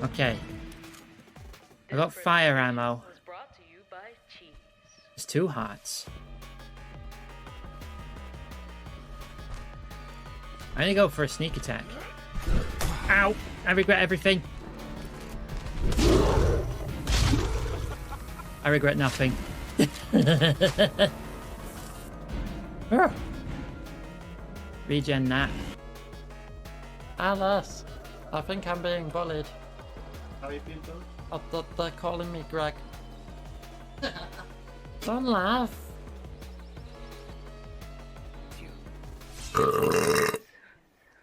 Okay. I got fire ammo. It's 2 hearts. I need to go for a sneak attack. Ow! I regret everything. I regret nothing. Regen that. Alice, I think I'm being bullied. How are you being done? They're calling me Greg. Don't laugh.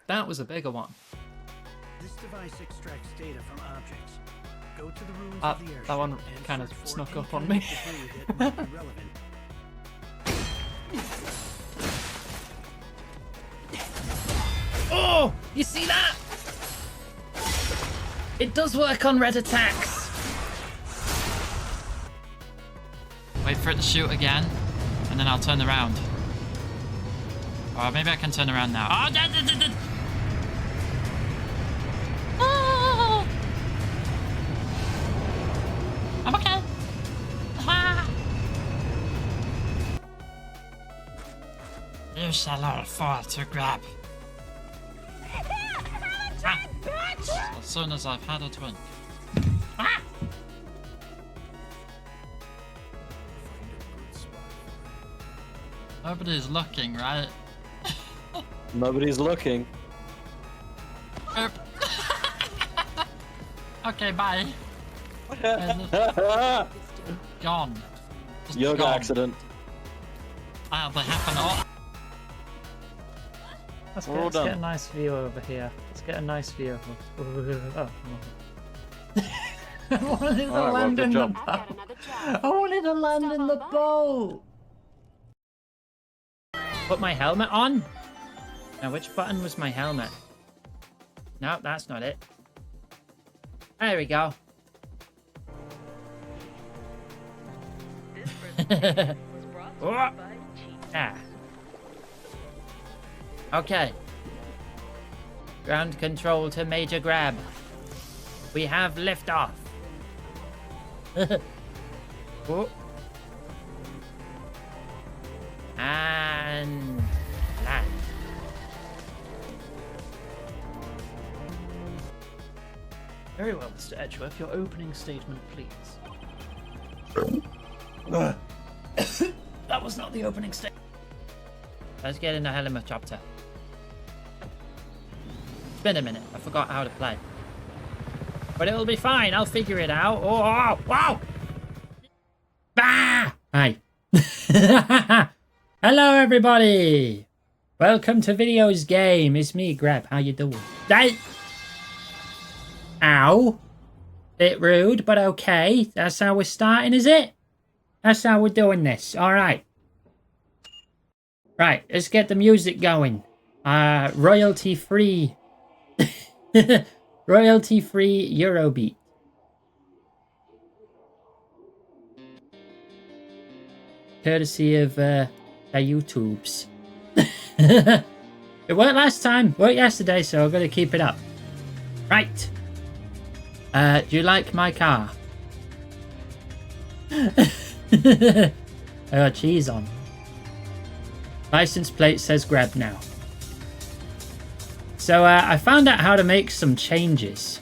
That was a bigger one. This device extracts data from objects. Go to the ruins of the airship That one and kind of search for snuck any up on kind me. of debris that might be relevant. Oh! You see that? It does work on red attacks. Wait for it to shoot again, and then I'll turn around. Or maybe I can turn around now. Oh, Oh! I'm okay. Ah! You shall all fall to Greb. As soon as I've had a drink. Ah! Nobody's looking, right? Nobody's looking. Okay, bye. Gone. Just Yoga gone. accident. They happen. Oh. Let's We're all get a done. nice view over here. Let's get a nice view. Oh. I wanted to well, land good in the job. boat. I wanted to land in the boat. Put my helmet on. Now, which button was my helmet? No, that's not it. There we go. Oh. Ah. Okay. Ground control to Major Greb. We have liftoff. Oh. And land. Very well, Mr. Edgeworth. Your opening statement, please. That was not the opening statement. Let's get in the helicopter. It's been a minute. I forgot how to play. But it'll be fine. I'll figure it out. Oh, wow! Bah! Hi. Hello, everybody. Welcome to Videos Game. It's me, Greb. How you doing? Hey! Ow. Bit rude, but okay. That's how we're starting, is it? That's how we're doing this. All right. Right, let's get the music going. Royalty-free. Royalty-free Eurobeat. Courtesy of the YouTubes. It worked last time, worked yesterday, so I've got to keep it up. Right. Do you like my car? I got cheese on. License plate says Greb now. So I found out how to make some changes.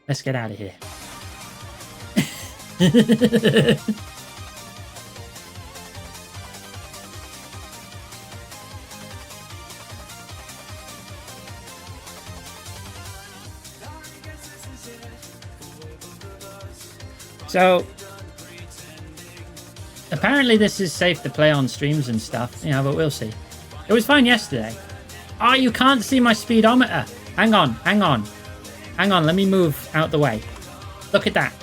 Let's get out of here. So, apparently this is safe to play on streams and stuff, you know, but we'll see. It was fine yesterday. Oh, you can't see my speedometer. Hang on, hang on. Hang on, let me move out the way. Look at that.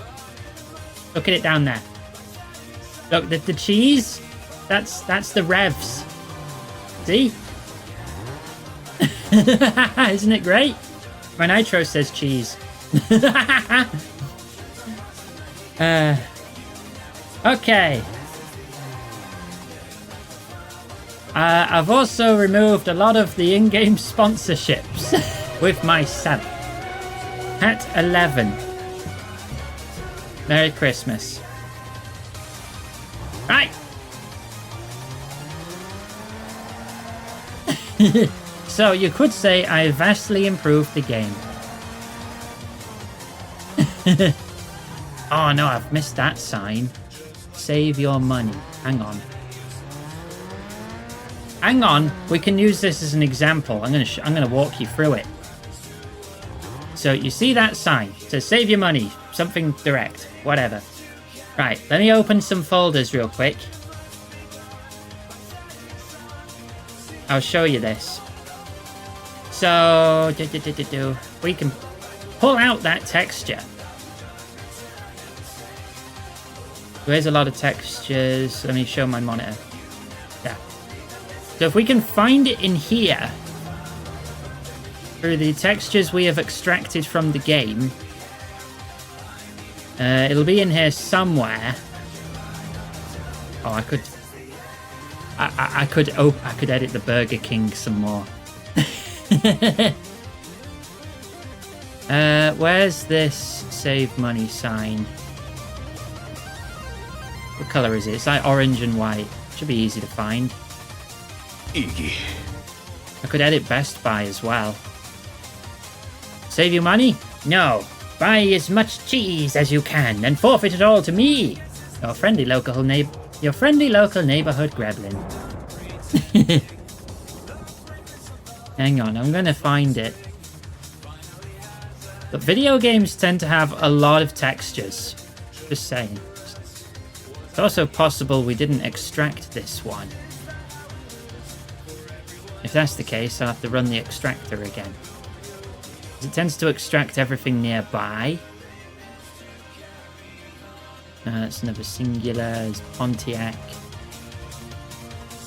Look at it down there. Look, the cheese, that's the revs. See? Isn't it great? My nitro says cheese. Okay. I've also removed a lot of the in-game sponsorships with myself. At 11. Merry Christmas. Right. So you could say I vastly improved the game. Oh no, I've missed that sign. Save your money. Hang on. Hang on. We can use this as an example. I'm gonna walk you through it. So you see that sign. It says save your money. Something direct. Whatever. Right. Let me open some folders real quick. I'll show you this. So we can pull out that texture. There's a lot of textures. Let me show my monitor. Yeah. So if we can find it in here through the textures we have extracted from the game, it'll be in here somewhere. Oh, I could edit the Burger King some more. Where's this save money sign? What color is it? It's like orange and white. Should be easy to find. I could edit Best Buy as well. Save your money? No. Buy as much cheese as you can and forfeit it all to me. Your friendly local neighborhood gremlin. Hang on, I'm gonna find it. But video games tend to have a lot of textures. Just saying. It's also possible we didn't extract this one. If that's the case, I'll have to run the extractor again. It tends to extract everything nearby. That's another singular. There's Pontiac.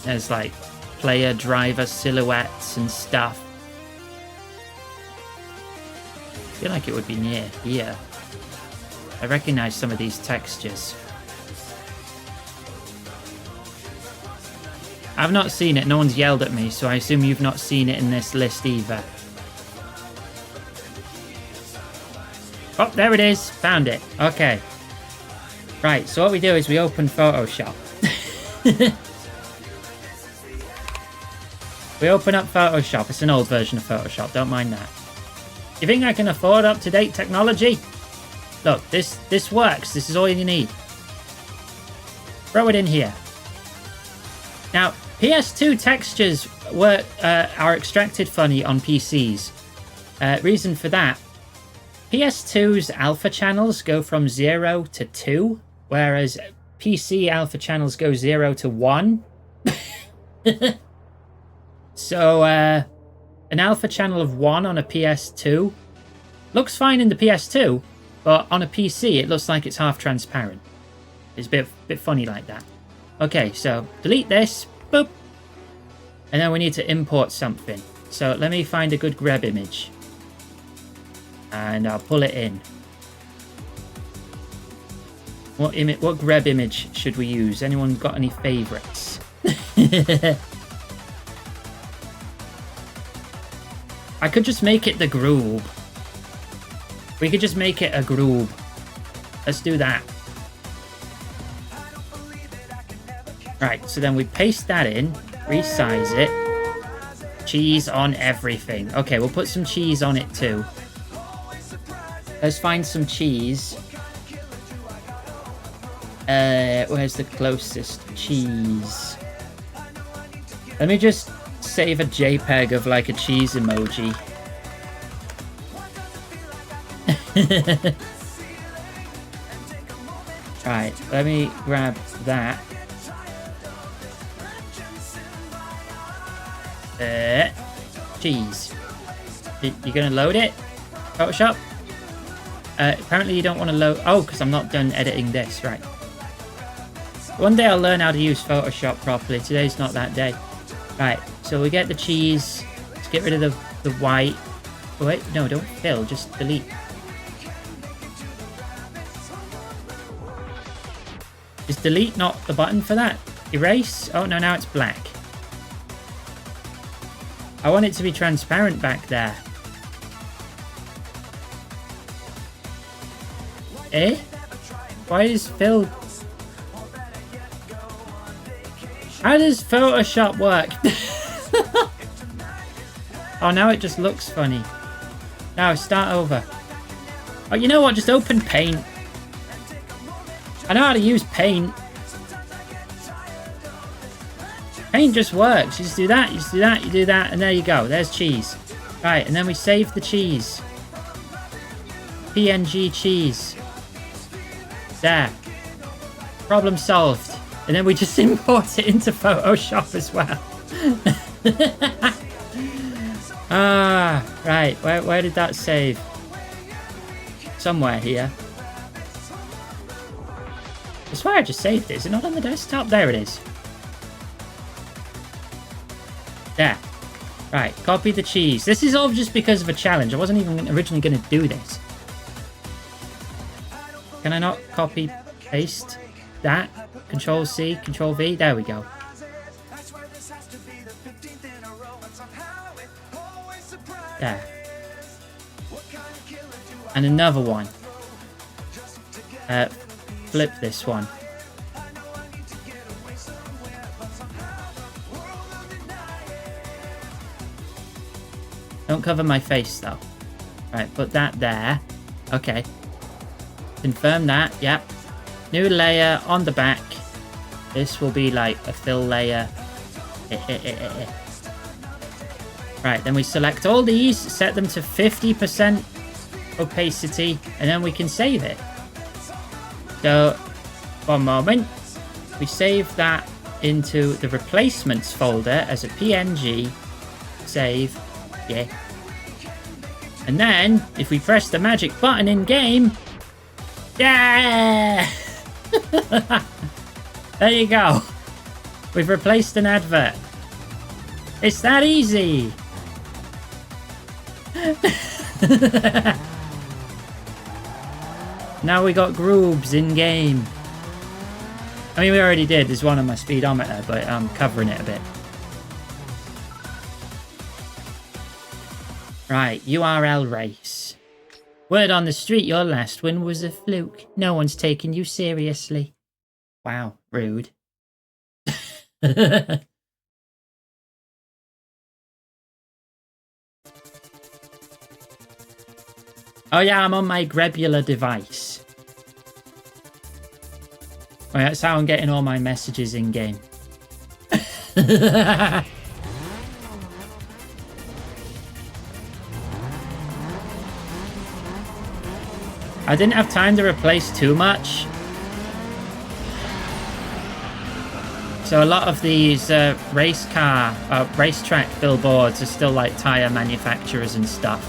There's like player driver silhouettes and stuff. I feel like it would be near here. I recognize some of these textures. I've not seen it. No one's yelled at me, so I assume you've not seen it in this list either. Oh, there it is. Found it. Okay. Right, so what we do is we open Photoshop. We open up Photoshop. It's an old version of Photoshop. Don't mind that. You think I can afford up-to-date technology? Look, this works. This is all you need. Throw it in here. Now, PS2 textures are extracted funny on PCs. Reason for that, PS2's alpha channels go from 0 to 2, whereas PC alpha channels go 0 to 1. So, an alpha channel of 1 on a PS2 looks fine in the PS2, but on a PC it looks like it's half transparent. It's a bit funny like that. Okay, so delete this, boop, and then we need to import something. So let me find a good Greb image, and I'll pull it in. What Greb image should we use? Anyone got any favorites? I could just make it the Groob. We could just make it a Groob. Let's do that. Right, so then we paste that in, resize it. Cheese on everything. Okay, we'll put some cheese on it too. Let's find some cheese. Where's the closest cheese? Let me just save a JPEG of like a cheese emoji. Right, let me grab that. Cheese. You gonna load it? Photoshop? Apparently you don't want to load... Oh, because I'm not done editing this. Right. One day I'll learn how to use Photoshop properly. Today's not that day. Right, so we get the cheese. Let's get rid of the white. Oh, wait, no, don't fill. Just delete. Is delete not the button for that? Erase? Oh, no, now it's black. I want it to be transparent back there. Eh? Why is Phil... How does Photoshop work? Oh, now it just looks funny. Now, start over. Oh, you know what? Just open Paint. I know how to use Paint. Paint just works. You just do that, you just do that, you do that, and there you go. There's cheese. Right, and then we save the cheese. PNG cheese. There. Problem solved. And then we just import it into Photoshop as well. Ah, right. Where did that save? Somewhere here. I swear I just saved it. Is it not on the desktop? There it is. There. Right, copy the cheese. This is all just because of a challenge. I wasn't even originally going to do this. Can I not copy, paste that? Control C, Control V. There we go. There. And another one. Flip this one. Don't cover my face though. Right, put that there. Okay. Confirm that. Yep. New layer on the back. This will be like a fill layer. Right, then we select all these, set them to 50% opacity, and then we can save it. So, one moment. We save that into the replacements folder as a PNG. Save. Yeah. And then, if we press the magic button in game, yeah! There you go. We've replaced an advert. It's that easy. Now we got Grubs in game. I mean, we already did. There's one on my speedometer, but I'm covering it a bit. Right, URL race. Word on the street, your last win was a fluke. No one's taking you seriously. Wow, rude. Oh yeah, I'm on my Grebular device. Right, that's how I'm getting all my messages in game. I didn't have time to replace too much. So a lot of these racetrack billboards are still like tire manufacturers and stuff.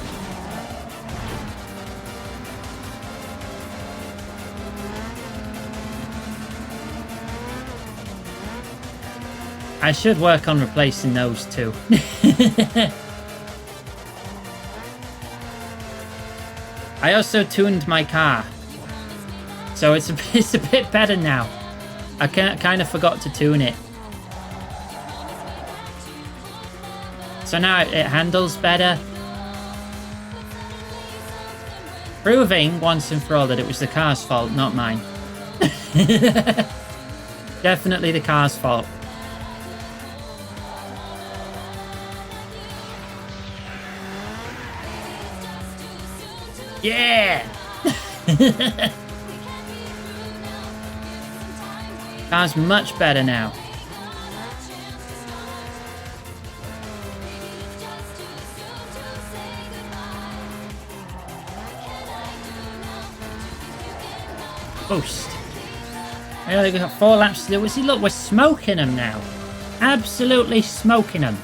I should work on replacing those too. I also tuned my car, so it's a bit better now. I kind of forgot to tune it, so now it handles better, proving once and for all that it was the car's fault, not mine. Definitely the car's fault. Yeah! Car's much better now. Boost. I only got 4 laps to do. See, look, we're smoking them now. Absolutely smoking them.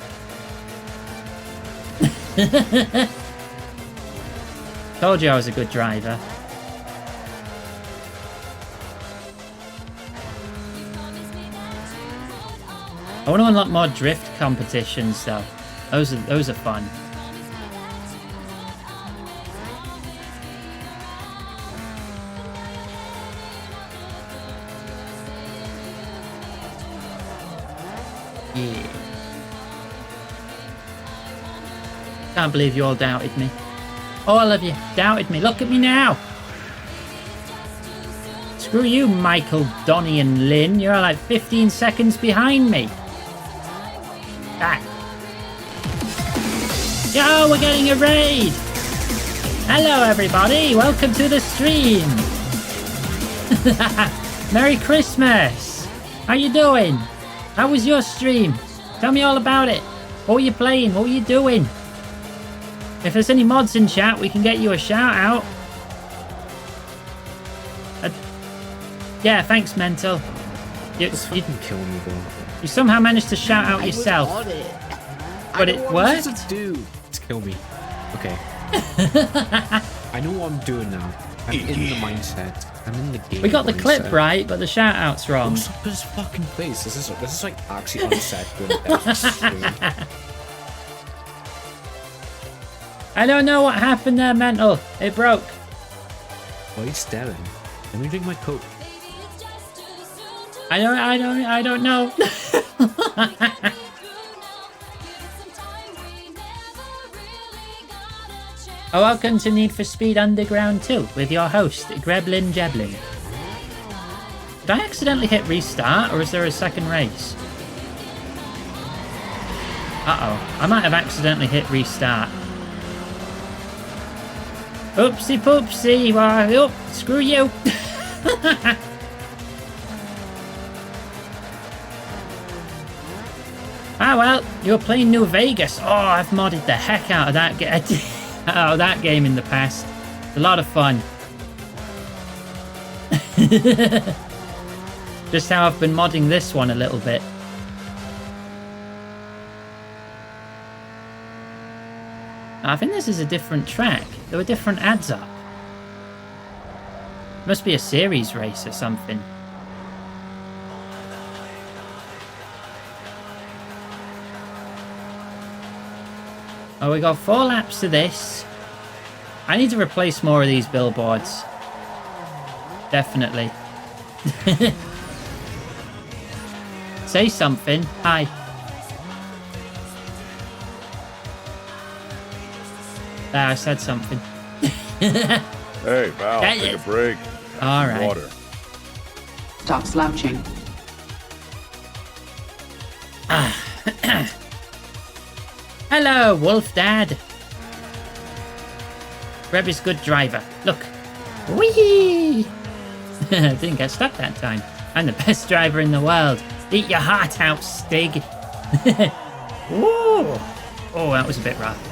Told you I was a good driver. I want to unlock more drift competitions though. Those are fun. Yeah. Can't believe you all doubted me. All of you doubted me. Look at me now. Screw you, Michael, Donnie, and Lynn. You're like 15 seconds behind me. Ah. Yo, we're getting a raid. Hello, everybody. Welcome to the stream. Merry Christmas. How you doing? How was your stream? Tell me all about it. What were you playing? What were you doing? If there's any mods in chat, we can get you a shout out. Yeah, thanks, Mental. You kill me, bro. You somehow managed to shout out yourself. But it worked? Just kill me. Okay. I know what I'm doing now. I'm in the mindset. I'm in the game. We got the mindset. clip right, but the shout out's wrong. What's up his fucking face? This is like actually unset going down. I don't know what happened there, Mental. It broke. Why are you staring? Let me drink my coke. I don't know. Welcome to Need for Speed Underground 2 with your host, Greblin Jeblin. Did I accidentally hit restart, or is there a second race? Uh-oh, I might have accidentally hit restart. Oopsie poopsie, oh, screw you. Ah well, you were playing New Vegas. Oh, I've modded the heck out of that game in the past. It's a lot of fun. Just how I've been modding this one a little bit. I think this is a different track. There were different ads up. Must be a series race or something. Oh, we got 4 laps to this. I need to replace more of these billboards. Definitely. Say something. Hi. There, I said something. Hey, Val, take a break. All right. Water. Stop slouching. Hello, Wolf Dad. Greb is good driver. Look. Whee! Didn't get stuck that time. I'm the best driver in the world. Eat your heart out, Stig. Ooh. Oh, that was a bit rough.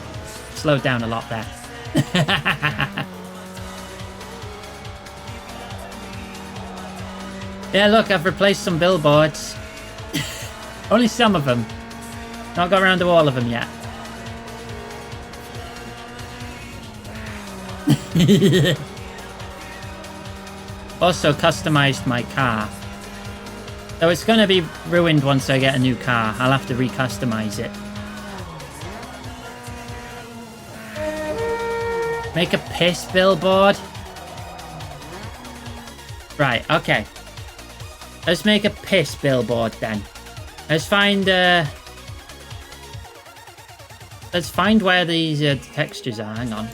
Slowed down a lot there. Yeah, look, I've replaced some billboards. Only some of them. Not got around to all of them yet. Also customized my car. So it's going to be ruined once I get a new car. I'll have to recustomize it. Make a piss billboard. Right, okay. Let's make a piss billboard then. Let's find where these textures are. Hang on.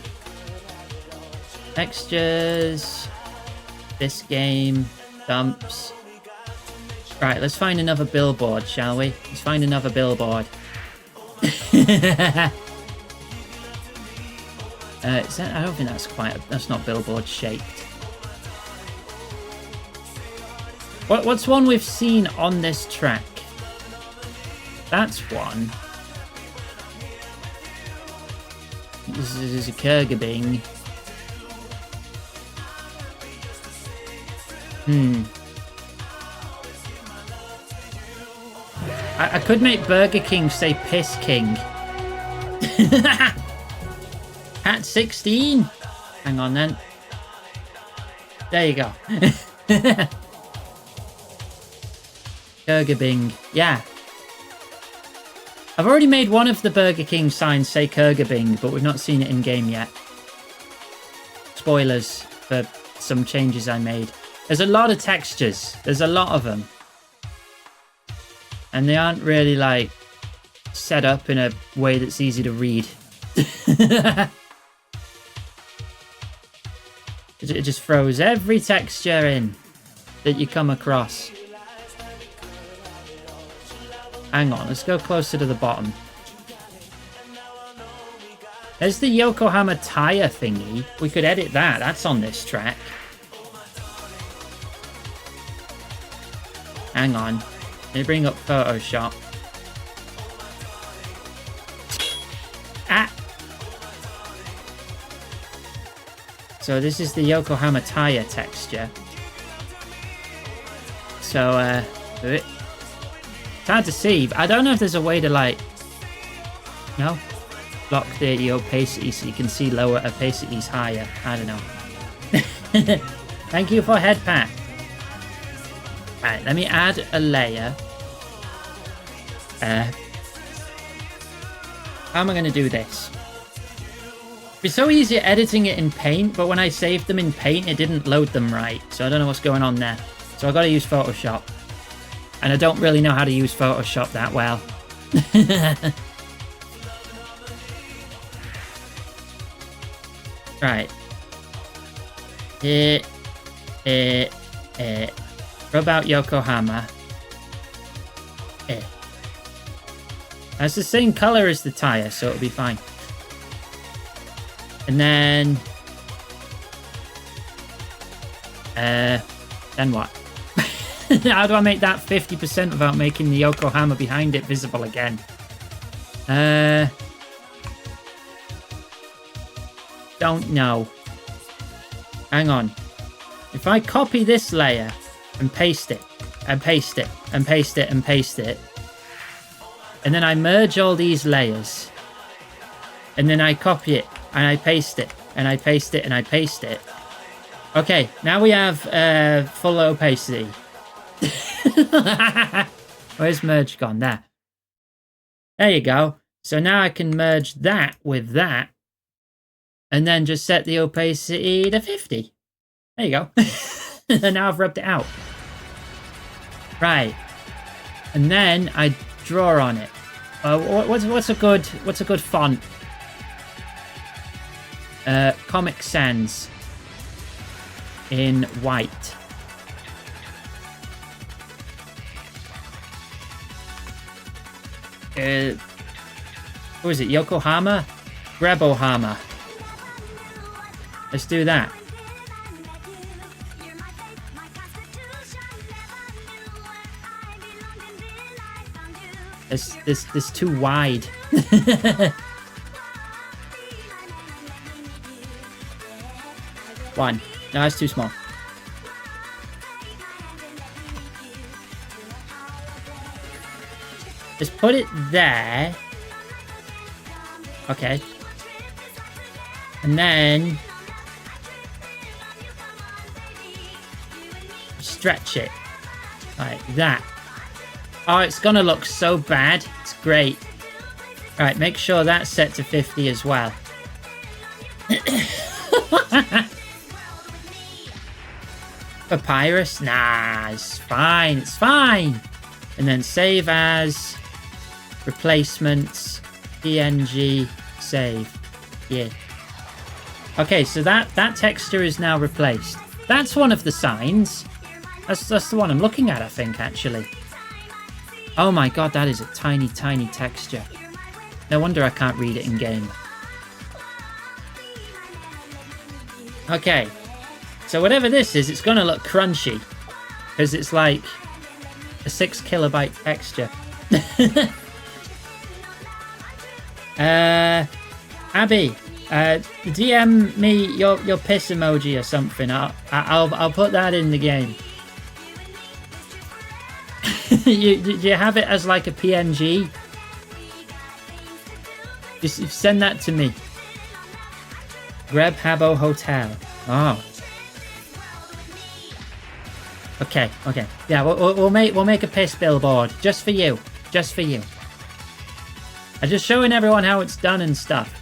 Textures. This game. Dumps. Right, let's find another billboard, shall we? Let's find another billboard. I don't think that's that's not billboard shaped. What's one we've seen on this track? That's one. This is a Kurgabing. I could make Burger King say Piss King. At 16. Hang on then. There you go. Kurgabing. Yeah. I've already made one of the Burger King signs say Kurgabing, but we've not seen it in game yet. Spoilers for some changes I made. There's a lot of textures. There's a lot of them. And they aren't really like set up in a way that's easy to read. It just throws every texture in that you come across. Hang on, let's go closer to the bottom. There's the Yokohama tire thingy. We could edit that. That's on this track. Hang on. Let me bring up Photoshop. Ah! So this is the Yokohama tire texture. So, it's hard to see. I don't know if there's a way to, like... No? Lock the opacity so you can see lower opacities higher. I don't know. Thank you for head pat. Alright, let me add a layer. How am I going to do this? It's so easy editing it in Paint, but when I saved them in Paint, it didn't load them right. So I don't know what's going on there. So I've got to use Photoshop. And I don't really know how to use Photoshop that well. Right. Rub out Yokohama. That's the same color as the tire, so it'll be fine. And then... then what? How do I make that 50% without making the Yokohama behind it visible again? Don't know. Hang on. If I copy this layer and paste it, and paste it, and paste it, and paste it, and then I merge all these layers, and then I copy it, and I paste it, and I paste it, and I paste it. Okay, now we have full opacity. Where's merge gone? There. There you go. So now I can merge that with that, and then just set the opacity to 50. There you go. And now I've rubbed it out. Right. And then I draw on it. What's a good font? Comic Sans in white. What was it? Yokohama? Grebohama. Let's do that. This too wide. One. No, that's too small. Just put it there. Okay. And then stretch it like that. Oh, it's gonna look so bad. It's great. Right, make sure that's set to 50 as well. Papyrus? Nah, it's fine. It's fine. And then save as, replacements, PNG, save. Yeah. Okay, so that texture is now replaced. That's one of the signs. That's the one I'm looking at, I think, actually. Oh my god, that is a tiny, tiny texture. No wonder I can't read it in game. Okay. So whatever this is, it's going to look crunchy. Because it's like a 6 kilobyte texture. Abby, DM me your piss emoji or something. I'll put that in the game. Do you have it as like a PNG? Just send that to me. Greb Habbo Hotel. Oh. Okay. Yeah, we'll make a piss billboard just for you. Just for you. I'm just showing everyone how it's done and stuff.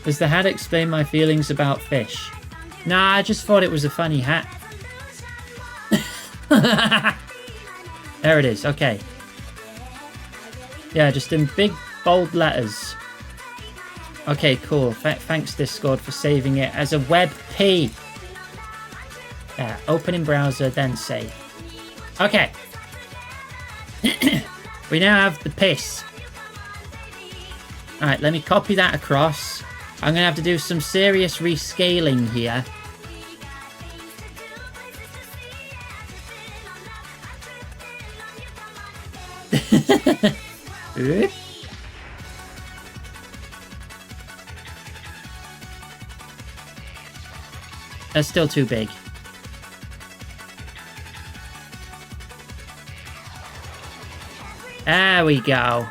Does the hat explain my feelings about fish? Nah, I just thought it was a funny hat. There it is. Okay. Yeah, just in big, bold letters. Okay, cool. Thanks, Discord, for saving it as a WebP. Yeah, open in browser, then save. Okay. We now have the piss. Alright, let me copy that across. I'm going to have to do some serious rescaling here. That's still too big. There we go.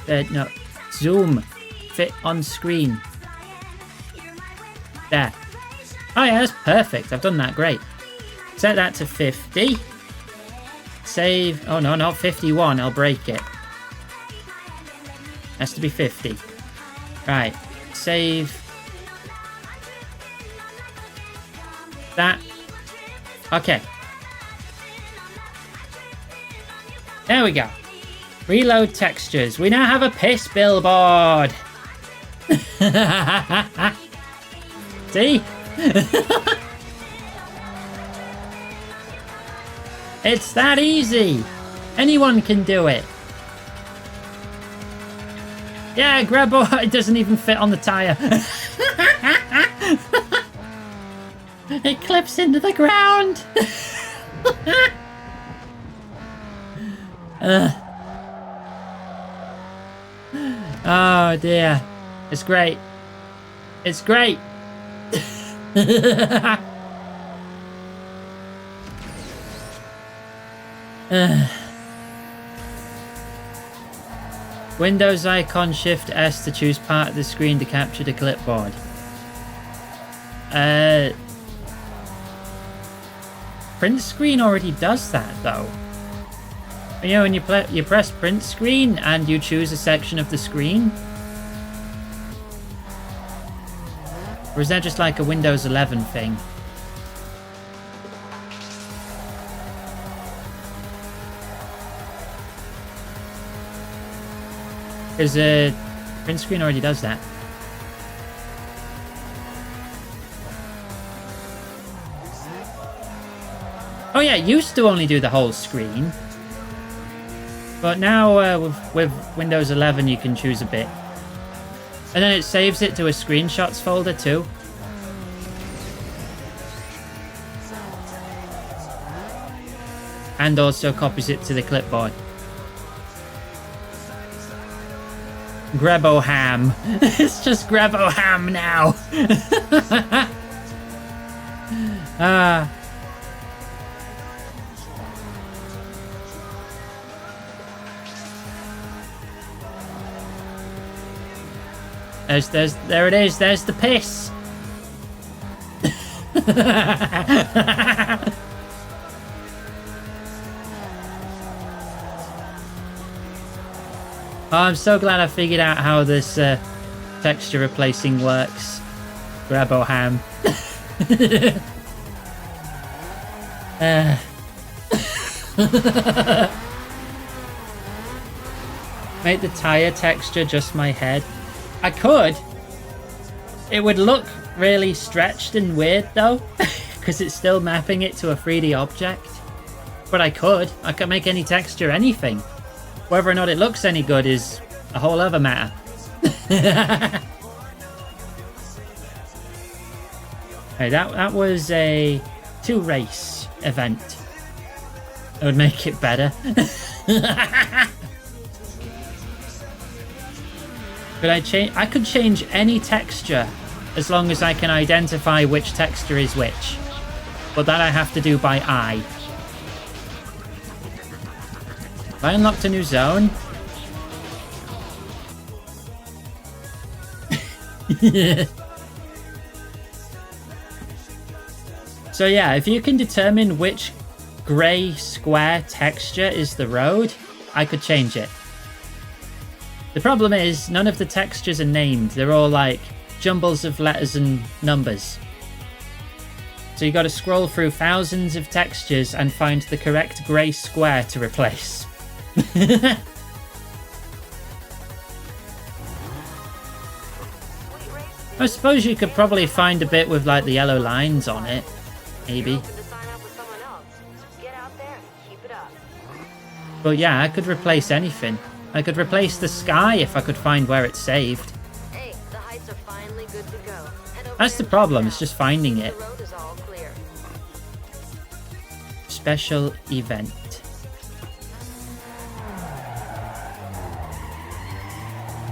No, zoom. Fit on screen. There. Oh yeah, that's perfect. I've done that. Great. Set that to 50. Save. Oh no, not 51. I'll break it. Has to be 50. Right. Save. That. Okay. There we go. Reload textures. We now have a piss billboard. See? It's that easy. Anyone can do it. Yeah, Greb, it doesn't even fit on the tire. It clips into the ground. Oh dear. It's great. It's great. Windows icon, Shift S to choose part of the screen to capture the clipboard. Print screen already does that though. You know, when you press print screen and you choose a section of the screen? Or is that just like a Windows 11 thing? Because print screen already does that. Oh yeah, it used to only do the whole screen. But now with Windows 11 you can choose a bit. And then it saves it to a screenshots folder too. And also copies it to the clipboard. Grebo ham. It's just Grebo ham now. There it is. There's the piss. Oh, I'm so glad I figured out how this texture replacing works. Grabo ham. Make the tire texture just my head. I could. It would look really stretched and weird though, because it's still mapping it to a 3D object. But I could make any texture anything. Whether or not it looks any good is a whole other matter. Hey, that was a 2-race event. It would make it better. Could I change? I could change any texture as long as I can identify which texture is which. But that I have to do by eye. Have I unlocked a new zone? So yeah, if you can determine which grey square texture is the road, I could change it. The problem is, none of the textures are named. They're all like jumbles of letters and numbers. So you got to scroll through thousands of textures and find the correct grey square to replace. I suppose you could probably find a bit with like the yellow lines on it, maybe. But yeah, I could replace anything. I could replace the sky if I could find where it's saved. Hey, the heights are finally good to go. That's the problem, it's just finding it. Special event.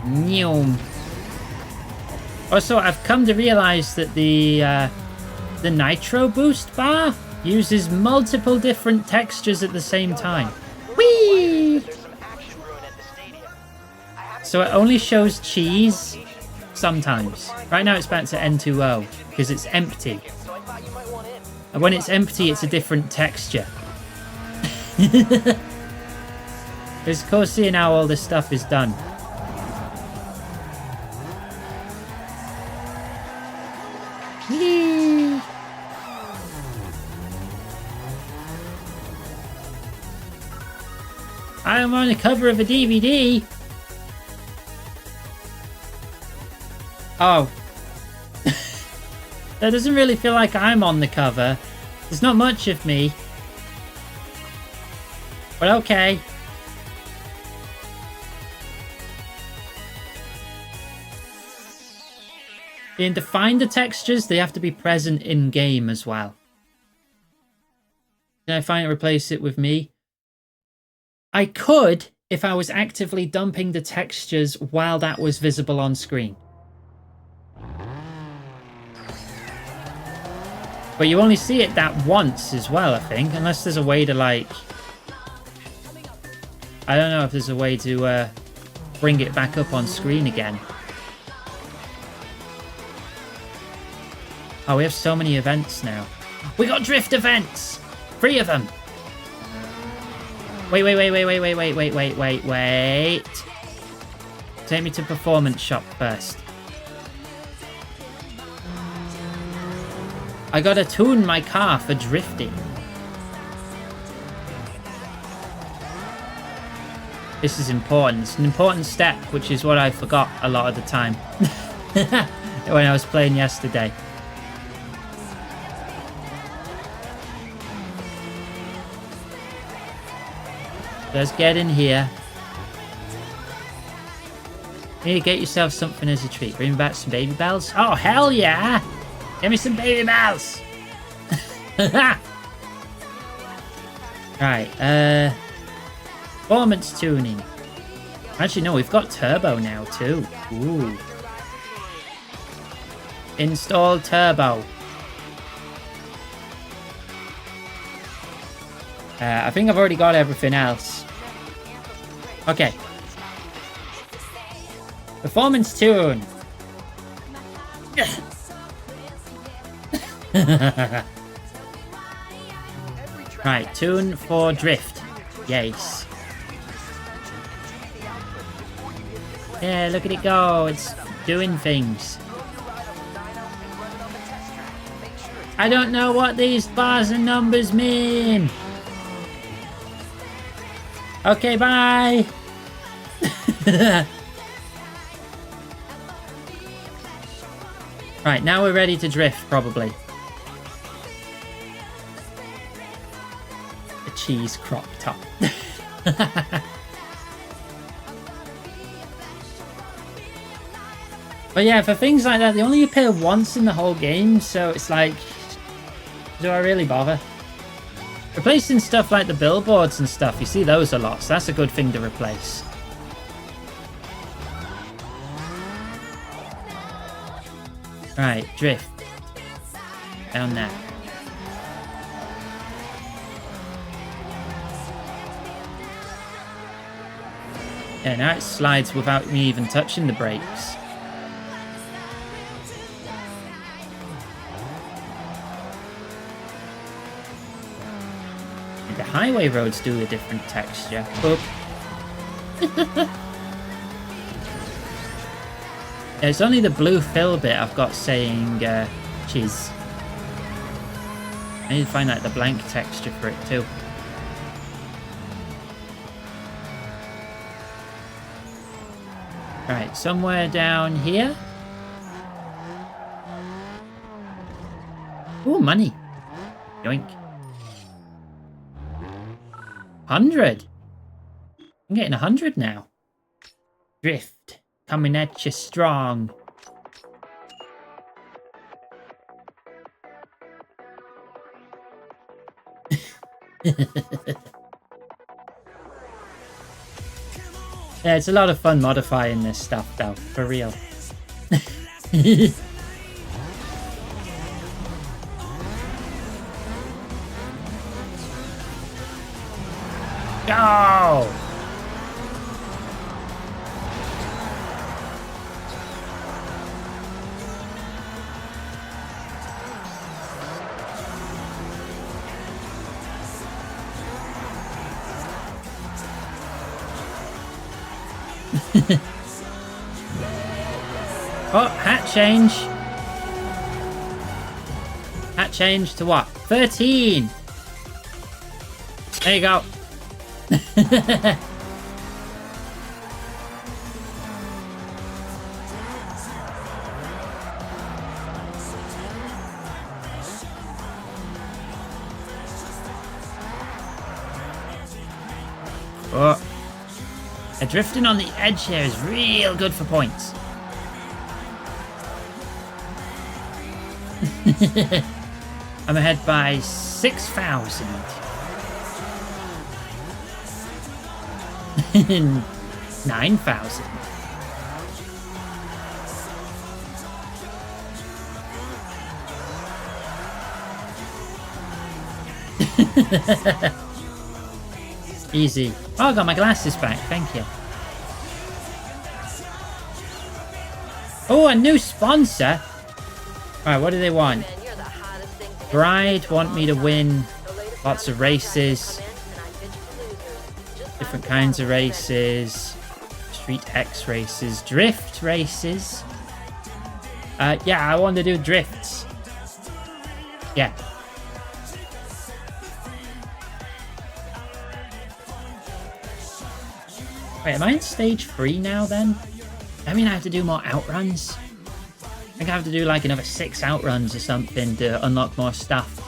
Neom. Also, I've come to realize that the nitro boost bar uses multiple different textures at the same time. Whee! So it only shows cheese sometimes. Right now it's back to N2O because it's empty. And when it's empty, it's a different texture. It's cool seeing how all this stuff is done. Whee! I am on the cover of a DVD. Oh. That doesn't really feel like I'm on the cover. There's not much of me. But okay. And to find the textures, they have to be present in-game as well. Can I finally replace it with me? I could if I was actively dumping the textures while that was visible on screen. But you only see it that once as well, I think, unless there's a way to, like... I don't know if there's a way to bring it back up on screen again. Oh, we have so many events now. We got drift events! 3 of them! Wait. Take me to Performance Shop first. I gotta tune my car for drifting. This is important. It's an important step, which is what I forgot a lot of the time. When I was playing yesterday. Let's get in here. You need to get yourself something as a treat. Bring back some baby bells. Oh, hell yeah! Give me some baby bells! Right, performance tuning. Actually, no, we've got turbo now, too. Ooh. Install turbo. I think I've already got everything else. Okay. Performance tune. Right, tune for drift. Yes. Yeah, look at it go. It's doing things. I don't know what these bars and numbers mean. Okay, bye. Right, now we're ready to drift, probably. A cheese crop top. But yeah, for things like that, they only appear once in the whole game, so it's like, do I really bother? Replacing stuff like the billboards and stuff, you see those a lot, so that's a good thing to replace. Right, drift. Down there. Yeah, now it slides without me even touching the brakes. The highway roads do a different texture. Oop. It's only the blue fill bit I've got saying cheese. I need to find like the blank texture for it too. Right, somewhere down here. Ooh, money. Yoink. 100. I'm getting 100 now. Drift. Coming at you strong. Yeah, it's a lot of fun modifying this stuff though, for real. Go! Oh, hat change. Hat change to what? 13. There you go. Oh. Drifting on the edge here is real good for points. I'm ahead by 6,000. 9,000. Easy. Oh, I got my glasses back. Thank you. Oh, a new sponsor. Alright, what do they want? Bride want me to win lots of races. Different kinds of races. Street X races. Drift races. Yeah, I want to do drifts. Yeah. Wait, am I in stage 3 now then? I mean, I have to do more outruns. I think I have to do like another 6 outruns or something to unlock more stuff.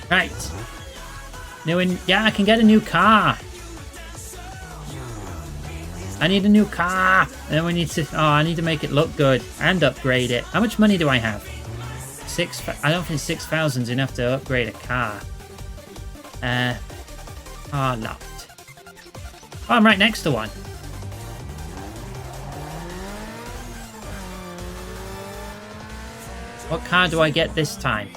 Right. Yeah, I can get a new car. I need a new car. And then we need to... Oh, I need to make it look good and upgrade it. How much money do I have? I don't think 6,000 is enough to upgrade a car. Locked. Oh, I'm right next to one. What car do I get this time?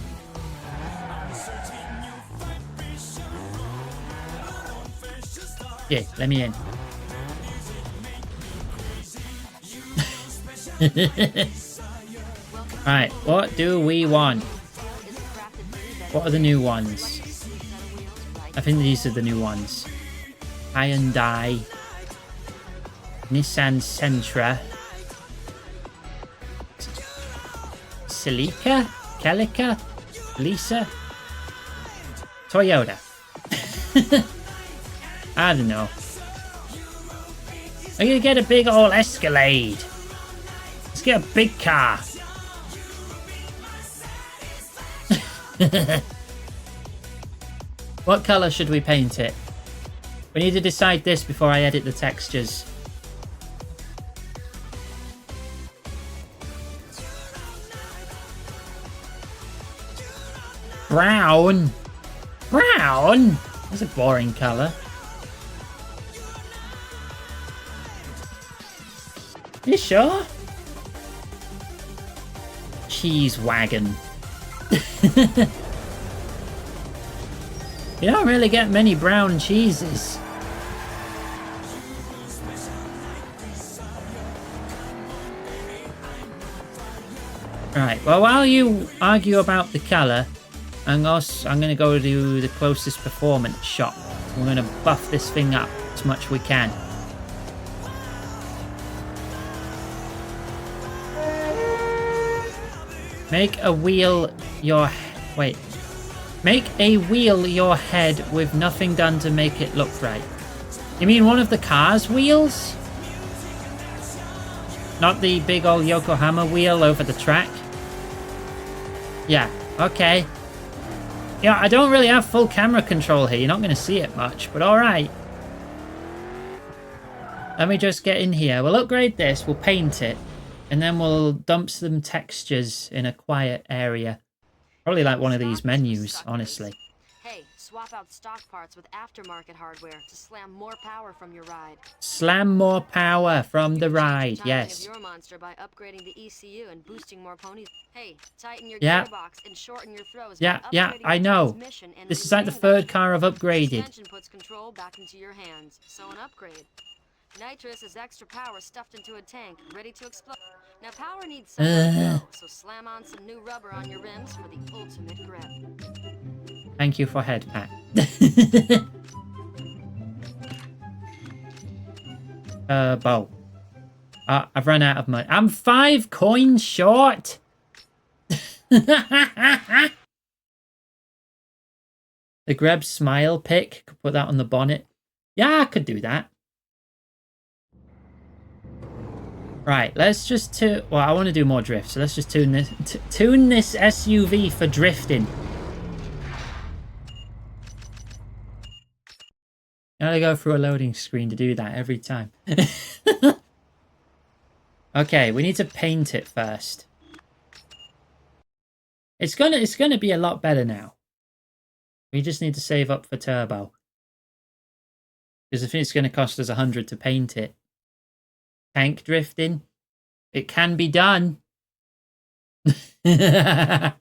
Yeah, let me in. Right, what do we want? What are the new ones? I think these are the new ones. Hyundai, Nissan Sentra, Celica, Lisa, Toyota. I don't know. I'm gonna get a big old Escalade. Let's get a big car. What colour should we paint it? We need to decide this before I edit the textures. Brown? Brown? That's a boring colour. You sure? Cheese wagon. You don't really get many brown cheeses. Right, well, while you argue about the colour, I'm going to go to the closest performance shop. We're going to buff this thing up as much as we can. Make a wheel your... Wait. Make a wheel your head with nothing done to make it look right. You mean one of the car's wheels? Not the big old Yokohama wheel over the track? Yeah, okay. Yeah, I don't really have full camera control here. You're not going to see it much, but alright. Let me just get in here. We'll upgrade this, we'll paint it, and then we'll dump some textures in a quiet area. Probably like one of these menus, honestly. Hey, swap out stock parts with aftermarket hardware to slam more power from your ride. Slam more power from the ride, yes. Your monster by upgrading the ECU and boosting more ponies. Hey, tighten your yeah. gearbox and shorten your throws. Yeah, I know. This is like the third car I've upgraded. Suspension puts control back into your hands, so an upgrade. Nitrous is extra power stuffed into a tank, ready to explode. Now power needs somewhere to go, so slam on some new rubber on your rims for the ultimate grip. Thank you for head pat. Bow. I've run out of money. I'm 5 coins short. The Greb smile pic. Could put that on the bonnet. Yeah, I could do that. Right, let's just well, I want to do more drift, so let's just tune this SUV for drifting. Gotta go through a loading screen to do that every time. Okay, we need to paint it first. It's gonna be a lot better now. We just need to save up for turbo. Because I think it's gonna cost us 100 to paint it. Tank drifting. It can be done. You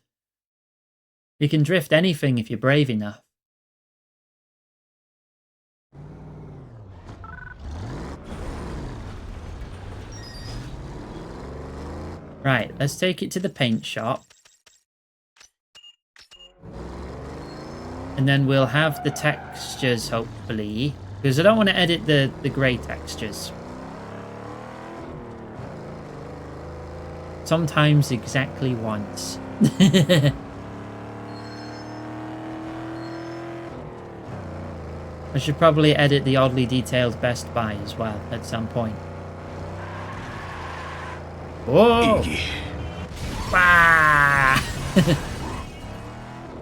can drift anything if you're brave enough. Right, let's take it to the paint shop. And then we'll have the textures, hopefully. Because I don't want to edit the grey textures. Sometimes exactly once. I should probably edit the oddly detailed Best Buy as well at some point. Whoa!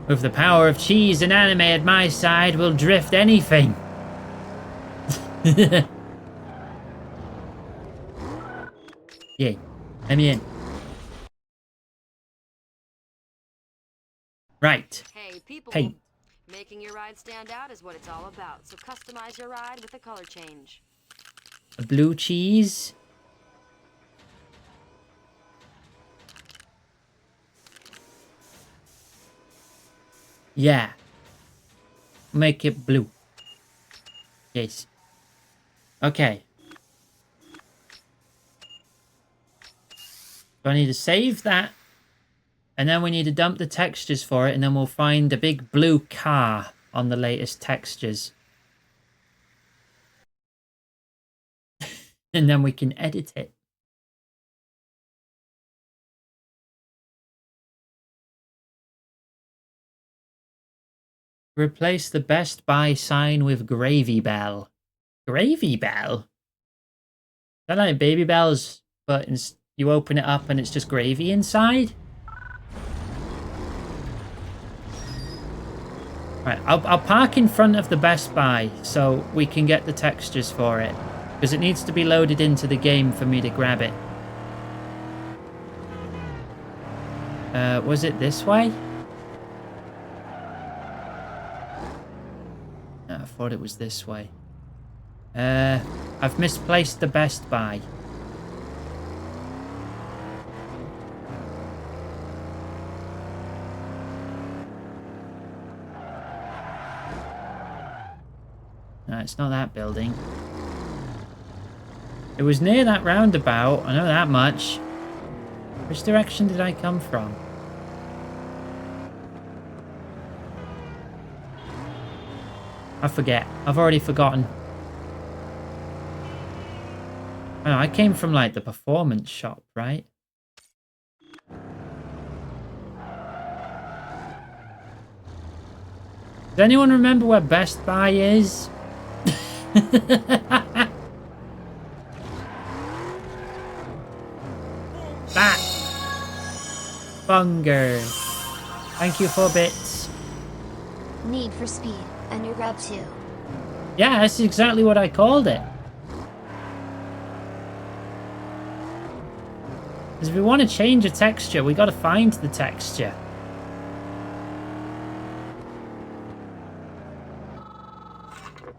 With the power of cheese and anime at my side, we'll drift anything. Yeah, let me in. Right. Hey, people. Paint. Making your ride stand out is what it's all about. So customize your ride with a color change. A blue cheese. Yeah. Make it blue. Yes. Okay. So I need to save that. And then we need to dump the textures for it, and then we'll find a big blue car on the latest textures. And then we can edit it. Replace the Best Buy sign with Gravy Bell. Gravy Bell? Is that like Baby Bells, but you open it up and it's just gravy inside? Right, I'll park in front of the Best Buy so we can get the textures for it. Because it needs to be loaded into the game for me to grab it. Was it this way? No, I thought it was this way. I've misplaced the Best Buy. No, it's not that building. It was near that roundabout, I know that much. Which direction did I come from? I forget. I've already forgotten. I know, I came from like the performance shop, right? Does anyone remember where Best Buy is? That Bunger. Thank you for bits. Need for Speed and your Greb too. Yeah, that's exactly what I called it. Because if we want to change a texture, we got to find the texture.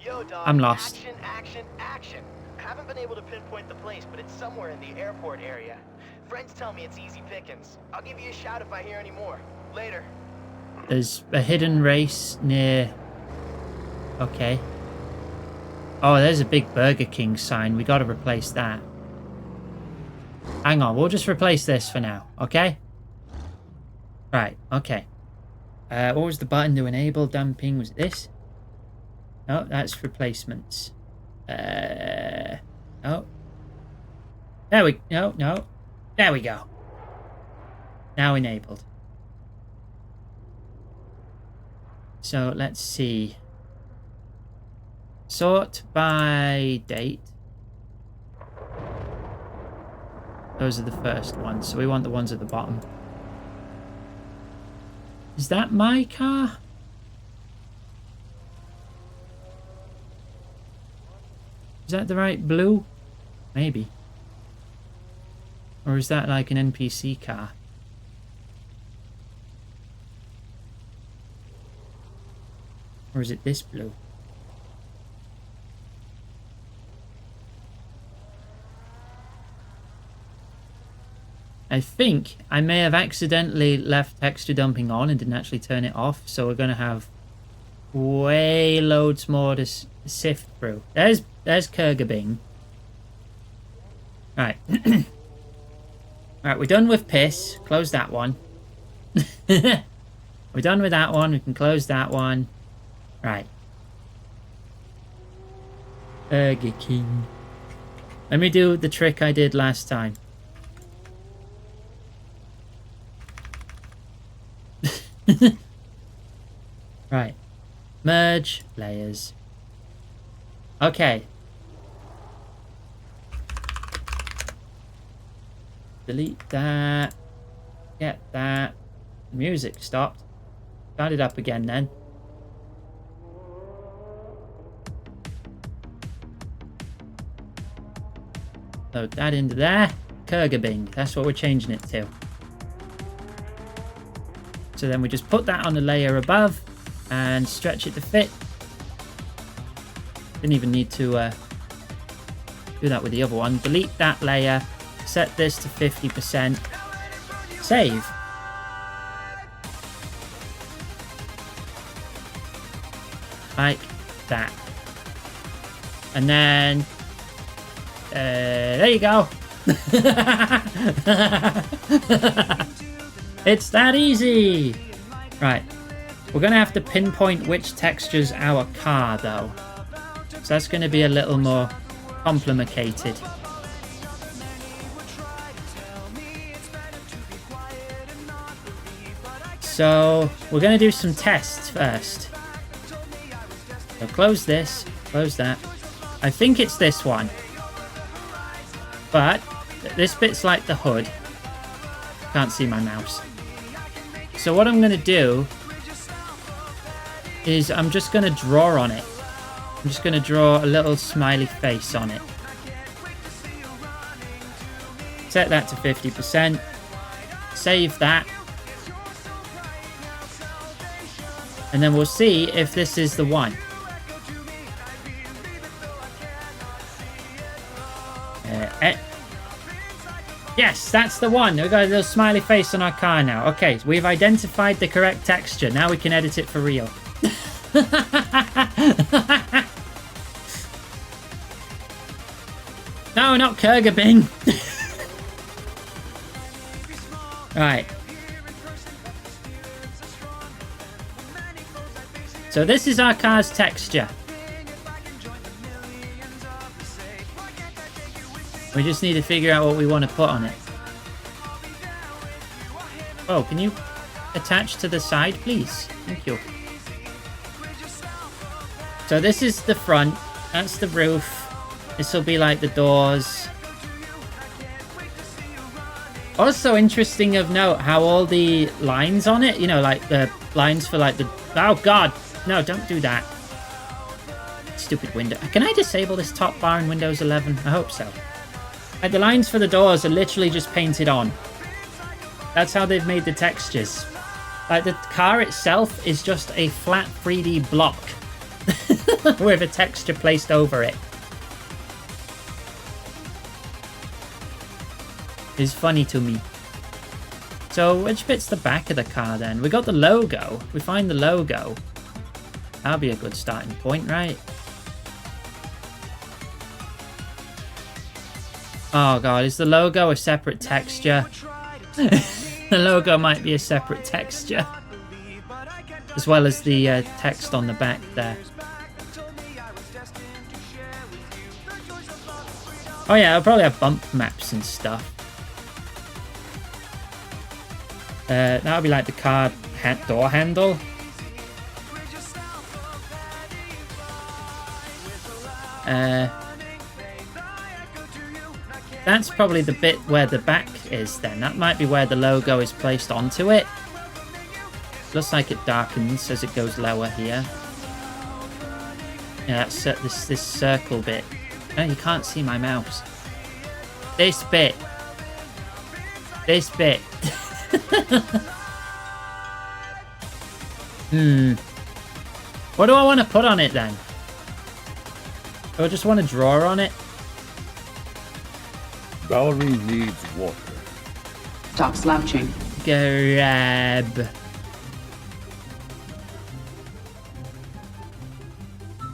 Yo, dog. I'm lost. Action, action, action. Haven't been able to pinpoint the place, but it's somewhere in the airport area. Friends tell me it's easy pickings. I'll give you a shout if I hear any more. Later. There's a hidden race near... Okay. Oh, there's a big Burger King sign. We got to replace that. Hang on, we'll just replace this for now, okay? Right, okay. What was the button to enable damping? Was it this? No, that's replacements. No. There we... No. There we go. Now enabled. So, let's see. Sort by date. Those are the first ones, so we want the ones at the bottom. Is that my car? Is that the right blue? Maybe. Or is that like an NPC car? Or is it this blue? I think I may have accidentally left texture dumping on and didn't actually turn it off, so we're going to have way loads more to sift through. There's Kurgabing. Right. Right, we're done with piss. Close that one. We're done with that one. We can close that one. Right. Burger King. Let me do the trick I did last time. Right. Merge layers. Okay. Delete that. Get that. The music stopped. Start it up again then. Load that into there. Kurgabing. That's what we're changing it to. So then we just put that on the layer above and stretch it to fit. Didn't even need to do that with the other one. Delete that layer. Set this to 50%. Save. Like that. And then... there you go. It's that easy. Right. We're going to have to pinpoint which texture's our car, though. So that's going to be a little more complicated. So we're going to do some tests first. So close this. Close that. I think it's this one. But this bit's like the hood. Can't see my mouse. So what I'm going to do is I'm just going to draw on it. I'm just going to draw a little smiley face on it. Set that to 50%. Save that. And then we'll see if this is the one. Yes, that's the one. We've got a little smiley face on our car now. Okay, so we've identified the correct texture. Now we can edit it for real. No, not Kurgabing. Right. So this is our car's texture. We just need to figure out what we want to put on it. Oh, can you attach to the side, please? Thank you. So this is the front. That's the roof. This will be like the doors. Also interesting of note how all the lines on it, you know, like the lines for like the... Oh, God. No, don't do that. Stupid window. Can I disable this top bar in Windows 11? I hope so. Like the lines for the doors are literally just painted on. That's how they've made the textures. Like the car itself is just a flat 3D block with a texture placed over it. It's funny to me. So which bit's the back of the car then? We got the logo. We find the logo. That'll be a good starting point, right? Oh god, is the logo a separate texture? The logo might be a separate texture. As well as the text on the back there. Oh yeah, I'll probably have bump maps and stuff. That'll be like the car door handle. That's probably the bit where the back is then. That might be where the logo is placed onto it. Looks like it darkens as it goes lower here. Yeah, that's this circle bit. Oh, you can't see my mouse. This bit. This bit. What do I want to put on it then? Do I just want to draw on it? Valerie needs water. Stop slouching. Grab.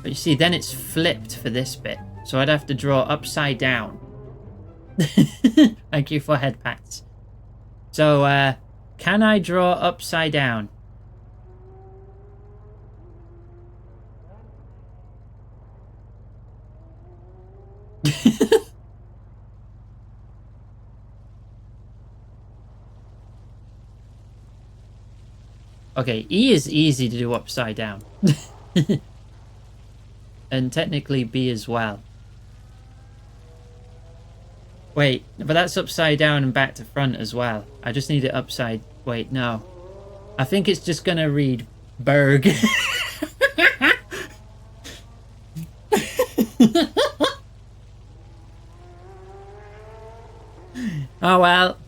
But you see, then it's flipped for this bit. So I'd have to draw upside down. Thank you for head pats. So, can I draw upside down? Okay, E is easy to do upside down. And technically B as well. Wait, but that's upside down and back to front as well. I just need it upside... Wait, no. I think it's just gonna read Berg. Oh well.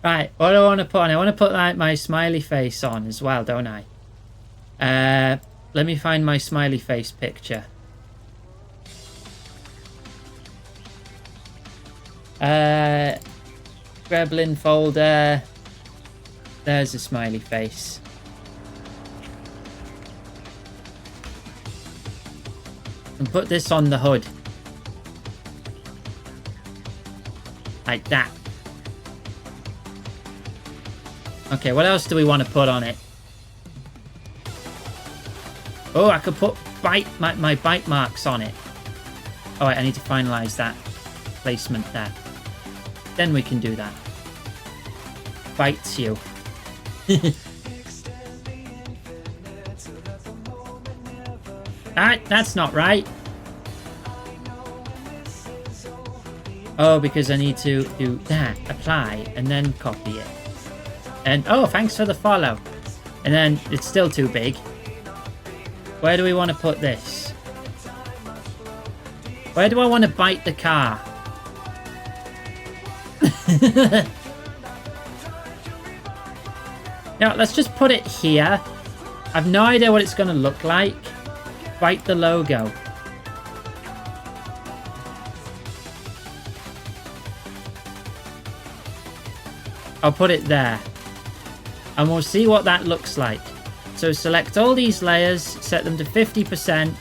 Right, what do I want to put on? I want to put like my smiley face on as well, don't I? Let me find my smiley face picture. Gremlin folder. There's a smiley face. And put this on the hood. Like that. Okay, what else do we want to put on it? Oh, I could put my bite marks on it. Oh, wait, I need to finalize that placement there. Then we can do that. Bites you. That's not right. Oh, because I need to do that. Apply, and then copy it. And, oh, thanks for the follow. And then it's still too big. Where do we want to put this? Where do I want to bite the car? Now, let's just put it here. I've no idea what it's going to look like. Bite the logo. I'll put it there. And we'll see what that looks like. So select all these layers, set them to 50%,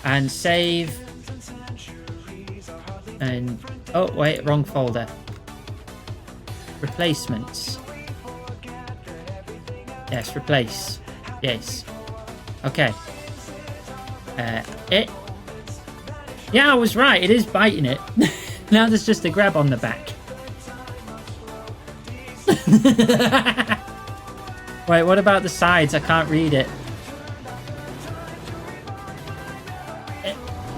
and save. And, oh wait, wrong folder. Replacements. Yes, replace. Yes. Okay. It. Yeah, I was right. It is biting it. Now there's just a grab on the back. Wait, what about the sides? I can't read it.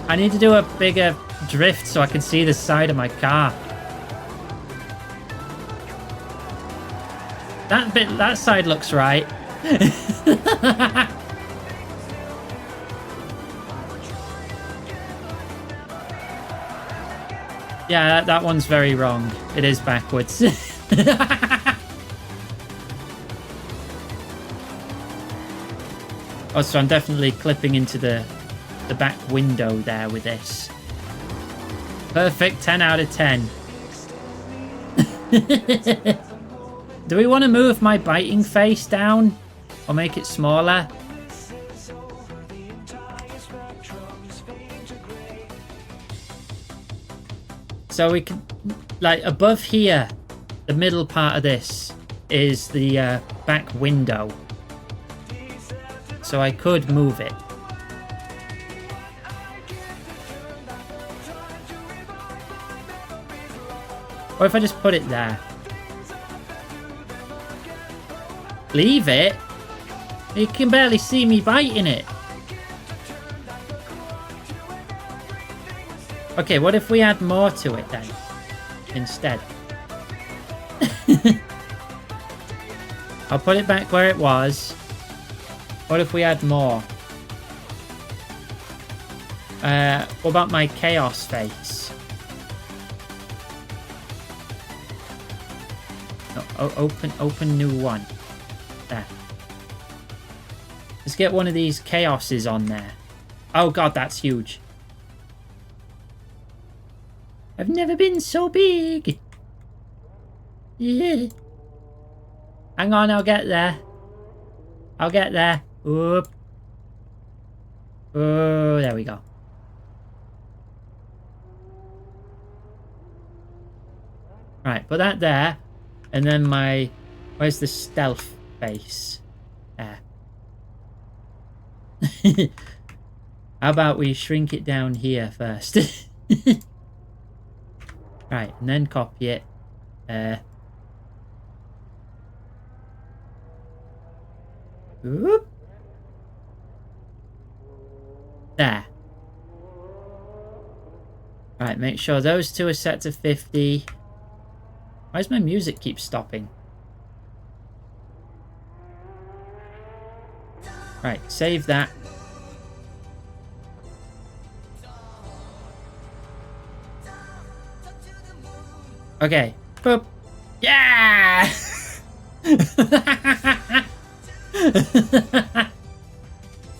I need to do a bigger drift so I can see the side of my car. That side looks right. Yeah, that one's very wrong. It is backwards. Oh, so I'm definitely clipping into the back window there with this. Perfect, 10 out of 10. Do we want to move my biting face down? Or make it smaller? So we can, like, above here, the middle part of this is the back window. So I could move it. Or if I just put it there. Leave it? You can barely see me biting it. Okay, what if we add more to it then? Instead. I'll put it back where it was. What if we add more? What about my chaos face? No, open new one. There. Let's get one of these chaoses on there. Oh god, that's huge. I've never been so big. Yeah. Hang on, I'll get there. I'll get there. Oop. Oh, there we go. Right, put that there. And then my... Where's the stealth face? There. How about we shrink it down here first? Right, and then copy it. Oop. There. Right, make sure those two are set to 50. Why does my music keep stopping? Right, save that. Okay. Boop. Yeah!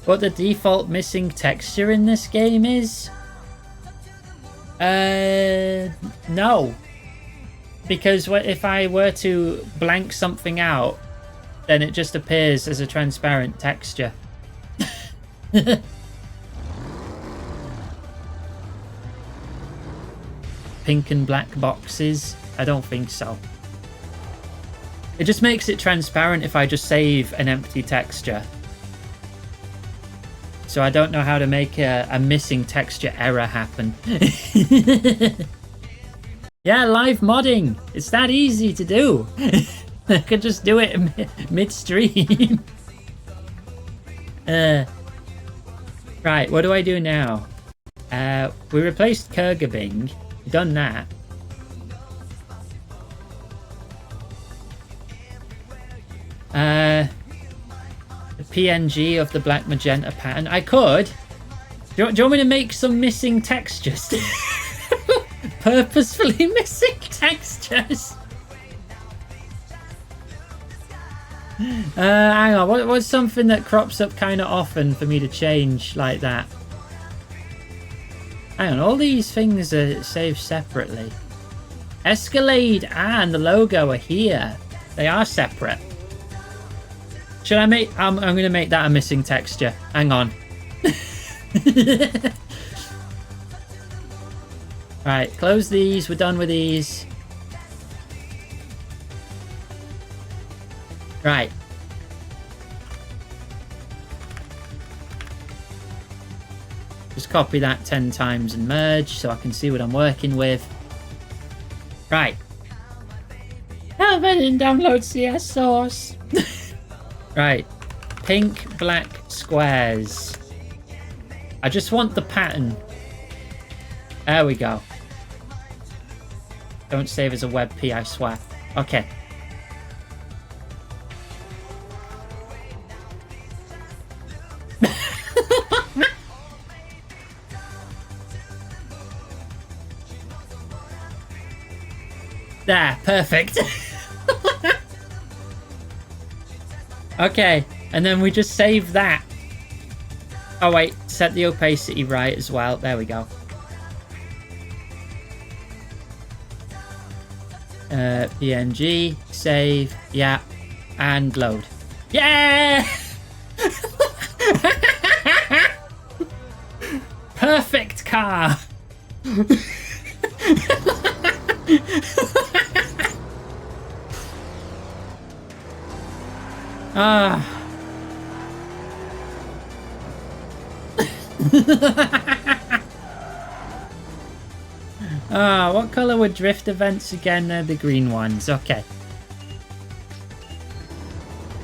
What the default missing texture in this game is? No. Because if I were to blank something out, then it just appears as a transparent texture. Pink and black boxes? I don't think so. It just makes it transparent if I just save an empty texture. So I don't know how to make a missing texture error happen. Yeah, live modding. It's that easy to do. I could just do it mid-stream. Right, what do I do now? We replaced Kurgabing. Done that. The PNG of the black magenta pattern. I could. Do you want me to make some missing textures? Purposefully missing textures. Hang on. What's something that crops up kind of often for me to change like that? Hang on. All these things are saved separately. Escalade and the logo are here. They are separate. Should I make... I'm going to make that a missing texture. Hang on. Right, close these. We're done with these. Right. copy that 10 times and merge so I can see what I'm working with. Right. How many download CS source? Right. Pink, black squares. I just want the pattern. There we go. Don't save as a WebP, I swear. Okay. There, perfect. Okay, and then we just save that. Oh wait, set the opacity right as well. There we go. PNG, save, yeah, and load. Yeah! Perfect car! Ah. What color were drift events again? They're the green ones. Okay.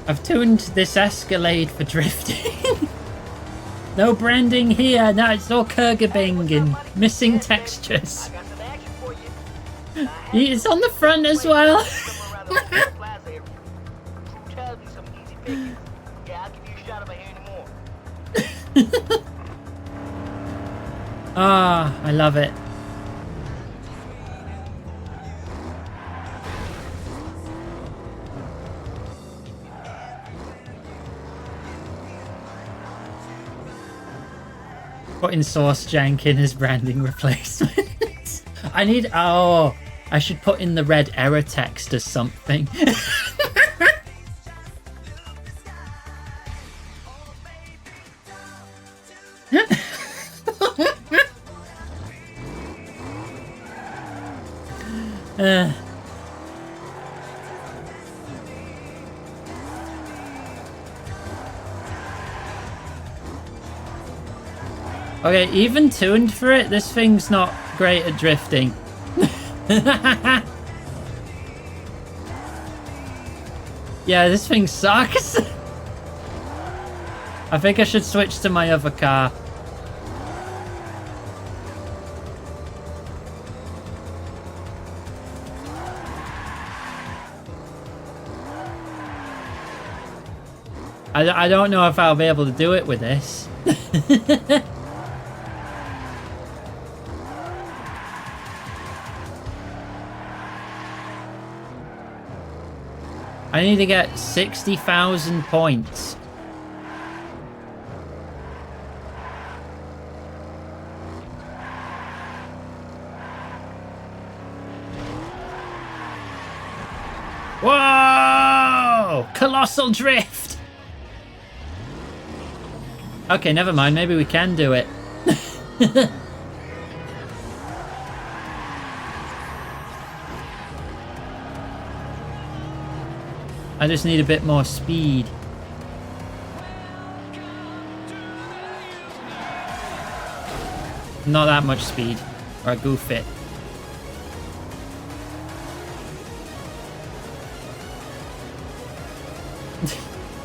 I've tuned this Escalade for drifting. No branding here. No, it's all curgabing and missing textures. It's on the front as well. Ah, I love it. Putting Source Jank in as branding replacement. I need... Oh, I should put in the red error text as something. Okay, even tuned for it, this thing's not great at drifting. Yeah, this thing sucks. I think I should switch to my other car. I don't know if I'll be able to do it with this. I need to get 60,000 points. Whoa! Colossal drift! Okay, never mind. Maybe we can do it. I just need a bit more speed. Not that much speed, or I goof it.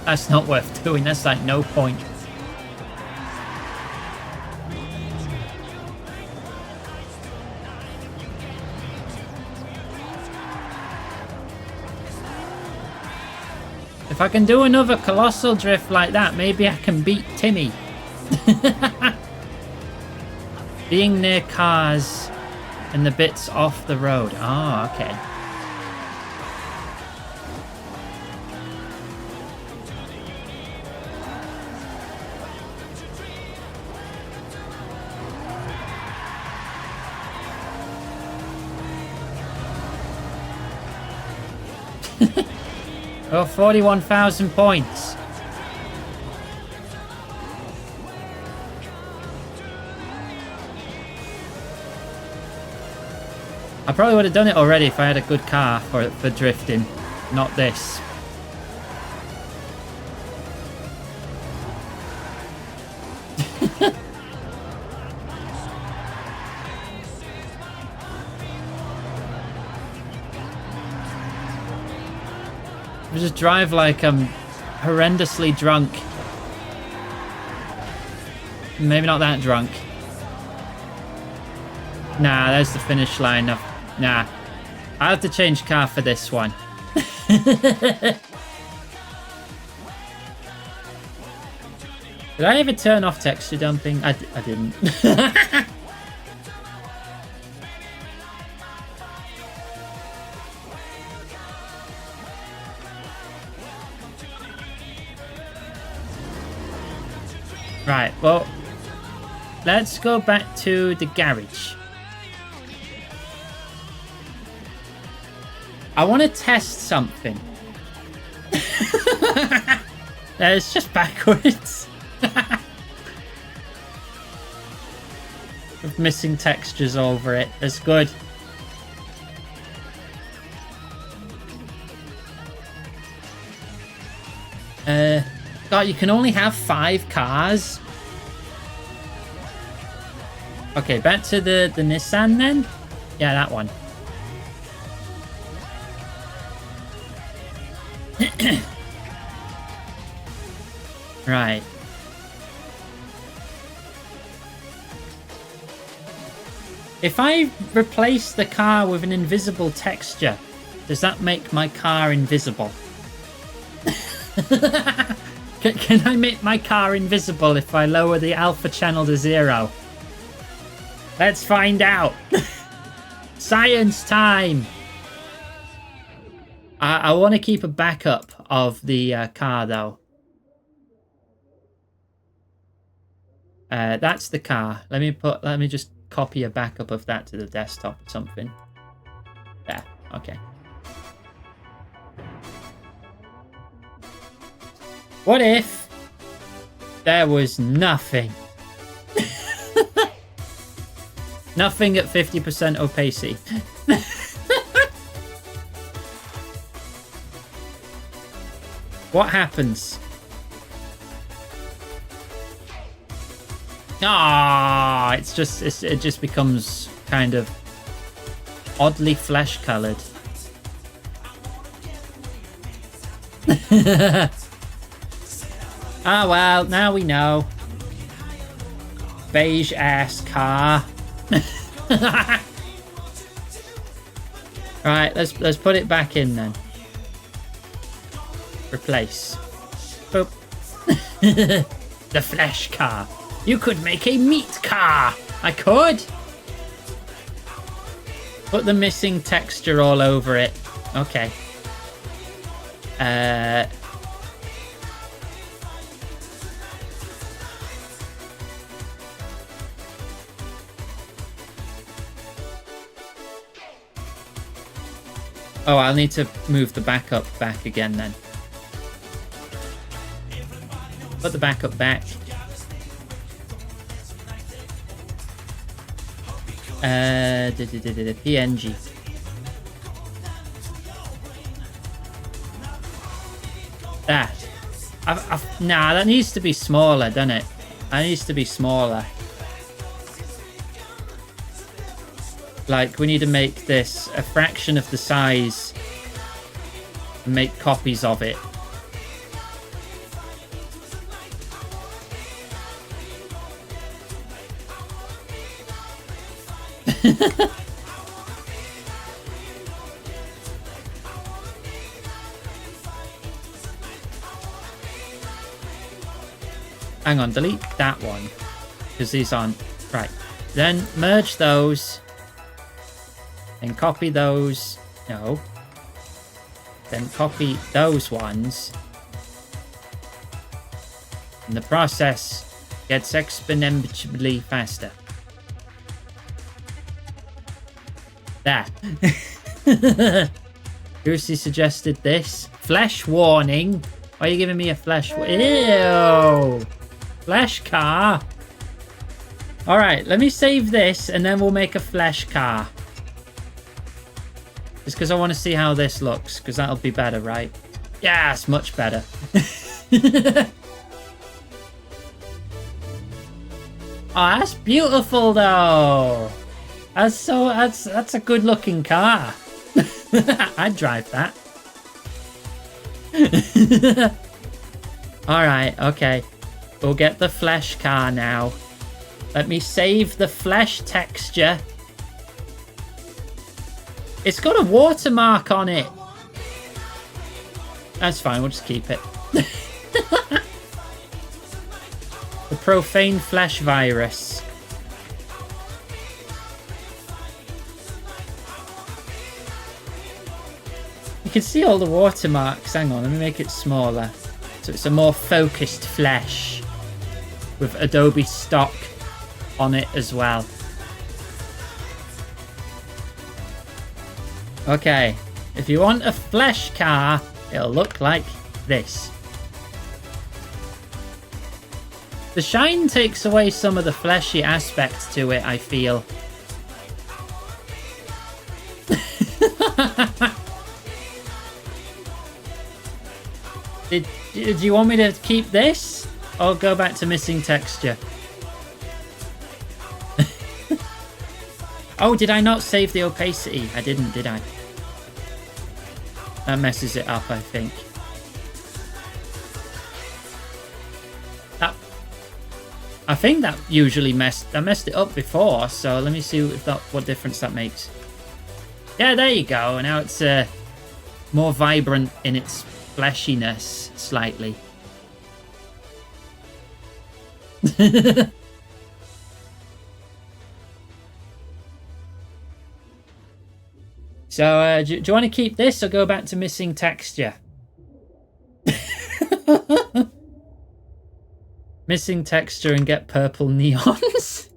That's not worth doing. That's like no point. If I can do another colossal drift like that, maybe I can beat Timmy. Being near cars and the bits off the road. Oh, okay. Oh, 41,000 points. I probably would have done it already if I had a good car for drifting, not this. I just drive like I'm horrendously drunk. Maybe not that drunk. Nah, there's the finish line. Nah. I have to change car for this one. Did I ever turn off texture dumping? I didn't. Right, well, let's go back to the garage. I want to test something. It's just backwards. With missing textures over it. That's good. God, you can only have 5 cars. Okay, back to the Nissan then. Yeah, that one. Right. If I replace the car with an invisible texture, does that make my car invisible? Can I make my car invisible if I lower the alpha channel to 0? Let's find out. Science time. I want to keep a backup of the car though. That's the car. Let me just copy a backup of that to the desktop or something. There. Okay. What if there was nothing? Nothing at 50% opacity. What happens? Ah, it just becomes kind of oddly flesh colored. Ah, well, now we know. Beige ass car. Right, let's put it back in then. Replace. Boop. The flesh car. You could make a meat car. I could. Put the missing texture all over it. Okay. Oh, I'll need to move the backup back again then. Put the backup back. PNG. That. Nah, that needs to be smaller, doesn't it? That needs to be smaller. Like, we need to make this a fraction of the size and make copies of it. Hang on, delete that one because these aren't right. Then merge those and copy those. No. Then copy those ones. And the process gets exponentially faster. There. Goosey suggested this. Flesh warning. Why are you giving me a flesh? Ew. Flesh car. Alright, let me save this and then we'll make a flesh car. Just because I want to see how this looks. Because that'll be better, right? Yeah, it's much better. Oh, that's beautiful though. That's a good looking car. I'd drive that. Alright, okay. We'll get the flesh car now. Let me save the flesh texture. It's got a watermark on it. That's fine, we'll just keep it. The profane flesh virus. You can see all the watermarks. Hang on, let me make it smaller. So it's a more focused flesh with Adobe stock on it as well. Okay, if you want a flesh car, it'll look like this. The shine takes away some of the fleshy aspect to it, I feel. Do you want me to keep this or go back to missing texture? Oh, did I not save the opacity? I didn't, did I? That messes it up, I think. I think that usually messed it up before, so let me see if what difference that makes. Yeah, there you go. Now it's more vibrant in its fleshiness slightly. So do you want to keep this or go back to missing texture? Missing texture and get purple neons?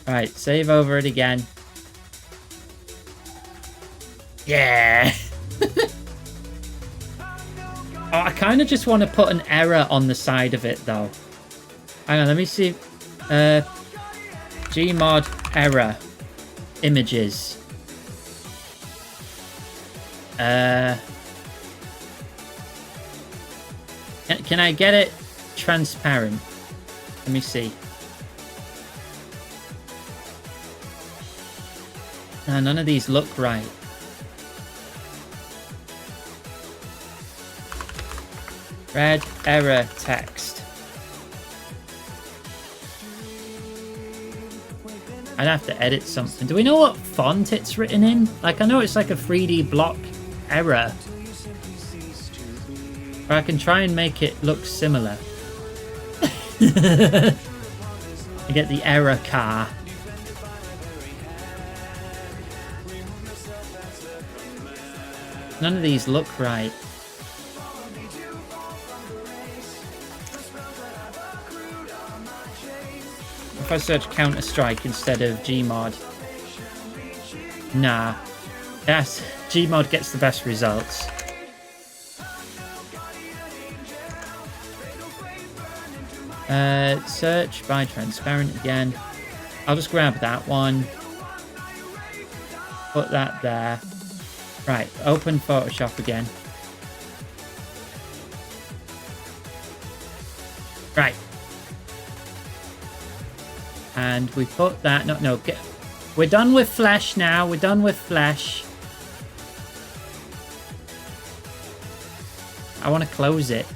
Right, save over it again. Yeah! Oh, I kind of just want to put an error on the side of it, though. Hang on, let me see. Gmod error. Images. Can I get it transparent? Let me see. No, none of these look right. Red error text. I'd have to edit something. Do we know what font it's written in? Like, I know it's like a 3D block error. Or I can try and make it look similar. I get the error car. None of these look right. If I search Counter-Strike instead of Gmod. Nah. Yes, Gmod gets the best results. Search by transparent again. I'll just grab that one. Put that there. Right, open Photoshop again. Right. And we put that... No, we're done with flesh now. We're done with flesh. I want to close it.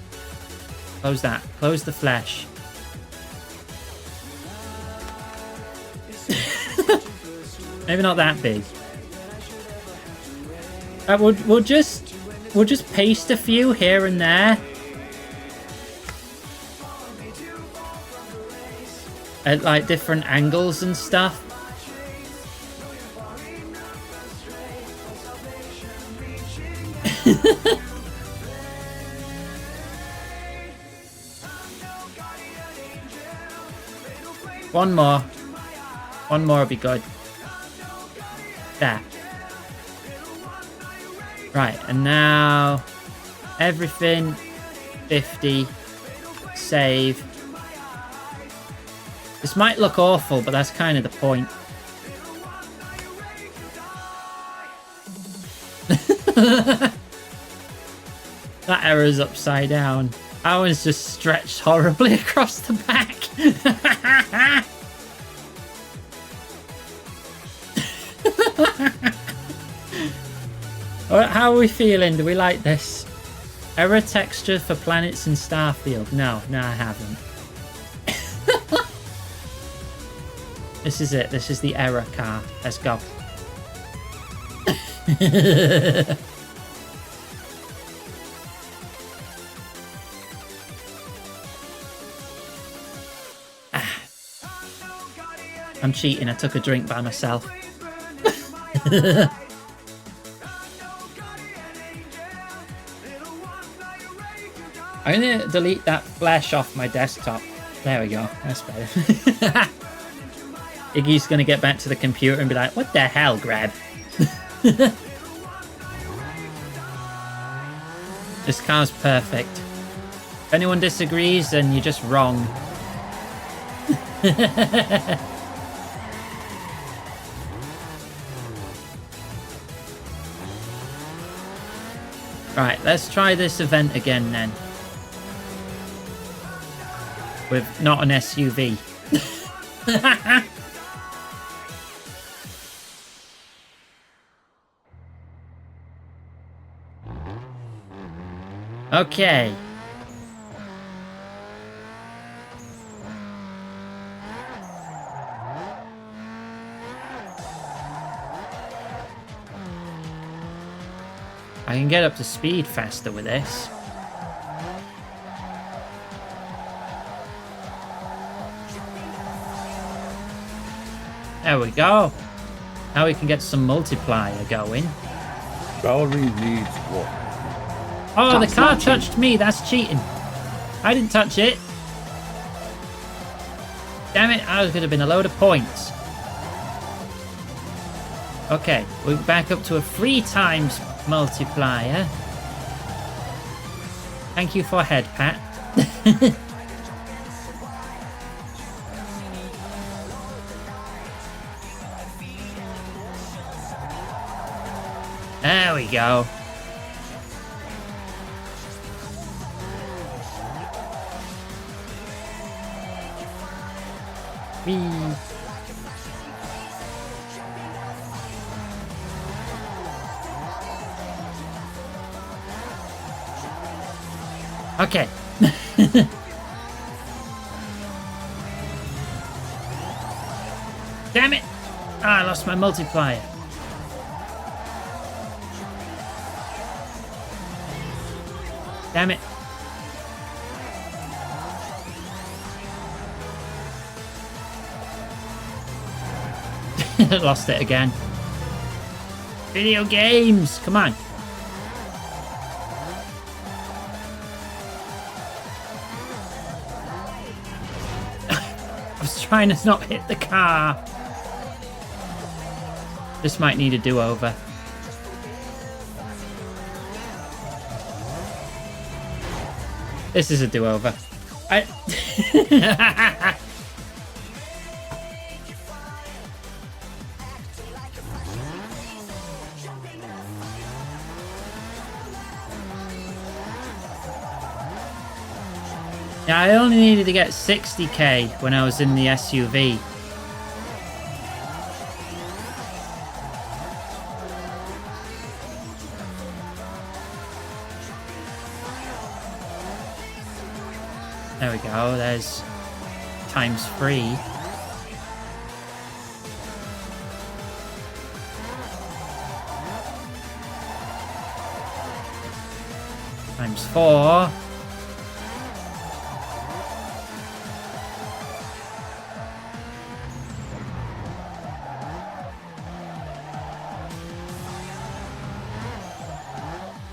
Close that. Close the flesh. Maybe not that big. We'll just paste a few here and there. At like different angles and stuff. One more will be good. There. Right, and now everything 50. Save. This might look awful, but that's kind of the point. That error's upside down. That one's just stretched horribly across the back. How are we feeling? Do we like this? Error texture for planets in Starfield. No, I haven't. This is it. This is the error car. Let's go. I'm cheating. I took a drink by myself. I'm gonna delete that flash off my desktop. There we go. That's better. Iggy's gonna get back to the computer and be like, "What the hell, Greb?" This car's perfect. If anyone disagrees, then you're just wrong. Right, let's try this event again then. With not an SUV. Okay. I can get up to speed faster with this. There we go. Now we can get some multiplier going. Valerie needs water. Oh, the car touched me. That's cheating. I didn't touch it. Damn it. I could have been a load of points. Okay, we're back up to a 3 times multiplier. Thank you for head pat. There we go. Whee. Okay. Damn it! Ah, I lost my multiplier. Damn it. Lost it again. Video games! Come on. I was trying to not hit the car. This might need a do-over. This is a do-over. Yeah, I only needed to get 60k when I was in the SUV. There we go, there's ×3. ×4.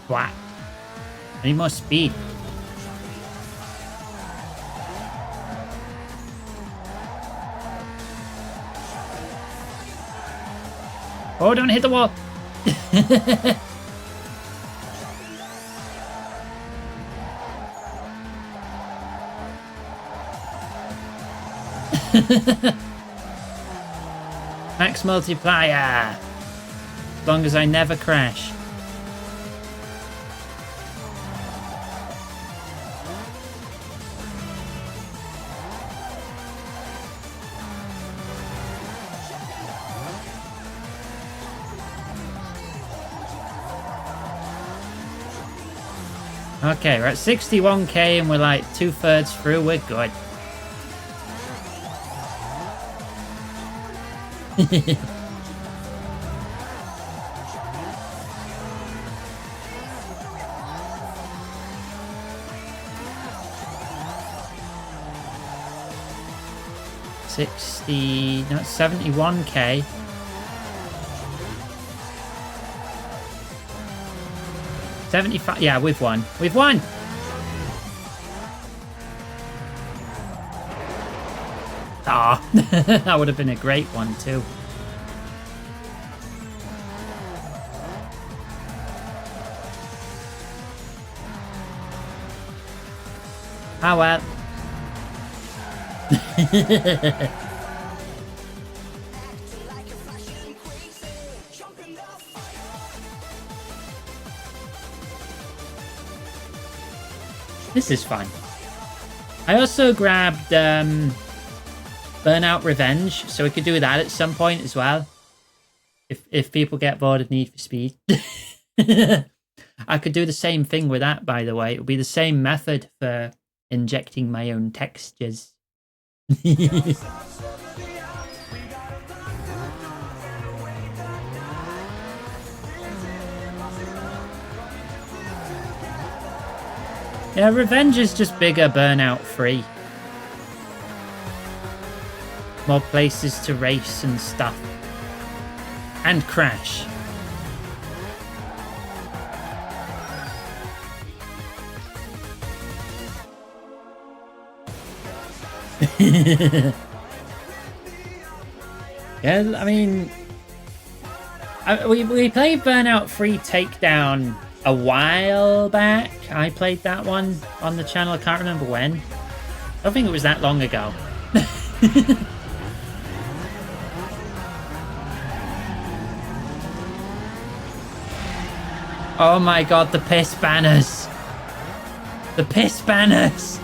What? I need more speed. Oh, don't hit the wall. Max multiplier. As long as I never crash. Okay, we're at 61k and we're like 2/3 through. We're good. No, 71k. $75. Yeah, we've won. We've won. Ah, that would have been a great one too. Ah well. This is fun. I also grabbed Burnout Revenge, so we could do that at some point as well. If people get bored of Need for Speed. I could do the same thing with that, by the way. It would be the same method for injecting my own textures. Yeah, Revenge is just bigger Burnout 3. More places to race and stuff. And crash. Yeah, I mean... we played Burnout 3 Takedown a while back. I played that one on the channel. I can't remember when. I don't think it was that long ago. Oh my god, the piss banners. The piss banners.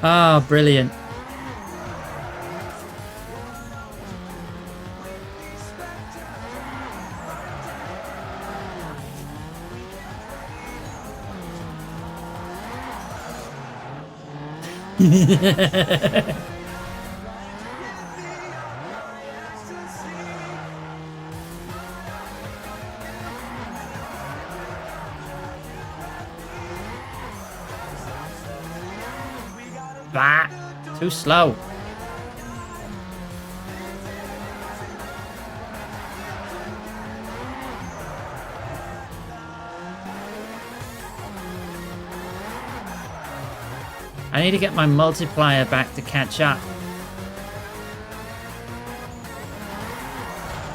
Oh, brilliant. Bah, too slow. I need to get my multiplier back to catch up.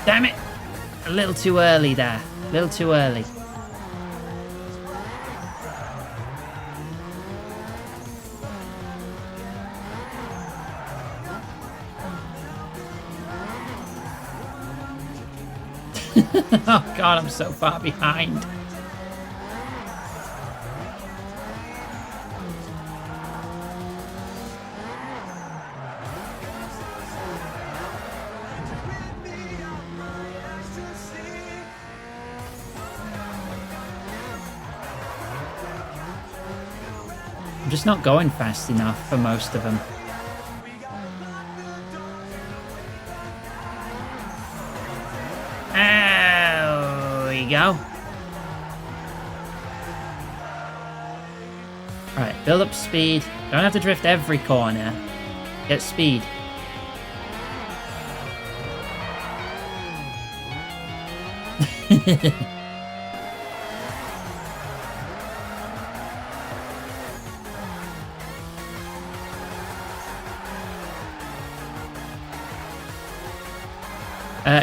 Damn it! A little too early there. A little too early. Oh god, I'm so far behind. I'm just not going fast enough for most of them. There we go. Alright, build up speed. Don't have to drift every corner. Get speed.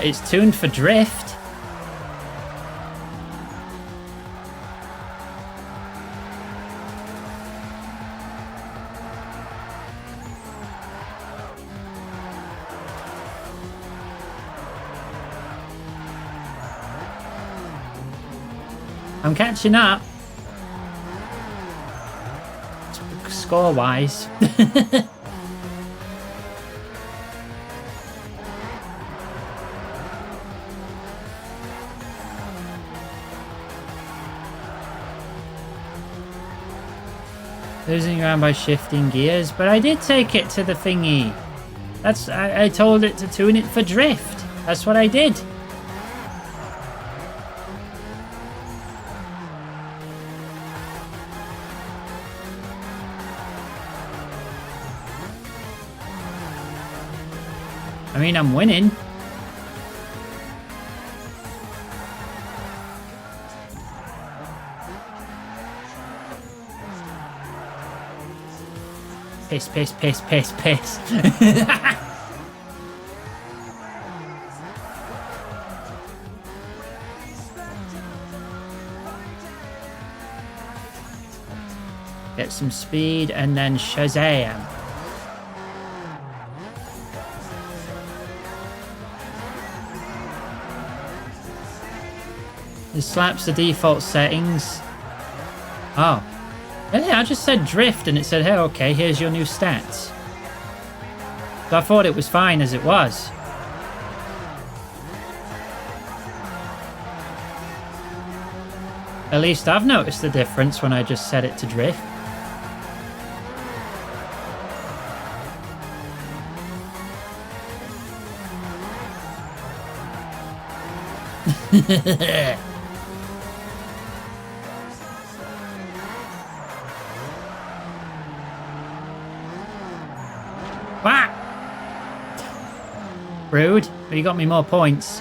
It's tuned for drift. I'm catching up. Score-wise. Losing ground by shifting gears, but I did take it to the thingy. I told it to tune it for drift. That's what I did. I mean, I'm winning. Piss, piss, piss, piss, piss. Get some speed and then Shazam. It slaps the default settings. Oh. Really? I just said drift and it said, hey, okay, here's your new stats. So I thought it was fine as it was. At least I've noticed the difference when I just set it to drift. Wah! Rude, but you got me more points.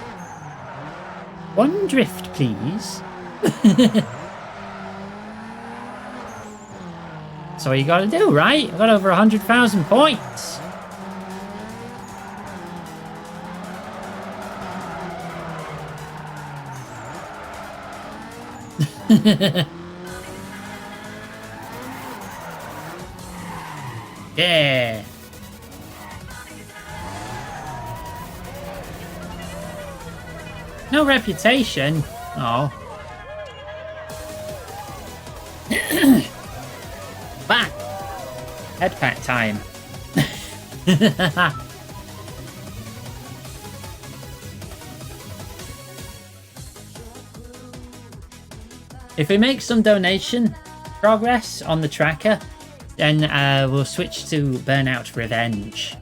One drift, please. That's all you gotta do, right? I got over 100,000 points. Yeah. No reputation. Oh. Back. Headpack time. If we make some donation progress on the tracker, then we'll switch to Burnout Revenge.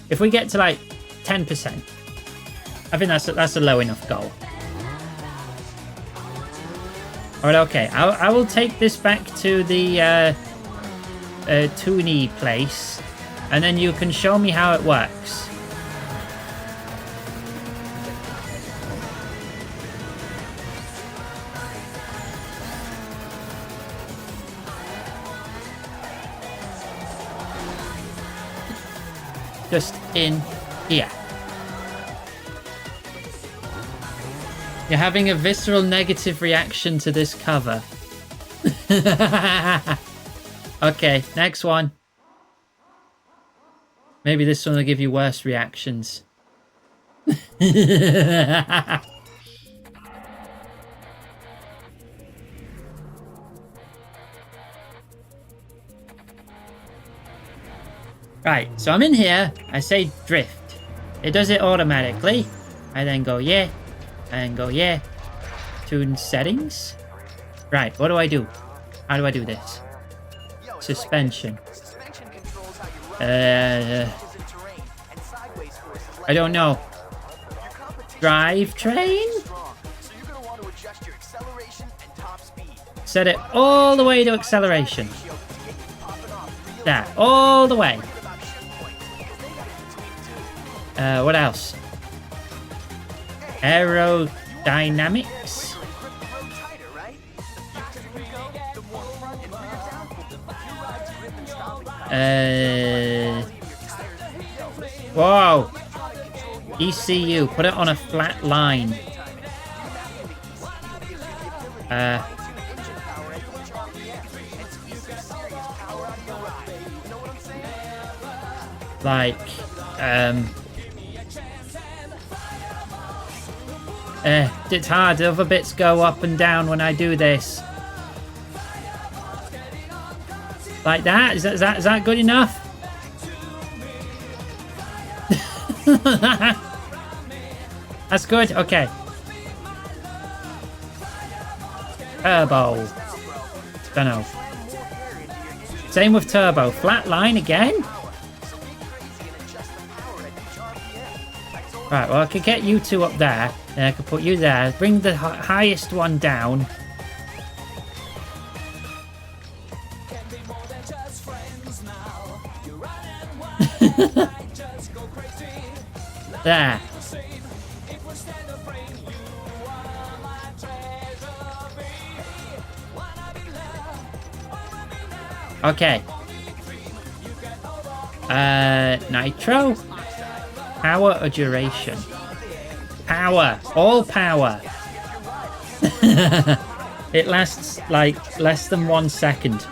If we get to like 10%, I think that's a low enough goal. Alright, okay. I will take this back to the Tooney place, and then you can show me how it works. Just in here. You're having a visceral negative reaction to this cover. Okay, next one. Maybe this one will give you worse reactions. Right, so I'm in here. I say drift. It does it automatically. I then go yeah. And go, yeah. Tune settings. Right, what do I do? How do I do this? Suspension. I don't know. Drivetrain? Set it all the way to acceleration. There, all the way. What else? Aerodynamics. Whoa. ECU. Put it on a flat line. It's hard. Other bits go up and down when I do this. Like that? Is that good enough? That's good? Okay. Turbo. Dunno. Same with turbo. Flat line again? Right, well, I could get you two up there. Then I could put you there. Bring the highest one down. There. Okay. Nitro? Power or duration? Power. All power. It lasts like less than 1 second.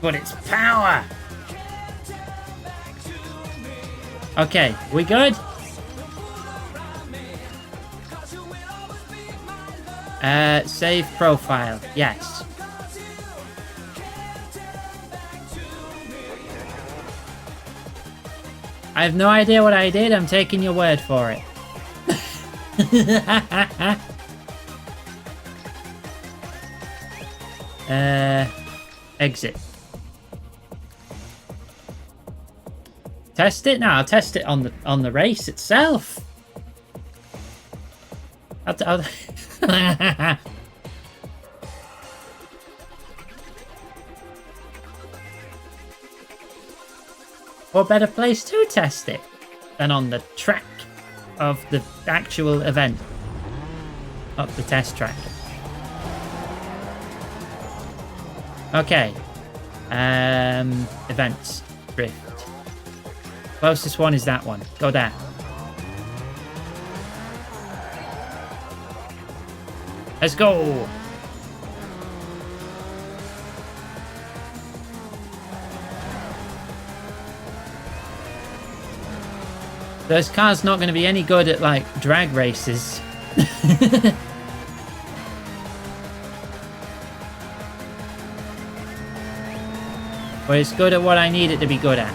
But it's power. Okay, we good? Save profile. Yes. I have no idea what I did. I'm taking your word for it. Exit. Test it? No, I'll test it on the race itself. What better place to test it than on the track of the actual event, up the test track. Okay. Events. Drift. Closest one is that one. Go there. Let's go. This car's not going to be any good at, like, drag races. But it's good at what I need it to be good at.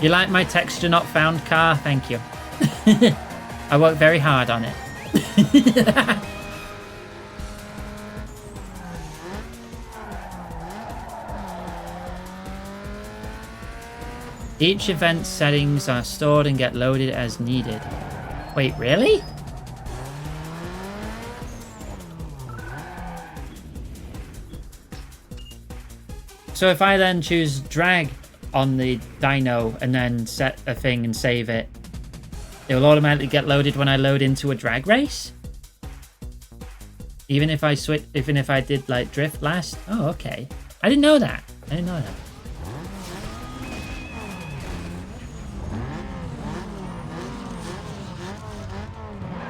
You like my texture not found car? Thank you. I worked very hard on it. Each event's settings are stored and get loaded as needed. Wait, really? So if I then choose drag on the dyno and then set a thing and save it, it will automatically get loaded when I load into a drag race? Even if I switch, even if I did like drift last? Oh, okay. I didn't know that. I didn't know that.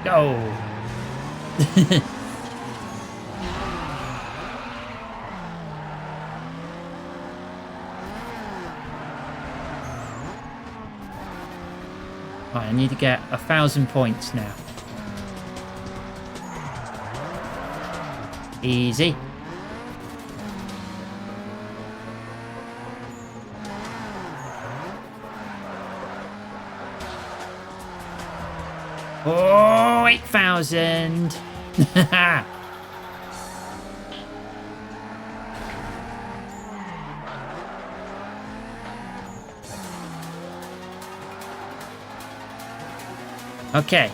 Go! Right, I need to get 1,000 points now. Easy. Oh, 8,000. Okay.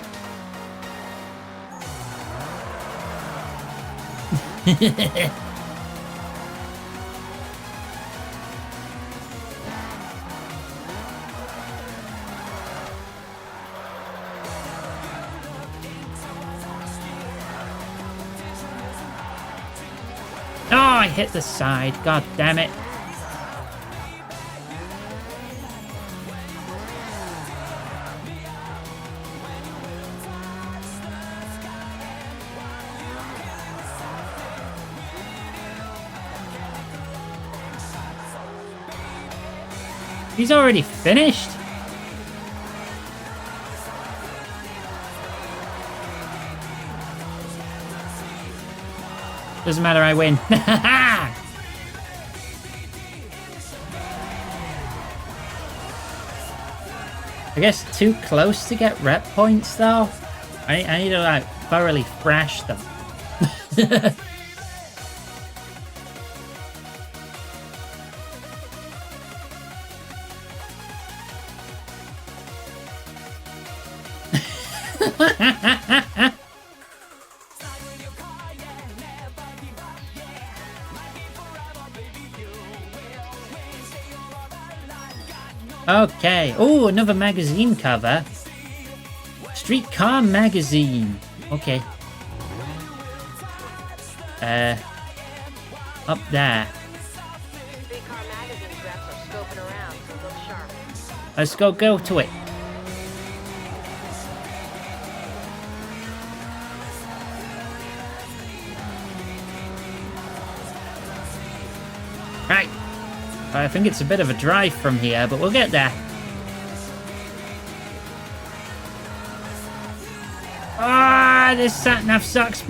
Oh, I hit the side. God damn it. He's already finished. Doesn't matter, I win. I guess too close to get rep points though. I need to like thoroughly thrash them. Okay. Oh, another magazine cover. Streetcar magazine. Okay. Up there. Streetcar magazine reps are scoping around, so look sharp. Let's go to it. Right. I think it's a bit of a drive from here, but we'll get there. Ah, this sat-nav sucks.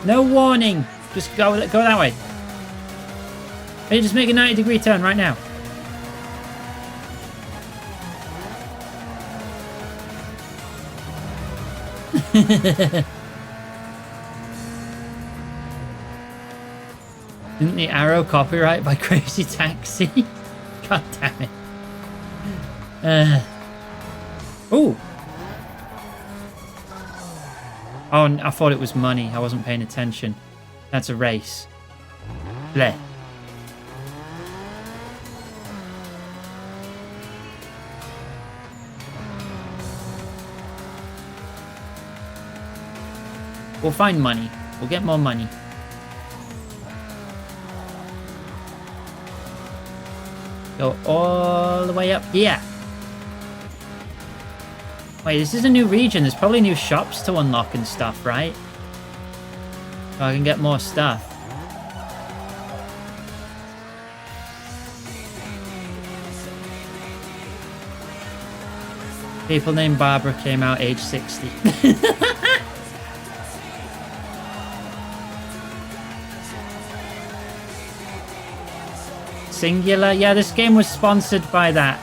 No warning. Just go that way. Hey, just make a 90-degree turn right now. Isn't the arrow copyright by Crazy Taxi? God damn it. Oh, I thought it was money. I wasn't paying attention. That's a race. Bleh. We'll find money. We'll get more money. Go all the way up here. Wait, this is a new region. There's probably new shops to unlock and stuff, right? So I can get more stuff. People named Barbara came out age 60. Singular? Yeah, this game was sponsored by that.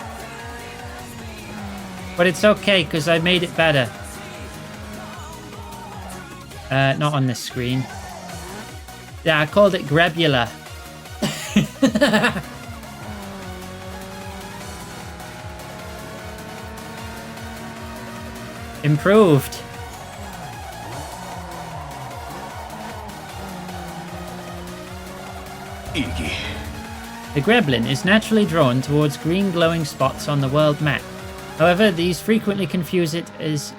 But it's okay, because I made it better. Not on this screen. Yeah, I called it Grebula. Improved. Iggy. The Greblin is naturally drawn towards green glowing spots on the world map. However, these frequently confuse it as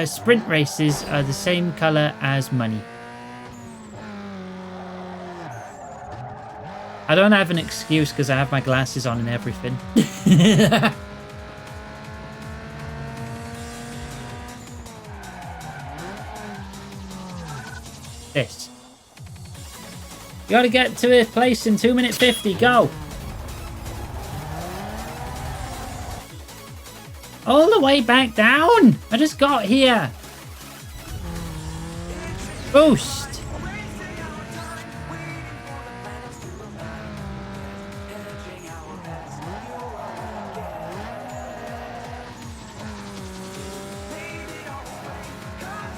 sprint races are the same color as money. I don't have an excuse because I have my glasses on and everything. This. You gotta get to a place in 2 minutes 50. Go! All the way back down! I just got here! Boost!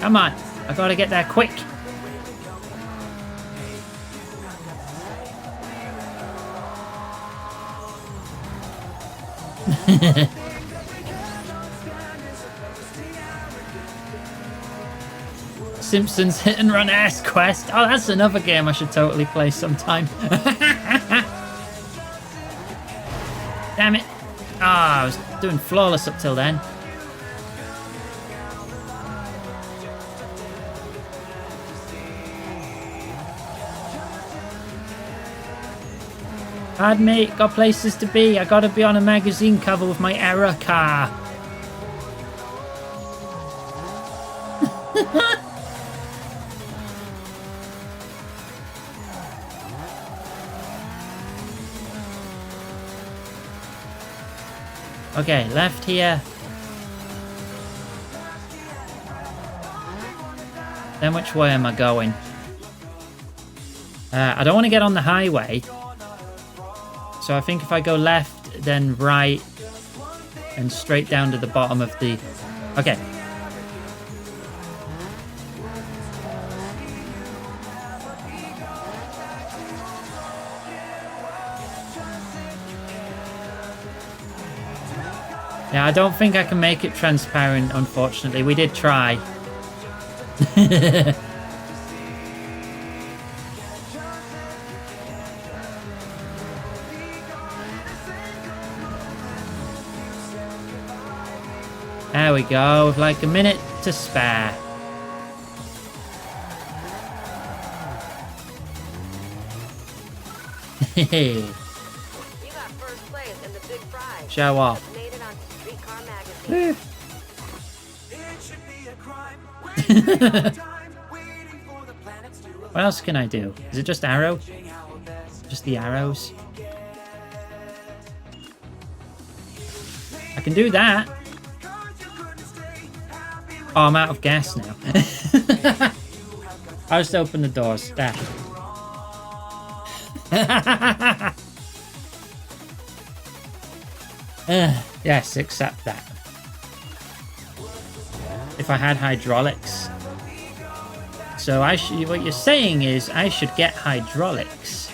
Come on! I gotta get there quick! Simpsons Hit and Run Ass Quest. Oh, that's another game I should totally play sometime. Damn it. Ah, I was doing flawless up till then. Pardon me, got places to be. I gotta be on a magazine cover with my error car. Okay, left here. Then which way am I going? I don't want to get on the highway. So I think if I go left, then right, and straight down to the bottom of the... Okay. Yeah, I don't think I can make it transparent, unfortunately. We did try. There we go, with like a minute to spare. You got first place in the big prize. Show off. Made it on Streetcar Magazine. What else can I do? Is it just arrow? Just the arrows? I can do that. Oh, I'm out of gas now. I'll just open the doors. There. Yes, accept that. If I had hydraulics. So what you're saying is I should get hydraulics.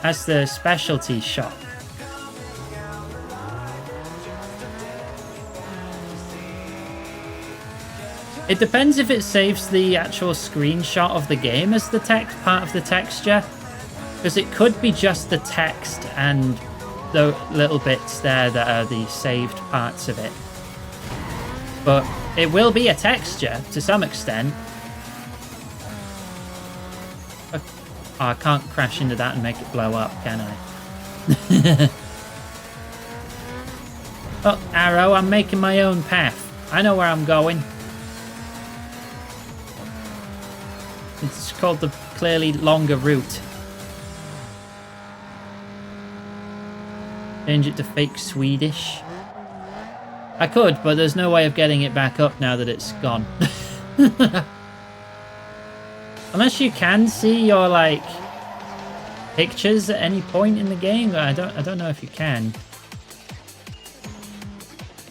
That's the specialty shop. It depends if it saves the actual screenshot of the game as the text part of the texture. Because it could be just the text and the little bits there that are the saved parts of it. But it will be a texture to some extent. Oh, I can't crash into that and make it blow up, can I? Oh, arrow, I'm making my own path. I know where I'm going. It's called the clearly longer route. Change it to fake Swedish. I could, but there's no way of getting it back up now that it's gone. Unless you can see your like pictures at any point in the game. I don't know if you can.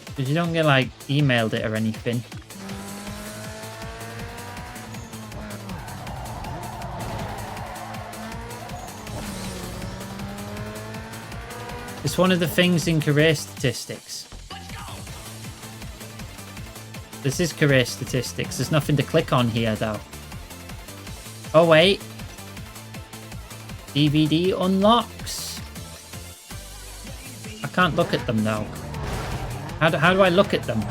Because you don't get like emailed it or anything. It's one of the things in career statistics. This is career statistics. There's nothing to click on here, though. Oh, wait. DVD unlocks. I can't look at them, though. How do I look at them?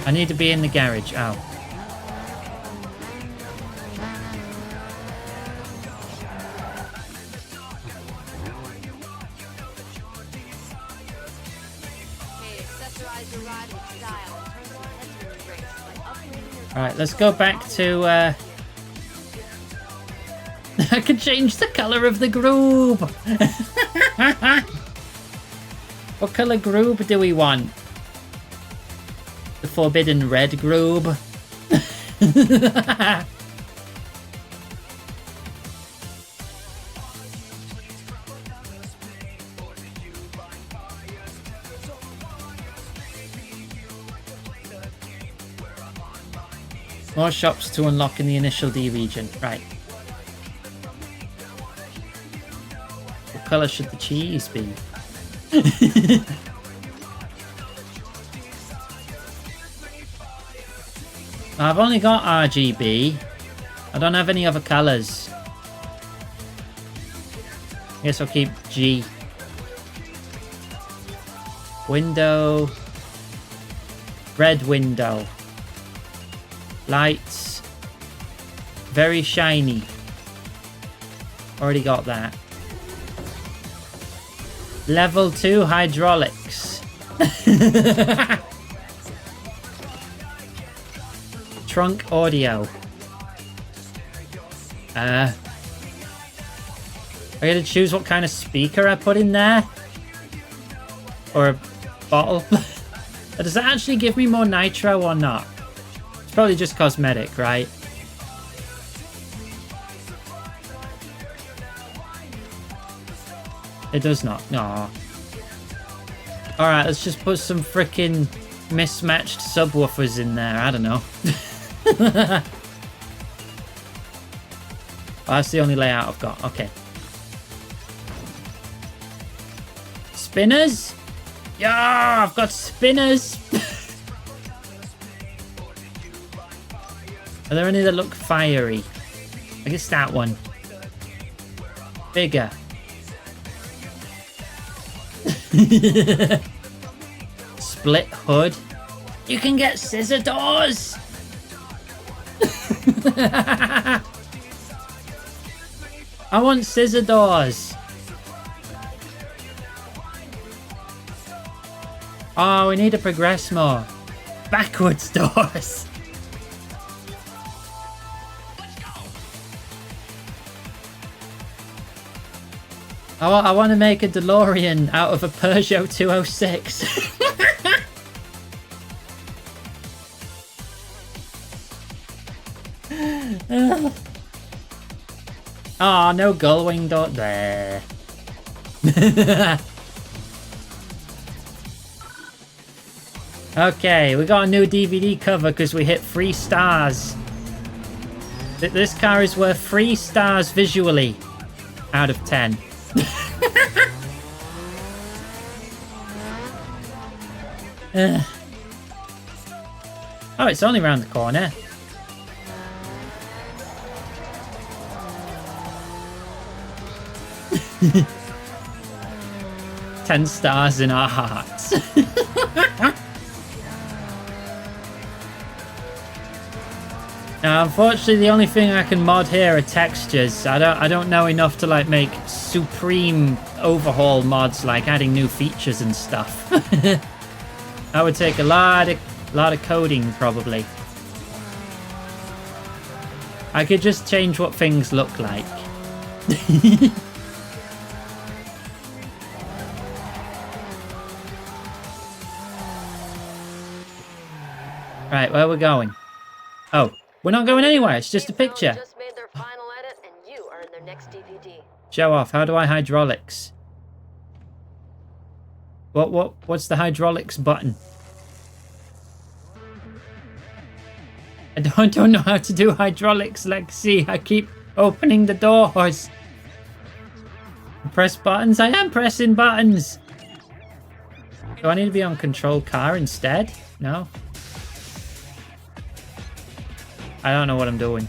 I need to be in the garage. Oh. Alright, let's go back to... I can change the colour of the Greb! What colour Greb do we want? The forbidden red Greb? More shops to unlock in the initial D region. Right. What colour should the cheese be? I've only got RGB. I don't have any other colours. I guess I'll keep G. Window. Red window. Lights. Very shiny. Already got that. Level 2 hydraulics. Trunk audio. I gotta choose what kind of speaker I put in there. Or a bottle. Does that actually give me more nitro or not? It's probably just cosmetic, right? It does not. No. Alright, let's just put some freaking mismatched subwoofers in there. I don't know. Oh, that's the only layout I've got. Okay. Spinners? Yeah, I've got spinners. Are there any that look fiery? I guess that one. Bigger. Split hood. You can get scissor doors. I want scissor doors. Oh, we need to progress more. Backwards doors. I want to make a DeLorean out of a Peugeot 206. Oh, no gullwing door there. Okay, we got a new DVD cover because we hit 3 stars. This car is worth 3 stars visually out of 10. Oh, it's only around the corner. $10 stars in our hearts. Now, unfortunately, the only thing I can mod here are textures. I don't know enough to like make supreme overhaul mods, like adding new features and stuff. That would take a lot of coding, probably. I could just change what things look like. Right, where we're going? Oh, we're not going anywhere. It's just a picture. Just made their final edit, and you are in their next DVD. Show off. How do I hydraulics? What's the hydraulics button? I don't know how to do hydraulics, Lexi. I keep opening the doors. Press buttons. I am pressing buttons. Do I need to be on control car instead? No. I don't know what I'm doing.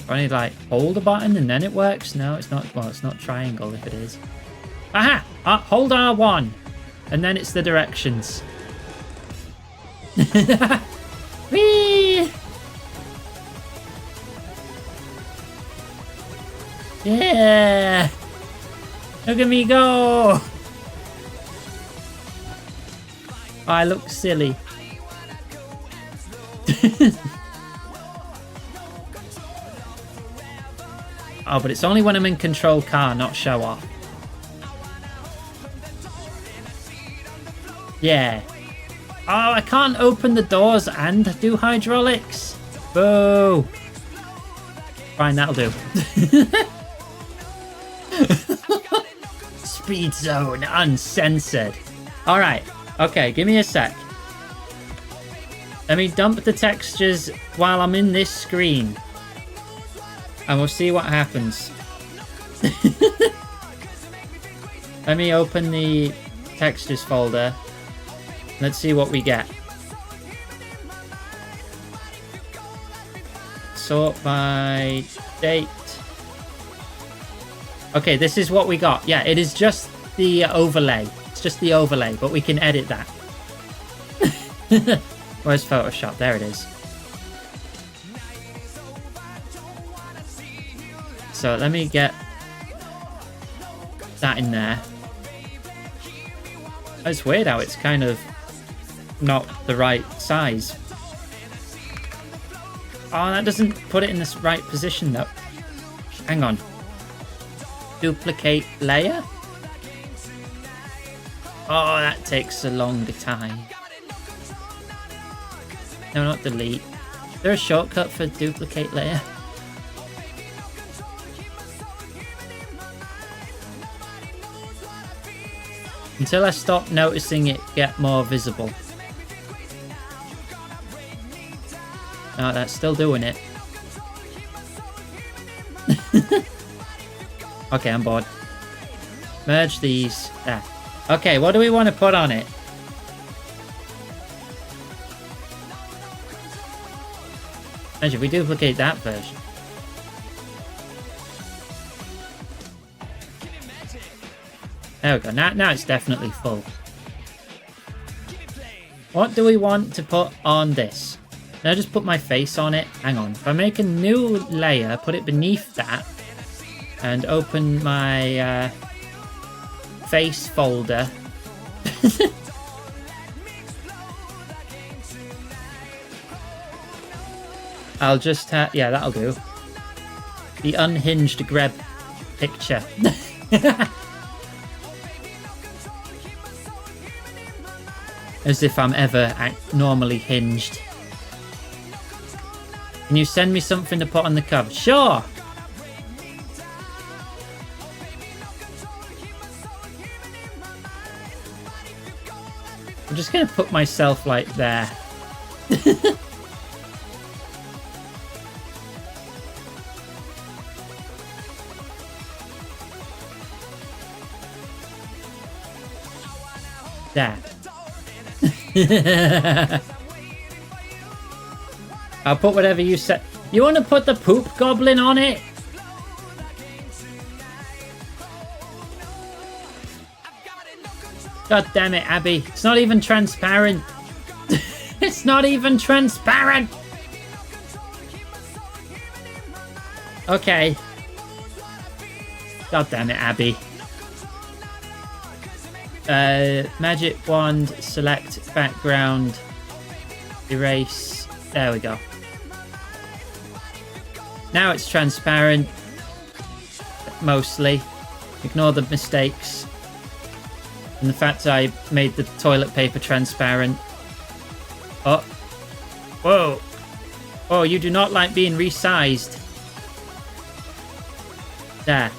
Do I need to like hold a button and then it works? No, it's not. Well, it's not triangle if it is. Aha! Hold R1 and then it's the directions. Whee! Yeah! Look at me go! Oh, I look silly. Oh, but it's only when I'm in control car, not show off. Yeah. Oh, I can't open the doors and do hydraulics. Boo. Fine, that'll do. Speed zone uncensored. All right. Okay, give me a sec. Let me dump the textures while I'm in this screen. And we'll see what happens. Let me open the textures folder. Let's see what we get. Sort by date. Okay, this is what we got. Yeah, it is just the overlay. It's just the overlay, but we can edit that. Where's Photoshop? There it is. So let me get that in there. It's weird how it's kind of not the right size. Oh, that doesn't put it in this right position, though. Hang on. Duplicate layer? Oh, that takes a longer time. No, not delete. Is there a shortcut for duplicate layer? Until I stop noticing it get more visible. No, that's still doing it. Okay, I'm bored. Merge these. There. Okay, what do we want to put on it? Imagine if we duplicate that version. There we go. Now it's definitely full. What do we want to put on this? Can I just put my face on it? Hang on. If I make a new layer, put it beneath that, and open my face folder. I'll just yeah, that'll do. The unhinged Greb picture. As if I'm ever normally hinged. Can you send me something to put on the cover? Sure! I'm just going to put myself like there. There. I'll put whatever you said. You want to put the poop goblin on it? God damn it, Abby. It's not even transparent. It's not even transparent. Okay. God damn it, Abby. Magic wand, select background, erase. There we go. Now it's transparent. Mostly. Ignore the mistakes. And the fact that I made the toilet paper transparent. Oh. Whoa. Oh, you do not like being resized. There.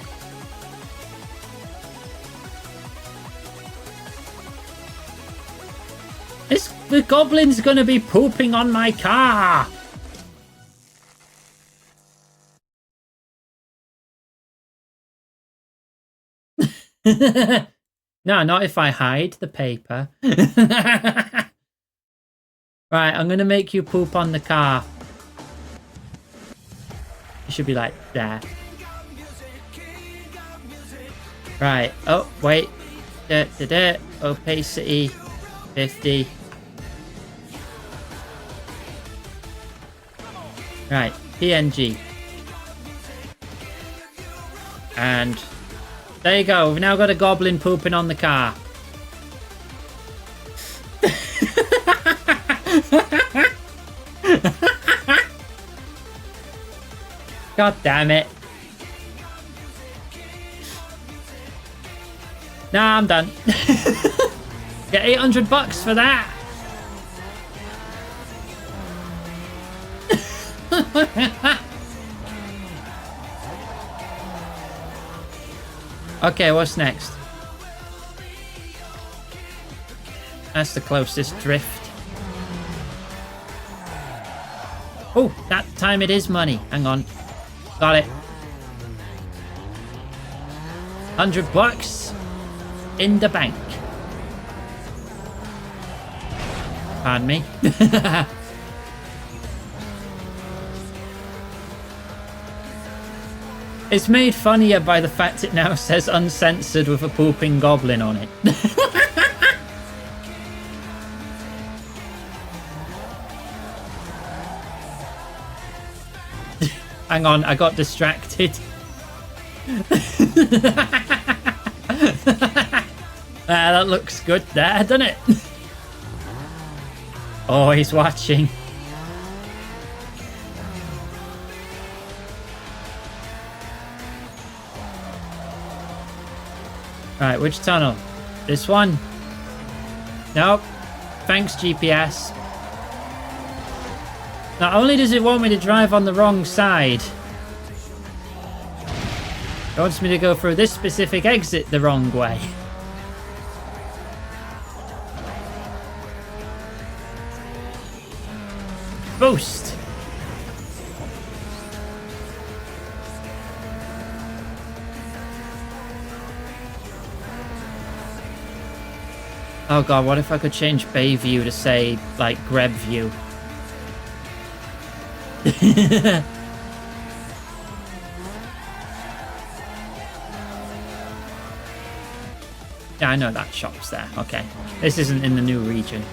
The goblin's gonna be pooping on my car! No, not if I hide the paper. Right, I'm gonna make you poop on the car. It should be like there. Right, oh, wait. Opacity 50. Right, PNG. And there you go. We've now got a goblin pooping on the car. God damn it. Nah, I'm done. Get $800 for that. Okay, what's next? That's the closest drift. Oh, that time it is money. Hang on. Got it. $100 in the bank. Pardon me. It's made funnier by the fact it now says uncensored with a pooping goblin on it. Hang on, I got distracted. That looks good there, doesn't it? Oh, he's watching. Right, which tunnel? This one? Nope. Thanks, GPS. Not only does it want me to drive on the wrong side, it wants me to go through this specific exit the wrong way. Boost! Oh god, what if I could change Bayview to say, like, Greb view? Yeah, I know that shop's there. Okay. This isn't in the new region.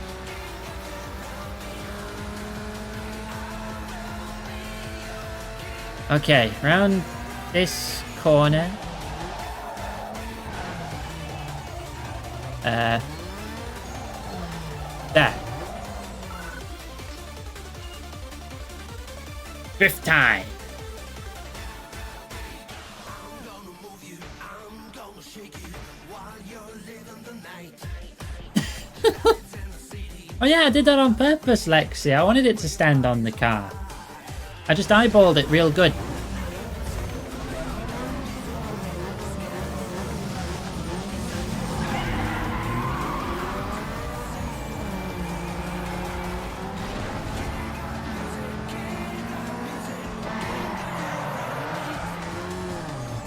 Okay, round this corner. There. Fifth time. Oh yeah, I did that on purpose, Lexi. I wanted it to stand on the car. I just eyeballed it real good.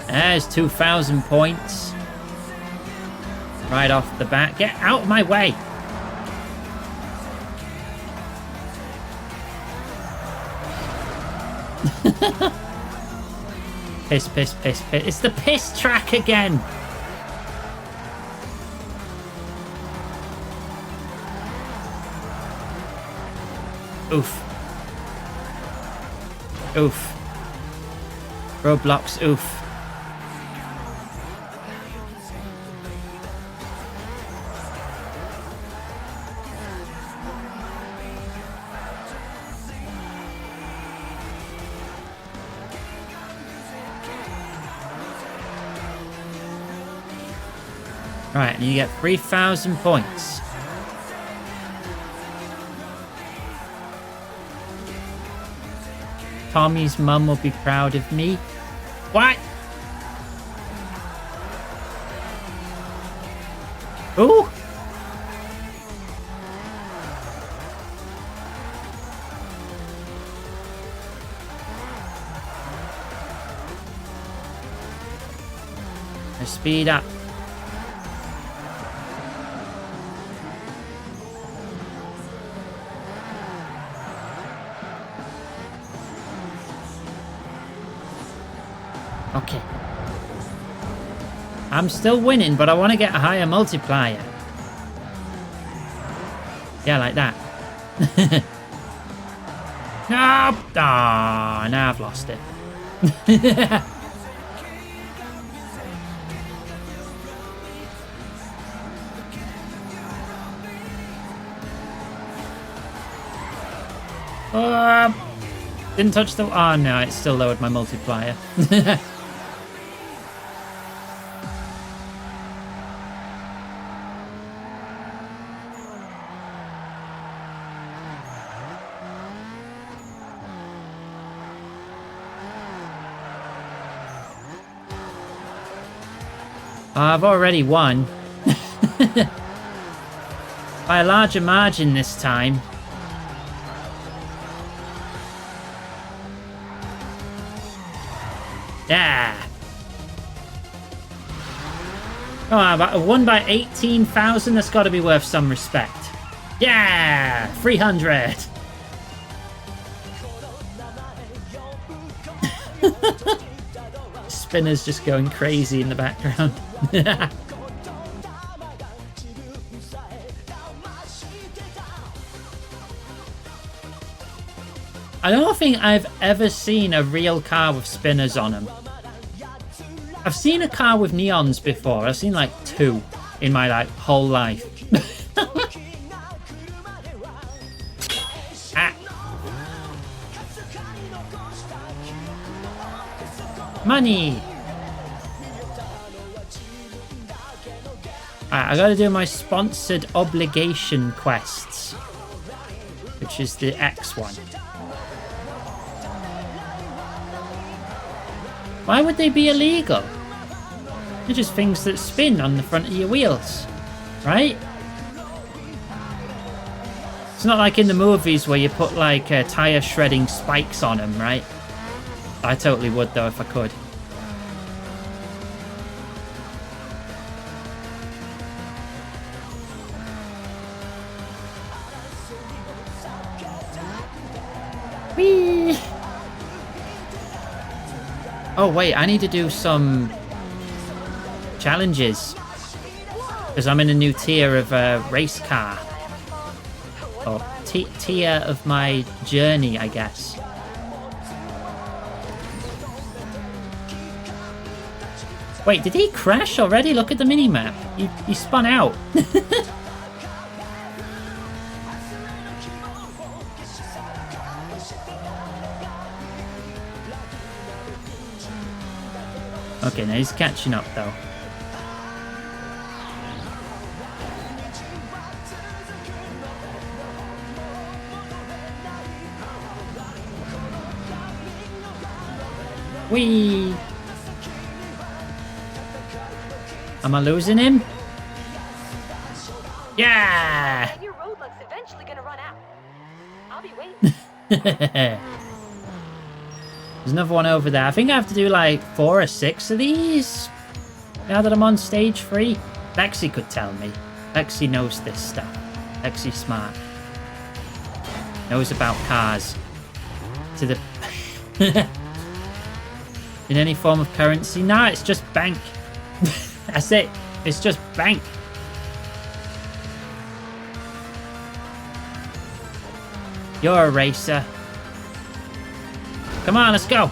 There's 2,000 points. Right off the bat. Get out of my way! Piss, piss, piss, piss. It's the piss track again! Oof. Oof. Roadblocks, oof. Right, and you get 3,000 points. Tommy's mum will be proud of me. What? Ooh! Let's speed up. Okay. I'm still winning, but I want to get a higher multiplier. Yeah, like that. Nope. Ah, oh, now I've lost it. Didn't touch the... Oh, no, it still lowered my multiplier. I've already won. By a larger margin this time. Yeah. Oh, I won by 18,000. That's got to be worth some respect. Yeah, 300. Spinner's just going crazy in the background. I don't think I've ever seen a real car with spinners on them. I've seen a car with neons before. I've seen like 2 in my like whole life. Ah. Alright, I gotta do my sponsored obligation quests, which is the X one. Why would they be illegal? They're just things that spin on the front of your wheels, right? It's not like in the movies where you put like tire shredding spikes on them, right? I totally would though if I could. Whee! Oh wait, I need to do some challenges because I'm in a new tier of race car, or tier of my journey, I guess. Wait, did he crash already? Look at the minimap. He spun out. Okay, now he's catching up though. Whee! Am I losing him? Yeah! Your road luck's eventually gonna run out. I'll be waiting. There's another one over there. I think I have to do like 4 or 6 of these now that I'm on stage 3. Lexi could tell me. Lexi knows this stuff. Lexi's smart. Knows about cars. To the... In any form of currency? Nah, it's just bank. That's it. It's just bank. You're a racer. Come on, let's go.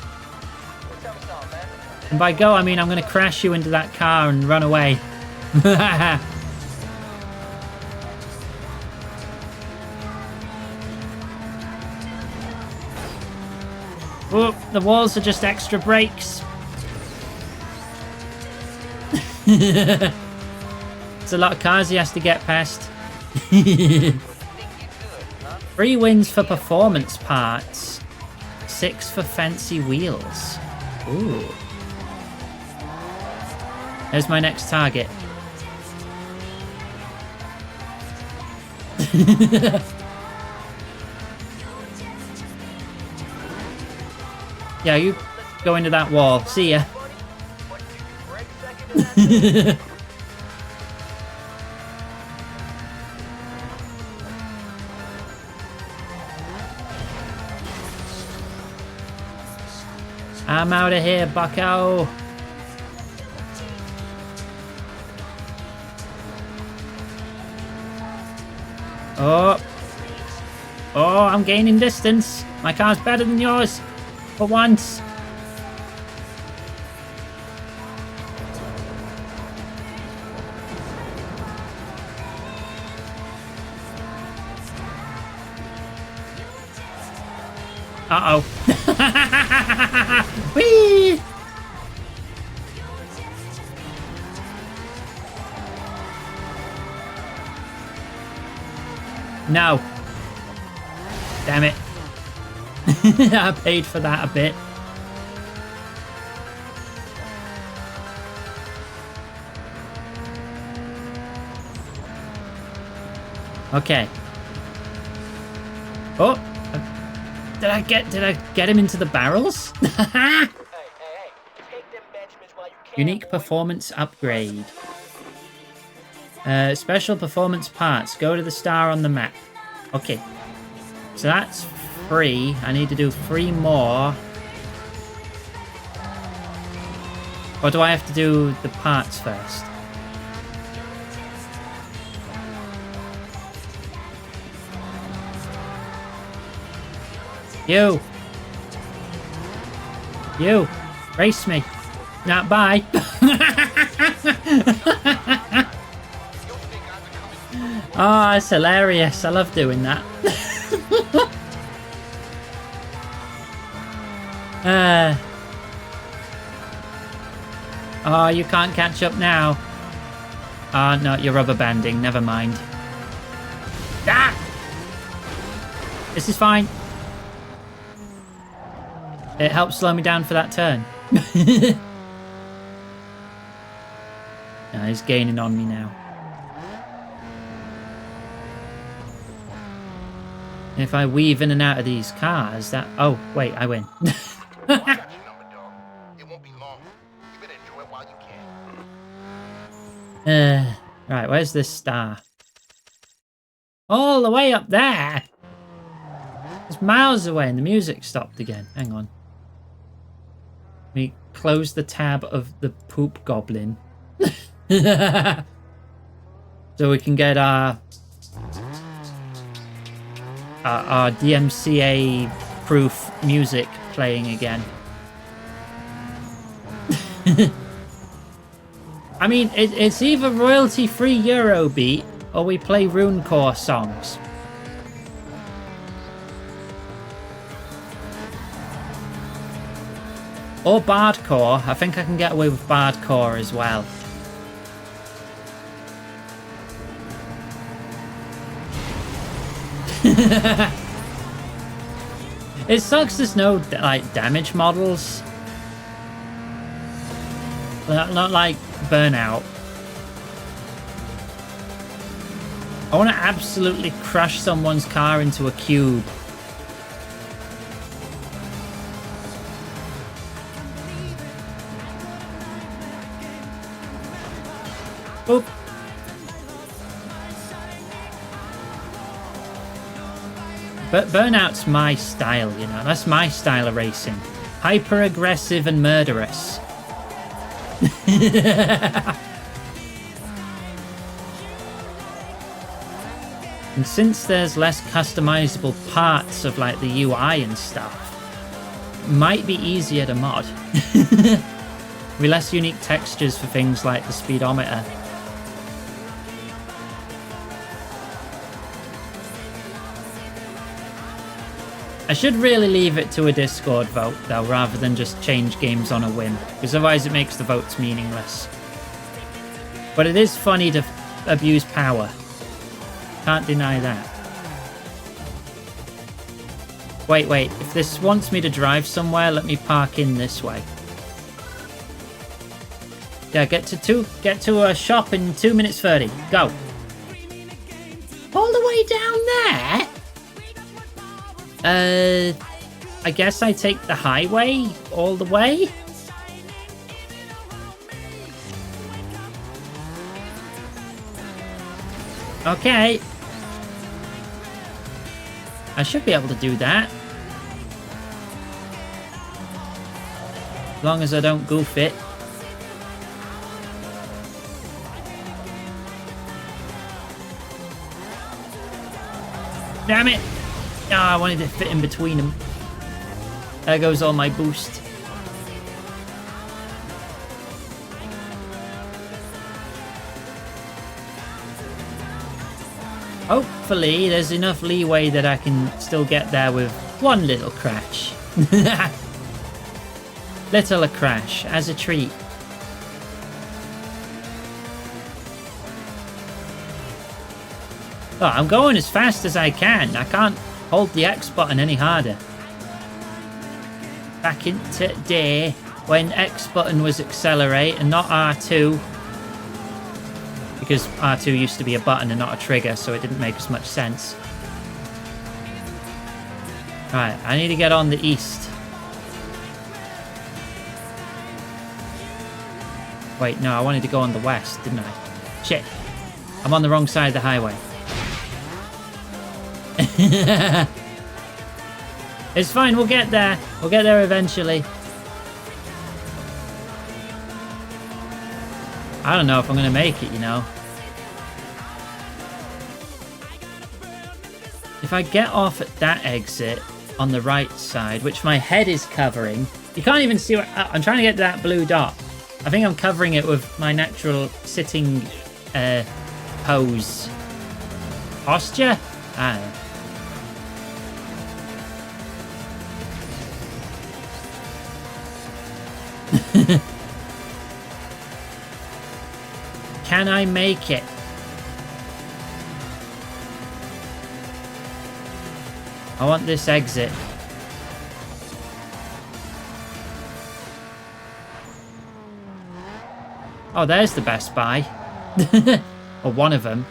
And by go, I mean I'm going to crash you into that car and run away. Oh, the walls are just extra brakes. It's a lot of cars he has to get past. 3 wins for performance parts. 6 for fancy wheels. Ooh. There's my next target. Yeah, you go into that wall. See ya. I'm out of here, bucko. Oh. Oh, I'm gaining distance. My car's better than yours. For once. Uh-oh. Whee! No. Damn it. I paid for that a bit. Okay. Oh. Did I get him into the barrels? Unique performance upgrade. Special performance parts. Go to the star on the map. Okay. So that's free. I need to do 3 more. Or do I have to do the parts first? You! Race me! Not bye! Oh, it's hilarious. I love doing that. Oh, you can't catch up now. Ah, no, you're rubber banding. Never mind. Ah! This is fine. It helps slow me down for that turn. No, he's gaining on me now. If I weave in and out of these cars, that... Oh, wait, I win. Right, where's this star? All the way up there! It's miles away and the music stopped again. Hang on. We close the tab of the poop goblin. So we can get our DMCA proof music playing again. I mean, it's either royalty-free Eurobeat or we play Runecore songs. Or Bardcore. I think I can get away with Bardcore as well. It sucks there's no like damage models. Not like Burnout. I want to absolutely crush someone's car into a cube. Boop. But Burnout's my style, you know. That's my style of racing. Hyper aggressive and murderous. And since there's less customizable parts of like the UI and stuff, it might be easier to mod. With less unique textures for things like the speedometer. I should really leave it to a Discord vote, though, rather than just change games on a whim, because otherwise it makes the votes meaningless. But it is funny to abuse power. Can't deny that. Wait, if this wants me to drive somewhere, let me park in this way. Yeah, get to a shop in 2 minutes 30. Go. All the way down there? I guess I take the highway all the way? Okay. I should be able to do that. As long as I don't goof it. Damn it! Oh, I wanted to fit in between them. There goes all my boost. Hopefully, there's enough leeway that I can still get there with one little crash. Little a crash, as a treat. Oh, I'm going as fast as I can. I can't hold the X button any harder. Back in today, when X button was accelerate and not R2. Because R2 used to be a button and not a trigger, so it didn't make as much sense. Right, I need to get on the east. Wait, no, I wanted to go on the west, didn't I? Shit. I'm on the wrong side of the highway. It's fine, we'll get there. We'll get there eventually. I don't know if I'm going to make it, you know. If I get off at that exit on the right side, which my head is covering, you can't even see what... I'm trying to get to that blue dot. I think I'm covering it with my natural sitting pose. Posture? I don't know. Can I make it? I want this exit. Oh, there's the Best Buy. Or one of them.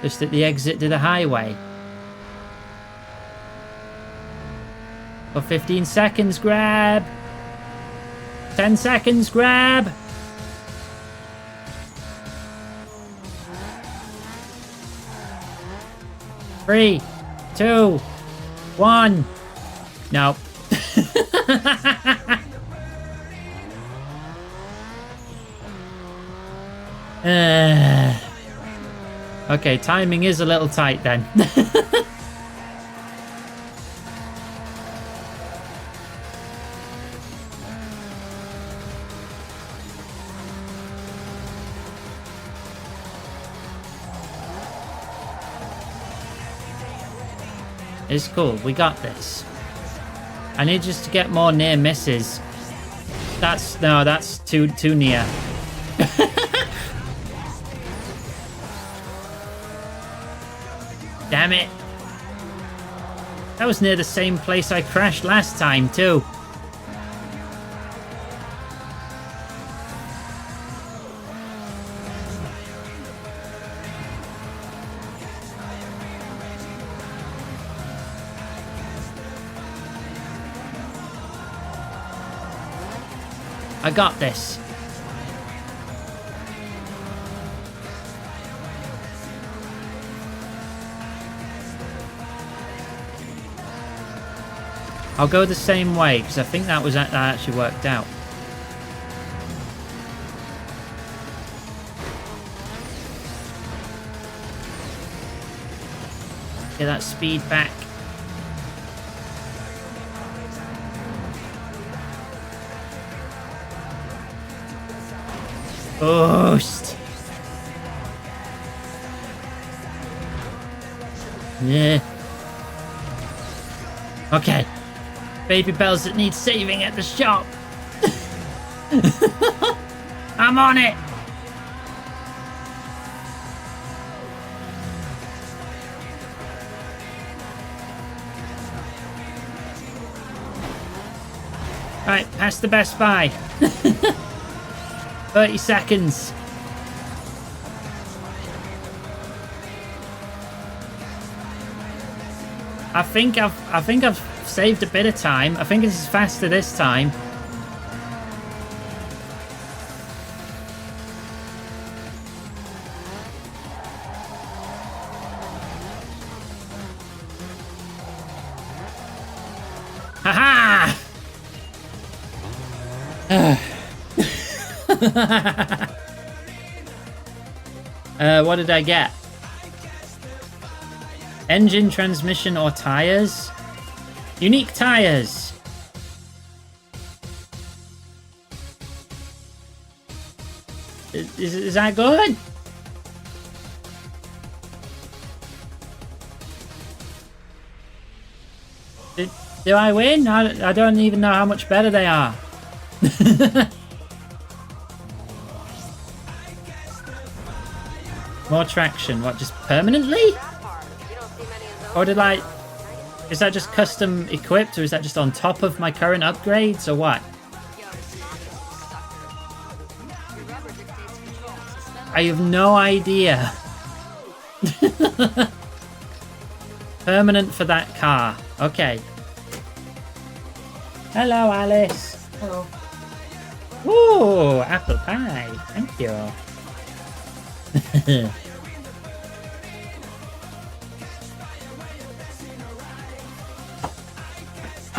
Just at the exit to the highway. For 15 seconds, Grab. 10 seconds, Grab. Three, 2, 1. No. Okay, timing is a little tight then. It's cool, we got this. I need just to get more near misses. That's too near. Damn it. That was near the same place I crashed last time too. I got this. I'll go the same way because I think that actually worked out. Get that speed back. Boost. Yeah. Okay. Baby bells that need saving at the shop. I'm on it. Right, past the Best Buy. 30 seconds. I think I've saved a bit of time. I think it's faster this time. Haha! What did I get? Engine, transmission, or tires? Unique tires. Is that good? Do I win? I don't even know how much better they are. More traction. What, just permanently? Or did I... Is that just custom equipped, or is that just on top of my current upgrades, or what? I have no idea. Permanent for that car. Okay. Hello, Alice. Hello. Ooh, apple pie. Thank you.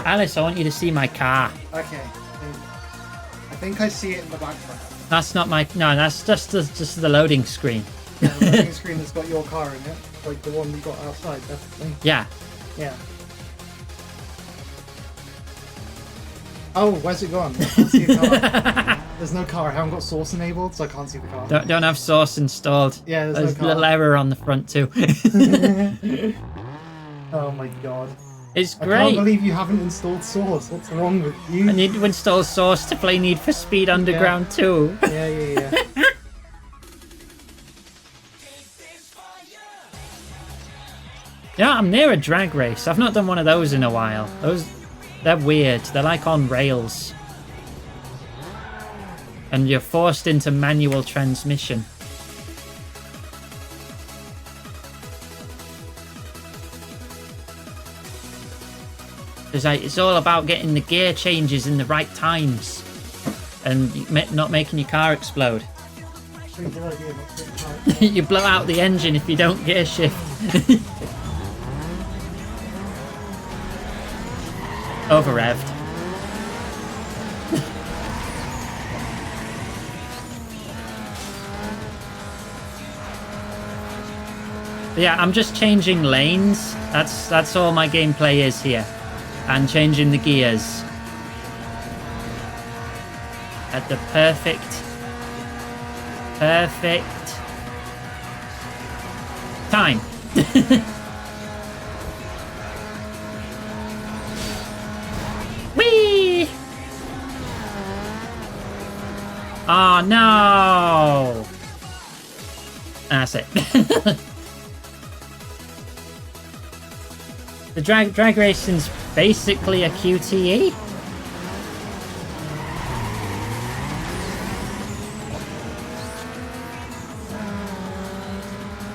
Alice, I want you to see my car. Okay. I think I see it in the background. That's not my... No, that's just the loading screen. Yeah, the loading screen that's got your car in it. Like the one we got outside, definitely. Yeah. Yeah. Oh, where's it gone? I can't see the car. There's no car. I haven't got source enabled, so I can't see the car. Don't have source installed. Yeah, there's no car. A little error on the front too. Oh my god. It's I great. can't believe you haven't installed Source. What's wrong with you? I need to install Source to play Need for Speed Underground 2. Yeah. Yeah, I'm near a drag race. I've not done one of those in a while. They're weird. They're like on rails. And you're forced into manual transmission. It's all about getting the gear changes in the right times. And not making your car explode. You blow out the engine if you don't gear shift. Over revved. Yeah, I'm just changing lanes. That's all my gameplay is here. And changing the gears. At the perfect time. Whee! Oh no! That's it. The drag racing's basically a QTE.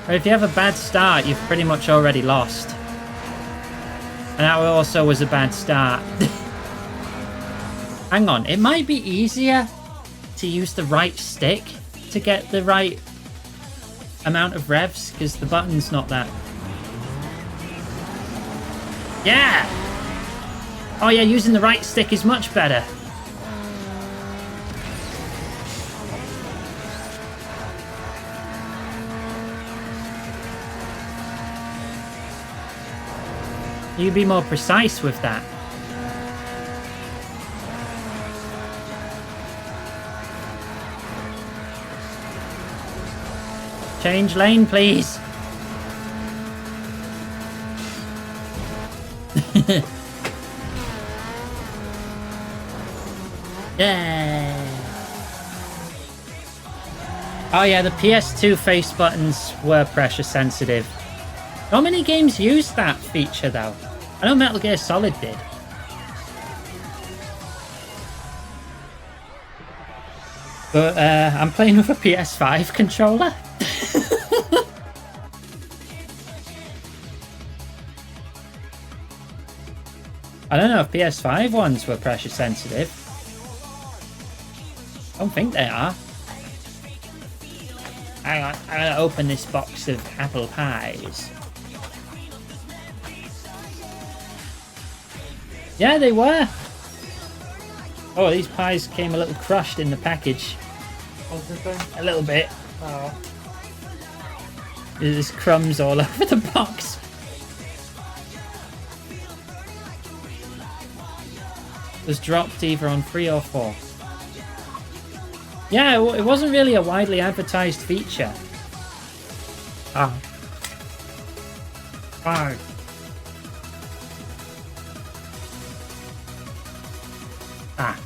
But if you have a bad start, you've pretty much already lost. And that also was a bad start. Hang on, it might be easier to use the right stick to get the right amount of revs, because the button's not that. Yeah! Oh yeah, using the right stick is much better. You'd be more precise with that. Change lane, please. Yeah. Oh yeah, the PS2 face buttons were pressure sensitive. Not many games used that feature though. I know Metal Gear Solid did. But I'm playing with a PS5 controller. I don't know if PS5 ones were pressure sensitive. I don't think they are. Hang on, I'm gonna open this box of apple pies. Yeah, they were. Oh, these pies came a little crushed in the package. Oh, did they? A little bit. Oh. There's crumbs all over the box. It was dropped either on 3 or 4. Yeah, it wasn't really a widely advertised feature. Ah. 5. Ah.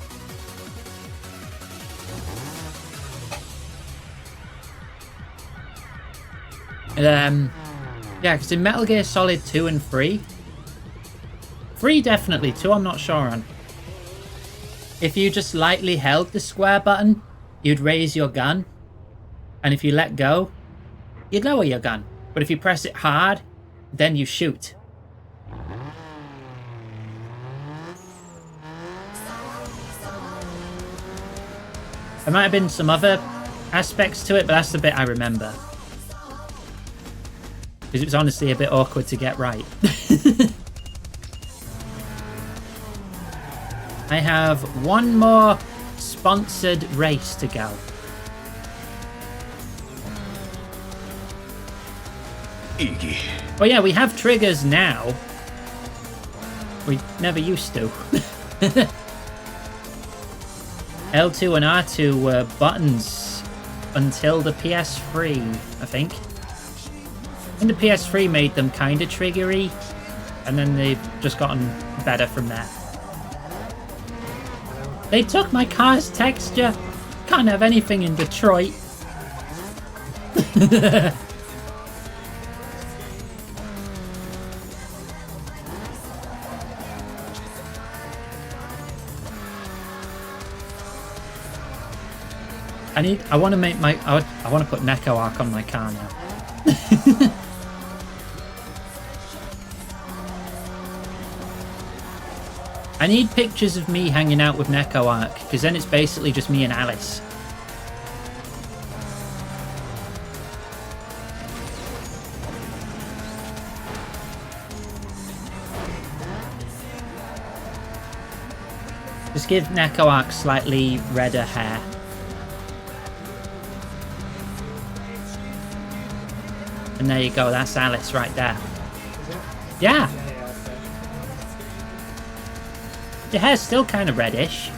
Yeah, because in Metal Gear Solid 2 and 3... 3 definitely, 2 I'm not sure on. If you just lightly held the square button, you'd raise your gun. And if you let go, you'd lower your gun. But if you press it hard, then you shoot. There might have been some other aspects to it, but that's the bit I remember. Because it was honestly a bit awkward to get right. I have one more sponsored race to go. Iggy. Oh yeah, we have triggers now. We never used to. L2 and R2 were buttons until the PS3, I think. And the PS3 made them kind of triggery. And then they've just gotten better from there. They took my car's texture. Can't have anything in Detroit. I want to make my... I want to put Neko Arc on my car now. I need pictures of me hanging out with Neko Arc, because then it's basically just me and Alice. Just give Neko Arc slightly redder hair. And there you go, that's Alice right there. Yeah! Your hair's still kind of reddish.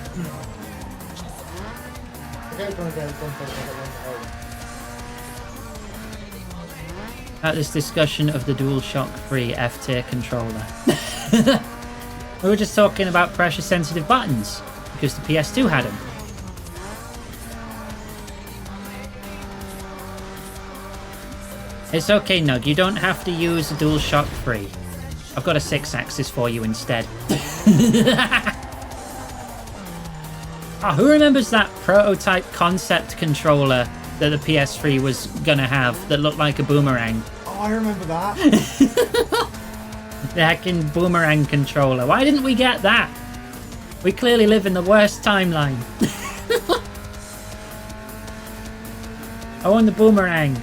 At this discussion of the DualShock 3 F-tier controller. We were just talking about pressure-sensitive buttons, because the PS2 had them. It's okay, Nug, you don't have to use a DualShock 3. I've got a 6-axis for you instead. Oh, who remembers that prototype concept controller that the PS3 was gonna have that looked like a boomerang? Oh, I remember that. The heckin' boomerang controller. Why didn't we get that? We clearly live in the worst timeline. I want the boomerang.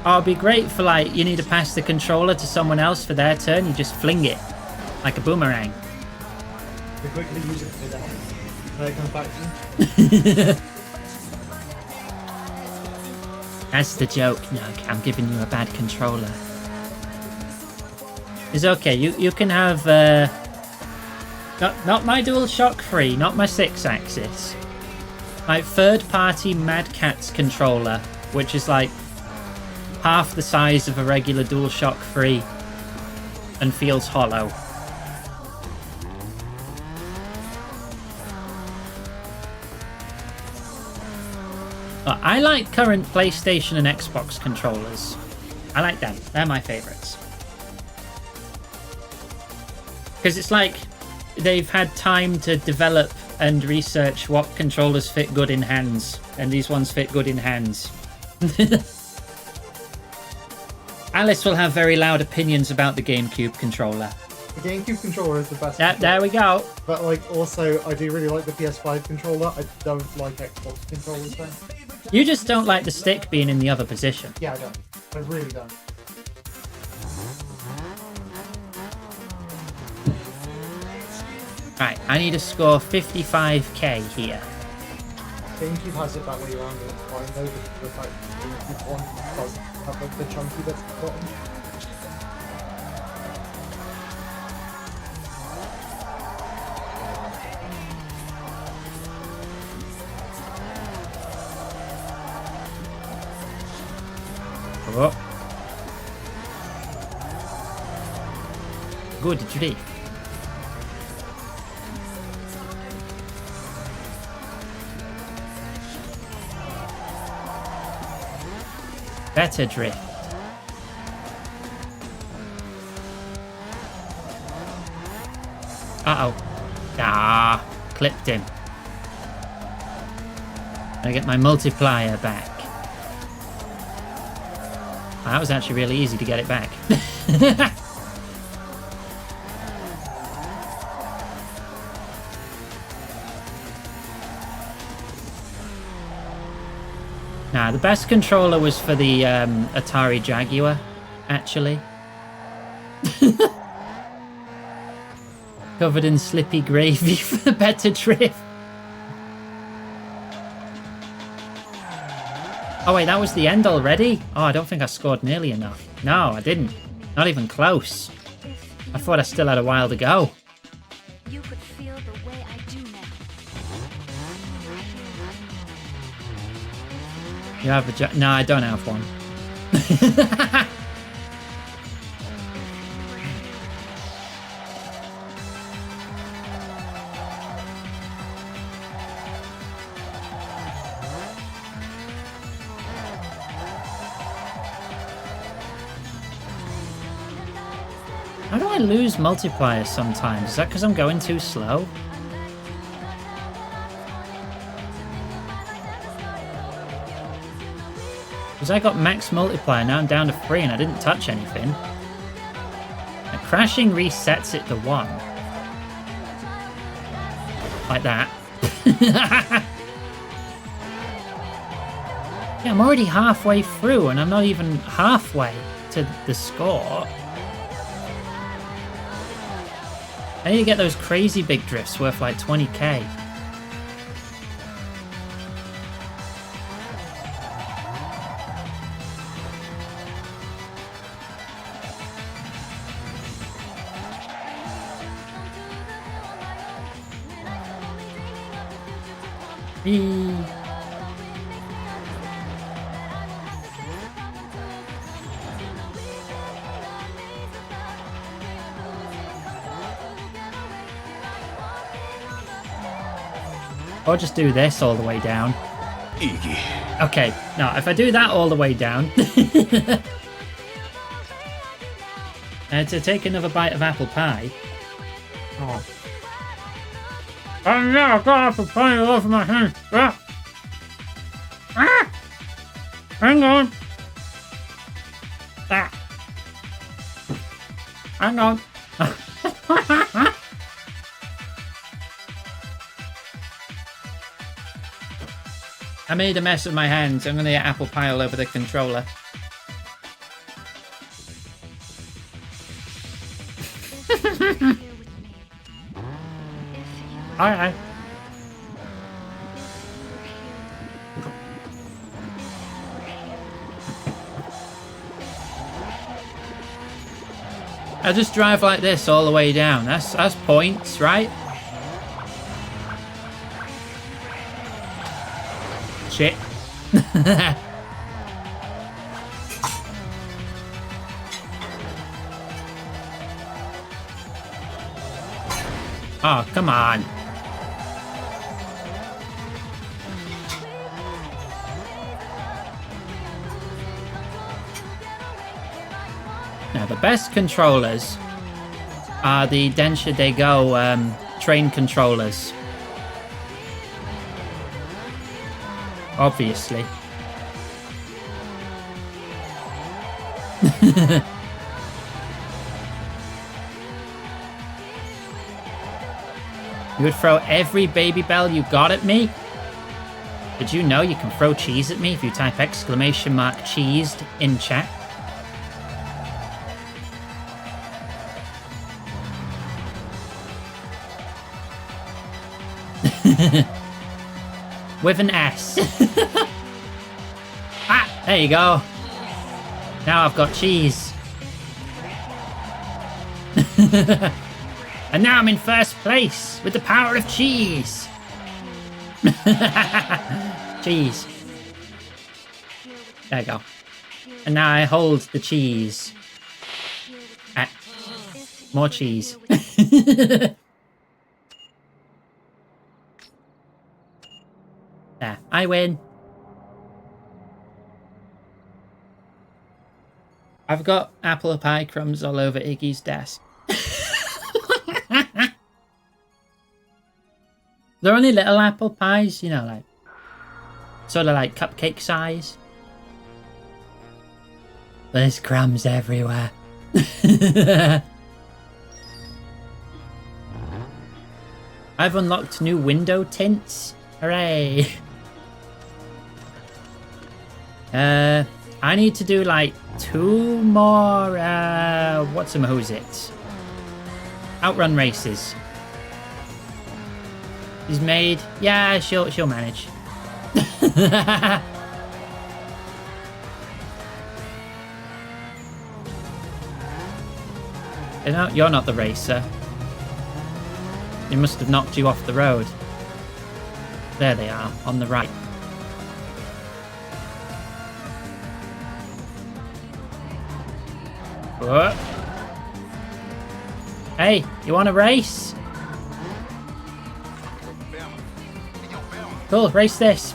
Oh, it'd be great for, like, you need to pass the controller to someone else for their turn. You just fling it like a boomerang. We quickly use it for that. When it comes back to you. That's the joke, Nug. I'm giving you a bad controller. It's okay. You can have... Not my DualShock 3, not my 6-axis. My third-party Mad Catz controller, which is like half the size of a regular DualShock 3 and feels hollow. I like current PlayStation and Xbox controllers. I like them. They're my favorites. Because it's like they've had time to develop and research what controllers fit good in hands, and these ones fit good in hands. Alice will have very loud opinions about the GameCube controller. The GameCube controller is the best. There we go. But like, also, I do really like the PS5 controller. I don't like Xbox controllers though. You just don't like the stick being in the other position. Yeah, I don't. I really don't. Right, I need to score 55k here. GameCube has it that way around, and it's fine though. The fact that the GameCube one does have like the chunky bits at the bottom. Oh. Good drift. Better drift. Uh-oh. Ah, clipped him. I get my multiplier back. That was actually really easy to get it back. Nah, the best controller was for the Atari Jaguar, actually. Covered in slippy gravy for the better drift. Oh wait, that was the end already? Oh, I don't think I scored nearly enough. No, I didn't. Not even close. I thought I still had a while to go. You could feel the way I do now. You have a no, I don't have one. How do I lose multipliers sometimes? Is that because I'm going too slow? Because I got max multiplier, now I'm down to 3 and I didn't touch anything. Now, crashing resets it to 1. Like that. Yeah, I'm already halfway through and I'm not even halfway to the score. I need to get those crazy big drifts worth like 20k. Whee. Or just do this all the way down. Okay, now if I do that all the way down... to take another bite of apple pie... Oh no, I got apple pie all over my hand. Ah! Ah! Hang on. Ah. Hang on. I made a mess of my hands. I'm gonna get apple pie all over the controller. Alright. I just drive like this all the way down. That's points, right? Shit. Oh, come on. Now, the best controllers are the Densha de Go train controllers. Obviously. You would throw every baby bell you got at me? Did you know you can throw cheese at me if you type !cheesed in chat? With an S. Ah, there you go. Now I've got cheese. And now I'm in first place with the power of cheese. Cheese. There you go. And now I hold the cheese. Ah, more cheese. There, I win. I've got apple pie crumbs all over Iggy's desk. They're only little apple pies, you know, like sort of like cupcake size. There's crumbs everywhere. I've unlocked new window tints. Hooray! I need to do like 2 more what's-a-who's-it? Outrun races. She's made. Yeah, she'll manage. You're not the racer. They must have knocked you off the road. There they are, on the right. Whoa. Hey, you want to race? Cool, race this.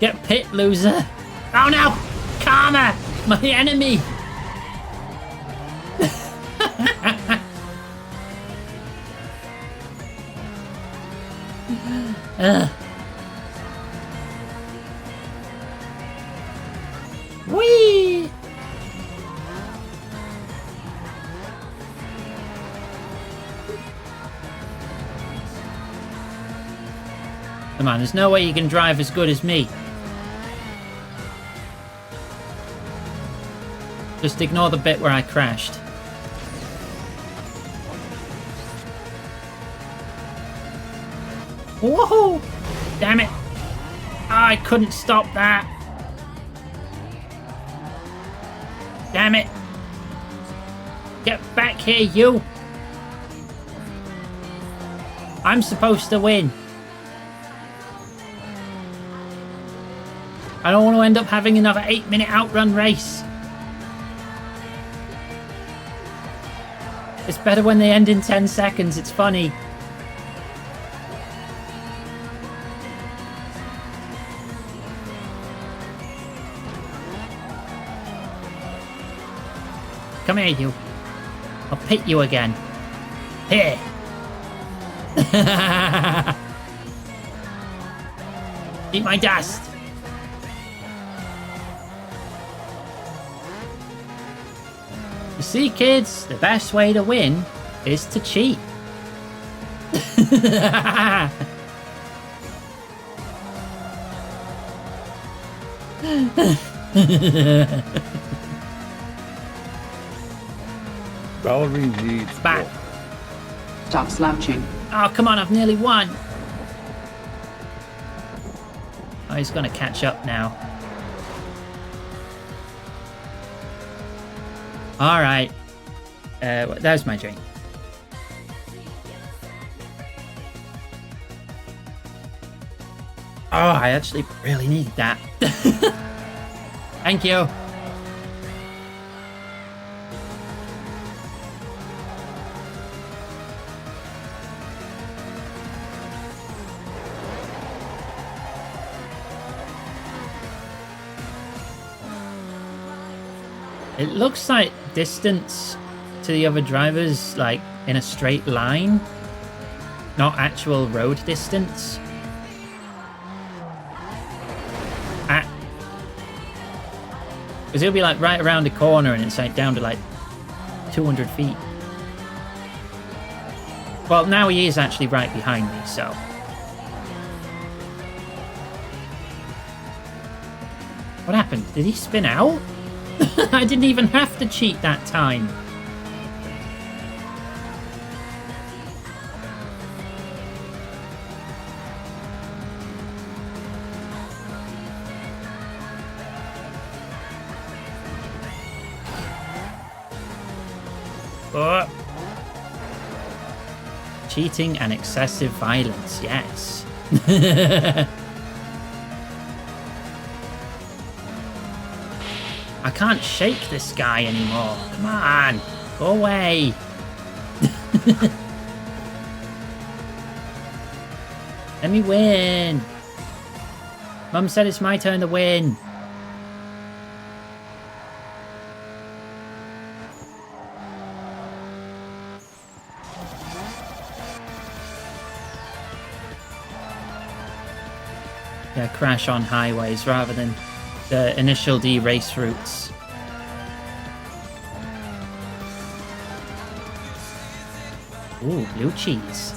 Get pit, loser. Oh no! Karma! My enemy! Whee! Come on, there's no way you can drive as good as me. Just ignore the bit where I crashed. Whoa! Damn it! I couldn't stop that. Damn it! Get back here, you! I'm supposed to win. I don't want to end up having another 8-minute outrun race. It's better when they end in 10 seconds. It's funny. Come here, you. I'll pit you again. Here. Eat my dust. You see, kids, the best way to win is to cheat. Valerie needs back. Stop slouching. Oh, come on, I've nearly won. Oh, he's gonna catch up now. Alright. There's my drink. Oh, I actually really need that. Thank you. It looks like distance to the other drivers, like in a straight line, not actual road distance. Because it'll be like right around the corner and it's like down to like 200 feet. Well, now he is actually right behind me, so. What happened? Did he spin out? I didn't even have to cheat that time. Oh. Cheating and excessive violence, yes. I can't shake this guy anymore. Come on, go away. Let me win. Mum said it's my turn to win. Yeah, crash on highways rather than the initial D race routes. Ooh, blue cheese.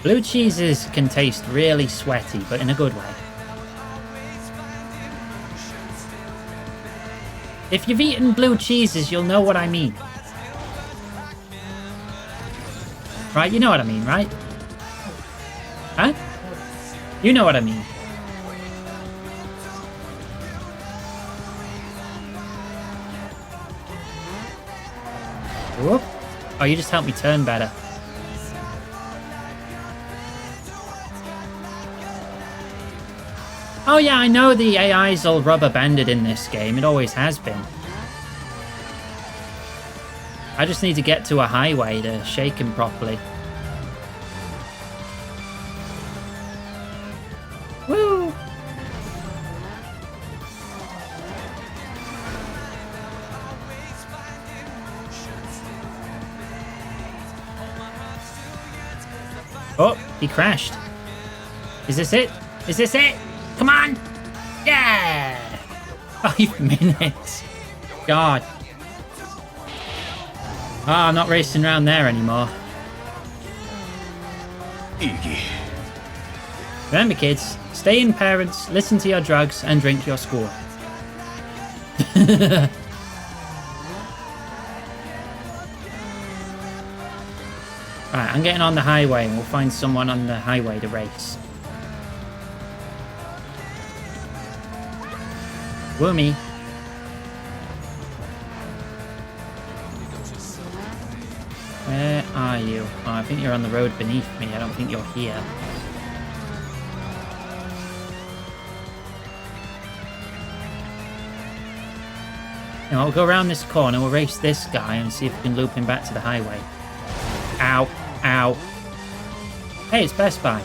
Blue cheeses can taste really sweaty, but in a good way. If you've eaten blue cheeses, you'll know what I mean. Right, you know what I mean, right? Huh? You know what I mean. Whoop. Oh, you just helped me turn better. Oh yeah, I know the AI's all rubber banded in this game. It always has been. I just need to get to a highway to shake him properly. Woo! Oh, he crashed. Is this it? Is this it? Come on! Yeah! 5 minutes. God. Ah, I'm not racing around there anymore. Remember, kids, stay in, parents, listen to your drugs, and drink your school. Alright, I'm getting on the highway and we'll find someone on the highway to race. Woomy. Where are you? Oh, I think you're on the road beneath me. I don't think you're here. Now, we'll go around this corner, we'll race this guy and see if we can loop him back to the highway. Ow. Ow. Hey, it's Best Buy.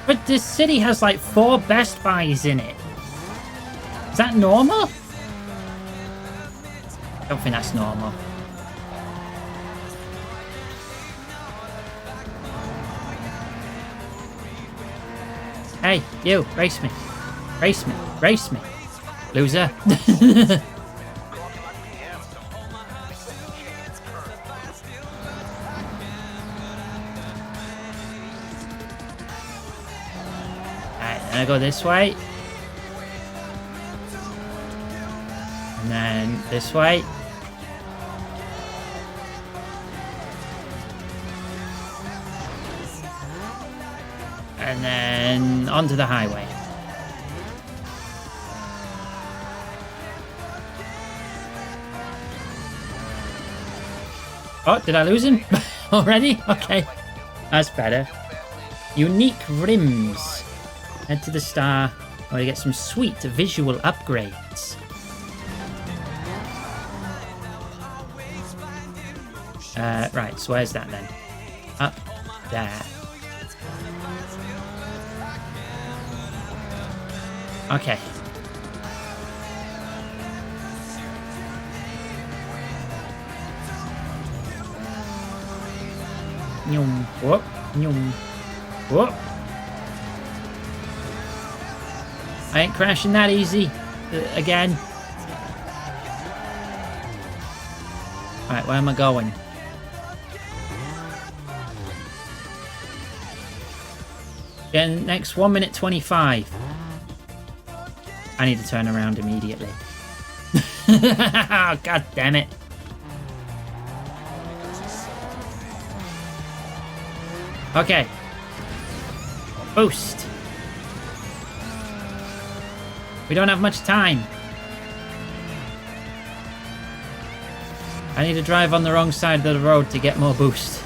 But this city has like 4 Best Buys in it. Is that normal? I don't think that's normal. Hey, you, race me. Race me. Race me. Loser. Alright, then I go this way. And then this way. And then onto the highway. Oh, did I lose him? Already? Okay. That's better. Unique rims. Head to the star where you get some sweet visual upgrades. Right, so where's that then? Up there. Okay. Nyum. Whoop. Nyum. Whoop. I ain't crashing that easy. Again. Alright, where am I going? Again, next 1 minute 25. I need to turn around immediately. God damn it. Okay. Boost. We don't have much time. I need to drive on the wrong side of the road to get more boost.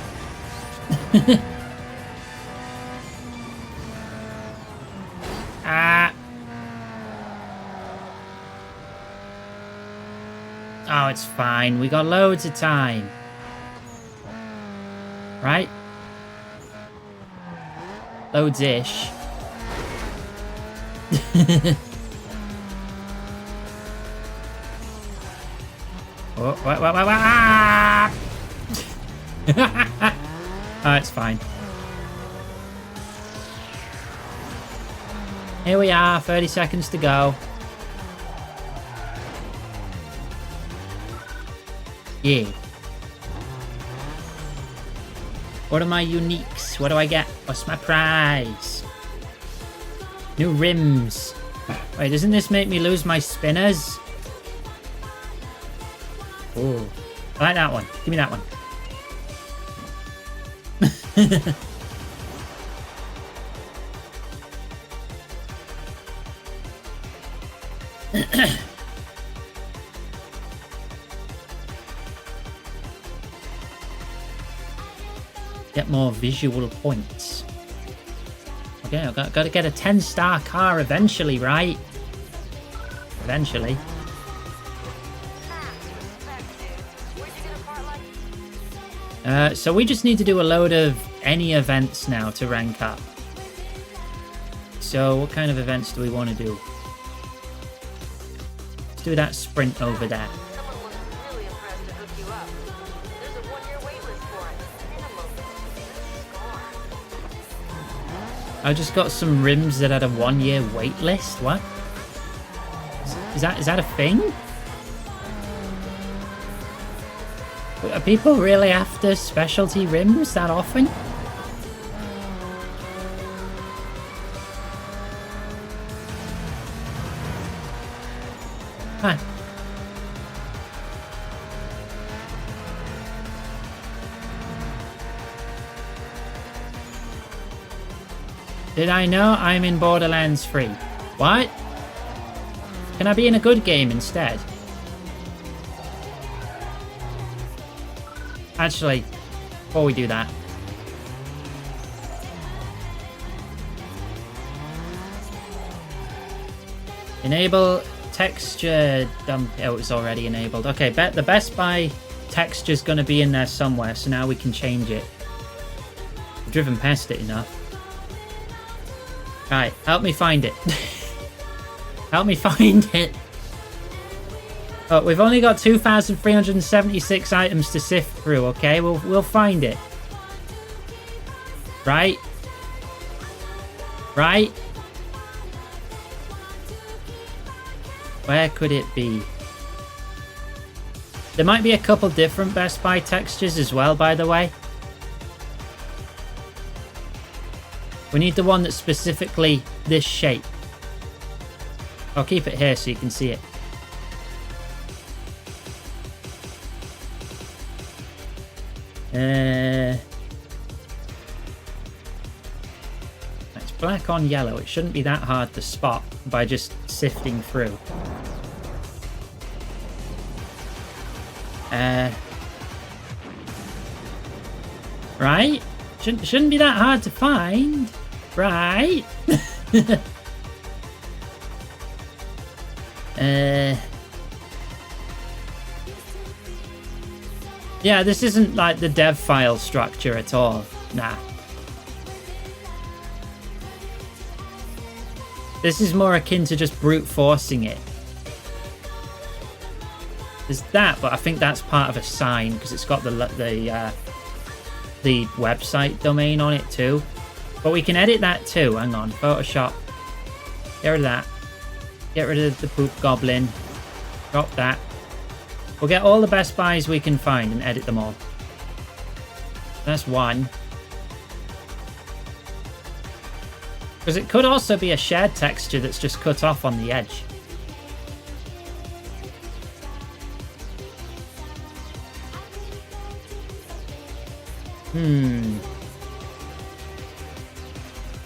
Oh, it's fine. We got loads of time. Right? Loads-ish. Oh, what? Ah! Oh, it's fine. Here we are, 30 seconds to go. Yeah. What are my uniques? What do I get? What's my prize? New rims. Wait, doesn't this make me lose my spinners? Oh, I like that one. Give me that one. Get more visual points. Okay, I've got to get a 10-star car eventually, right? Eventually. So we just need to do a load of any events now to rank up. So what kind of events do we want to do? Let's do that sprint over there. Someone was really impressed to hook you up. There's a 1-year waitlist for it. I just got some rims that had a 1-year waitlist. What? Is that a thing? Are people really after specialty rims that often? Huh. Did I know I'm in Borderlands 3? What? Can I be in a good game instead? Actually, before we do that. Enable texture dump. Oh, it's already enabled. Okay, the Best Buy texture's going to be in there somewhere, so now we can change it. I've driven past it enough. Right, help me find it. Help me find it. Oh, we've only got 2,376 items to sift through, okay? We'll find it. Right? Right? Where could it be? There might be a couple different Best Buy textures as well, by the way. We need the one that's specifically this shape. I'll keep it here so you can see it. It's black on yellow. It shouldn't be that hard to spot by just sifting through. Right? Shouldn't be that hard to find. Right? Yeah, this isn't like the dev file structure at all. Nah. This is more akin to just brute forcing it. There's that, but I think that's part of a sign because it's got the website domain on it too. But we can edit that too. Hang on, Photoshop. Get rid of that. Get rid of the poop goblin. Drop that. We'll get all the Best Buys we can find and edit them all. That's one. Because it could also be a shared texture that's just cut off on the edge.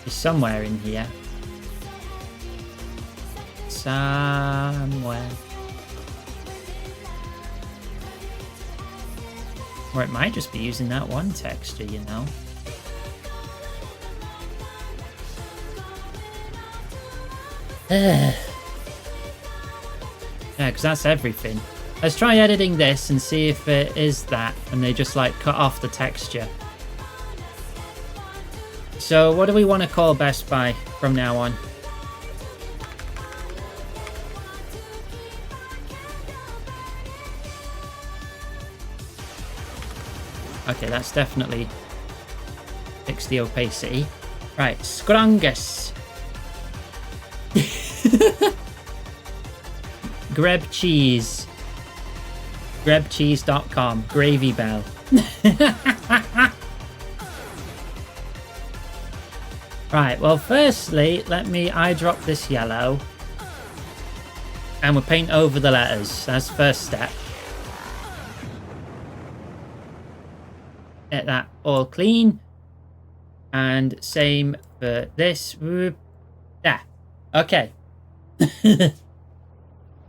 It's somewhere in here. Somewhere. Or it might just be using that one texture, you know. Yeah, because that's everything. Let's try editing this and see if it is that, and they just like cut off the texture. So what do we want to call Best Buy from now on? Okay, that's definitely fixed the opacity. Right, Scrungus. Greb Cheese. Grebcheese.com. Gravy Bell. Right, well, firstly, let me eyedrop this yellow. And we'll paint over the letters. That's the first step. Get that all clean. And same for this. There. Okay.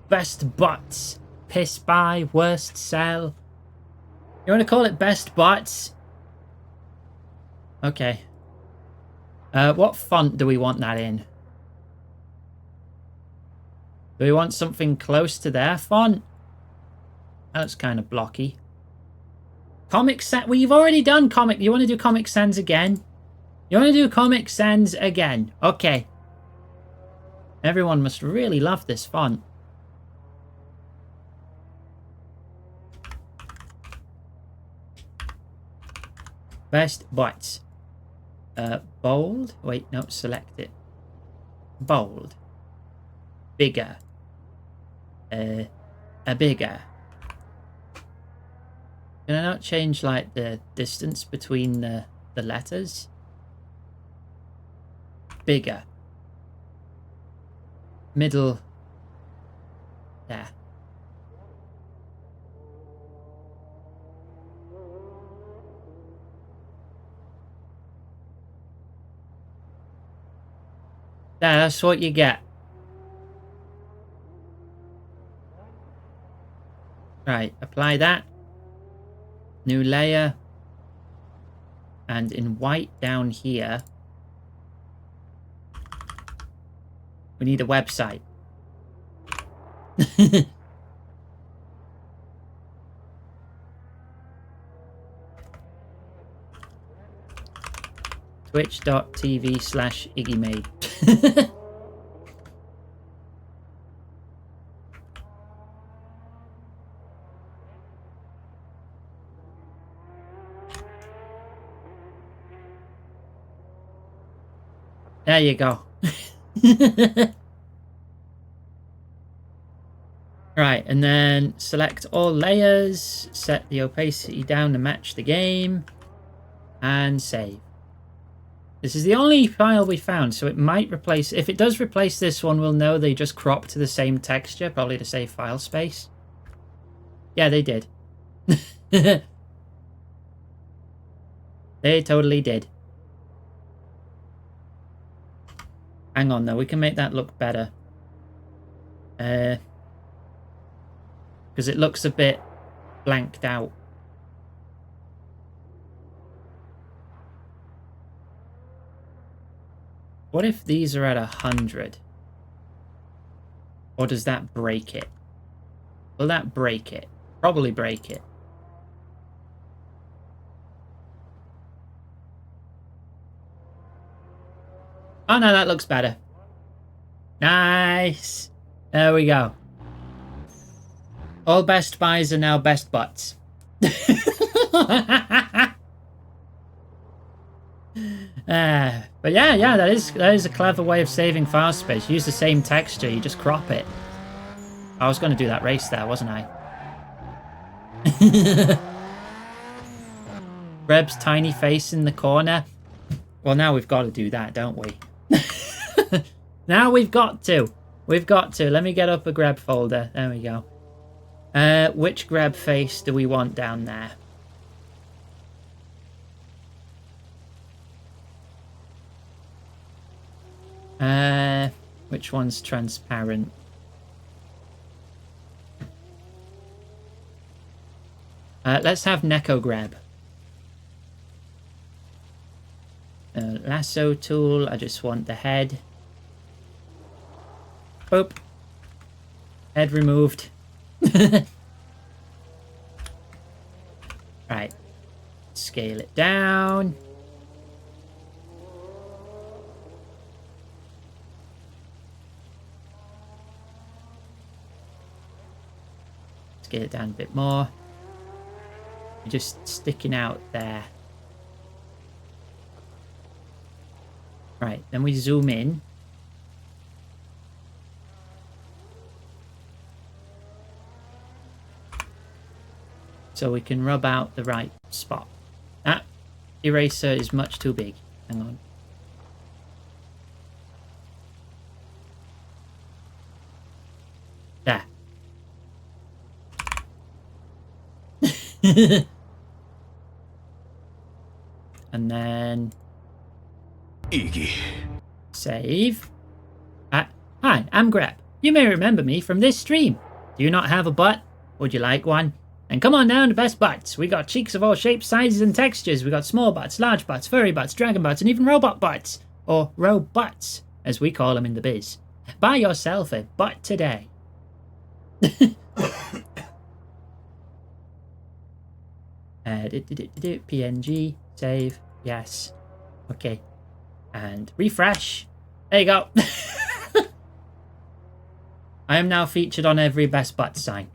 Best Bots. Piss Buy. Worst Sell. You want to call it Best Bots? Okay. What font do we want that in? Do we want something close to their font? That's kind of blocky. Comic Sans. Well, you've already done Comic. You want to do Comic Sans again? You want to do Comic Sans again? Okay. Everyone must really love this font. Best butts. Bold. Wait, no, select it. Bold. Bigger. A bigger. Can I not change like the distance between the letters? Bigger. Middle. There. That's what you get. Right, apply that. New layer. And in white down here, we need a website. Twitch.tv/IggyMade. There you go. Right, and then select all layers, set the opacity down to match the game, and save. This is the only file we found, so it might replace... If it does replace this one, we'll know they just cropped to the same texture, probably to save file space. Yeah, they did. They totally did. Hang on, though. We can make that look better. Because it looks a bit blanked out. What if these are at 100? Or does that break it? Will that break it? Probably break it. Oh no, that looks better. Nice. There we go. All Best Buys are now Best Butts. But yeah, that is a clever way of saving file space. Use the same texture, you just crop it. I was going to do that race there, wasn't I? Greb's tiny face in the corner. Well, now we've got to do that, don't we? Now we've got to. We've got to. Let me get up a Greb folder. There we go. Which Greb face do we want down there? Which one's transparent? Let's have Neko Greb. Lasso tool. I just want the head. Boop. Head removed. Right. Scale it down. Scale it down a bit more. Just sticking out there. Right, then we zoom in. So we can rub out the right spot. That eraser is much too big. Hang on. There. And then Iggy. Save. Hi, I'm Greb. You may remember me from this stream. Do you not have a butt? Would you like one? And come on down to Best Butts. We got cheeks of all shapes, sizes, and textures. We got small butts, large butts, furry butts, dragon butts, and even robot butts. or robots, as we call them in the biz. Buy yourself a butt today. PNG, save, yes. Okay. And refresh. There you go. I am now featured on every best butt sign.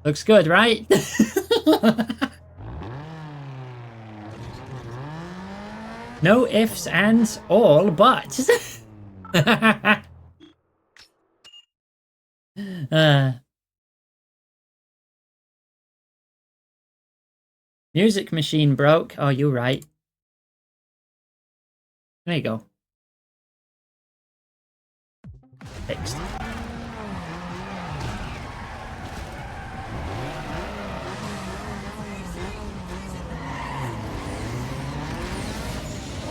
Looks good, right? No ifs, ands, all buts. Music machine broke. Oh, you're right. There you go. Fixed.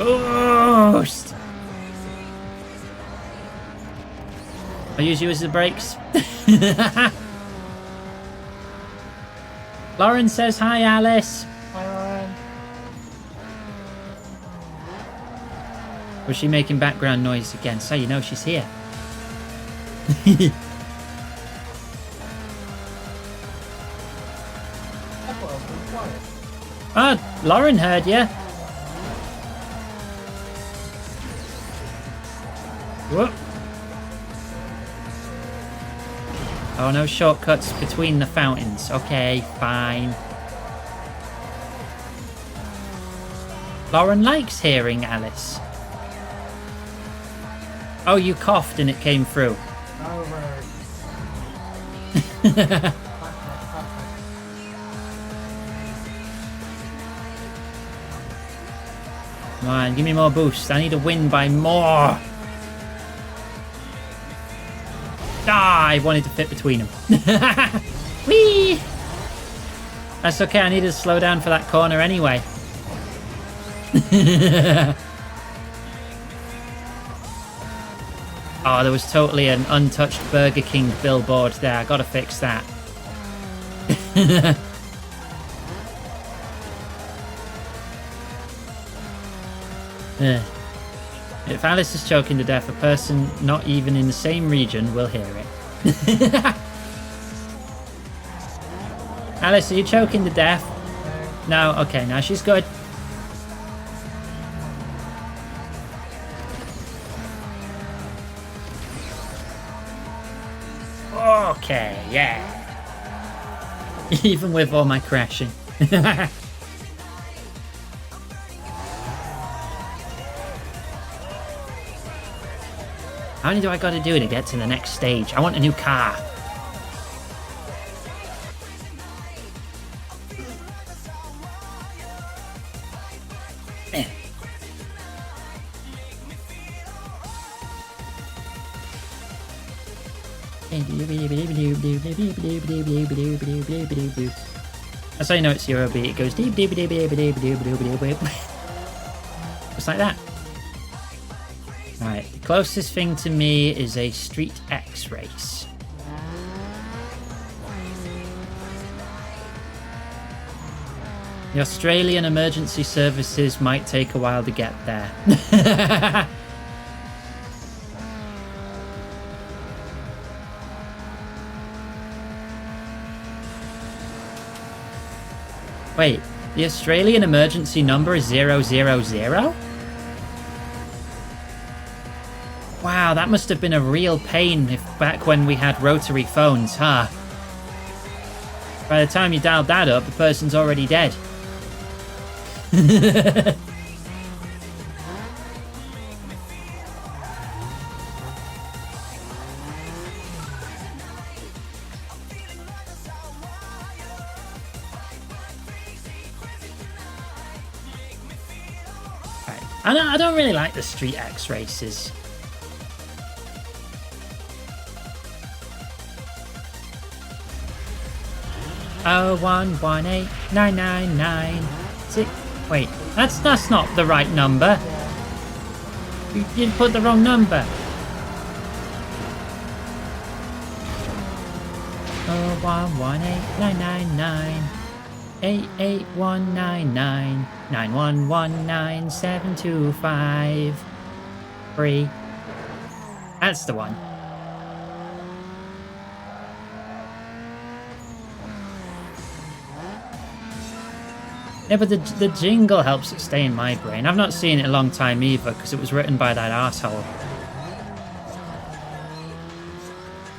Oh! I'll use you as the brakes. Lauren says hi, Alice. Hi, Lauren. Was she making background noise again? So you know she's here. Oh, Lauren heard you. Whoop. Oh, no shortcuts between the fountains. Okay, fine. Lauren likes hearing Alice. Oh, you coughed and it came through. Come on, give me more boost. I need to win by more. Ah, I wanted to fit between them. Whee! That's okay, I needed to slow down for that corner anyway. Oh, there was totally an untouched Burger King billboard there. I gotta fix that. If Alice is choking to death, a person not even in the same region will hear it. Alice, are you choking to death? No? Okay, now she's good. Okay, yeah. Even with all my crashing. How many do I got to do to get to the next stage? I want a new car. That's how you know it's zero beat. It goes deep, deep, deep, deep, deep, deep, deep, deep, deep. Just like that. Right, the closest thing to me is a Street X race. The Australian emergency services might take a while to get there. Wait, the Australian emergency number is 000? Wow, that must have been a real pain if back when we had rotary phones, huh? By the time you dialed that up, the person's already dead. I don't really like the Street X races. Oh, 1189996. Wait, that's not the right number. You put the wrong number. 0118999 88199 9119725 That's the one. Yeah, but the jingle helps it stay in my brain. I've not seen it in a long time either, because it was written by that arsehole.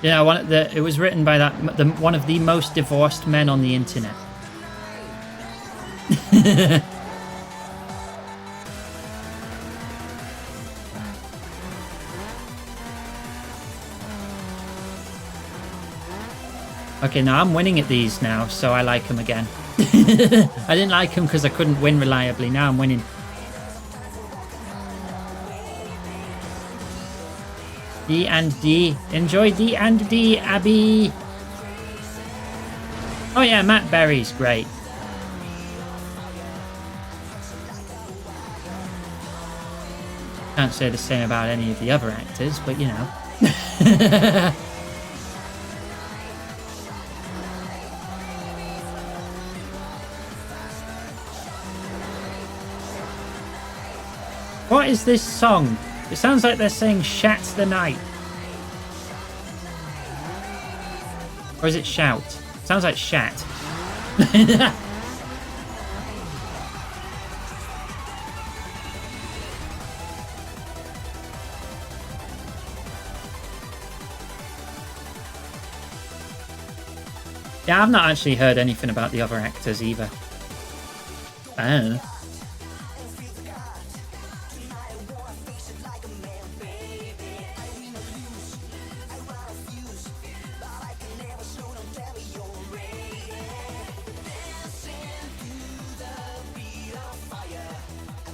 Yeah, it was written by one of the most divorced men on the internet. Okay, now I'm winning at these now, so I like him again. I didn't like him because I couldn't win reliably. Now I'm winning. D and D. Enjoy D and D, Abby. Oh yeah, Matt Berry's great. Can't say the same about any of the other actors, but you know. What is this song? It sounds like they're saying "Shat the Night." Or is it "shout"? It sounds like "shat." Yeah, I've not actually heard anything about the other actors either. Oh.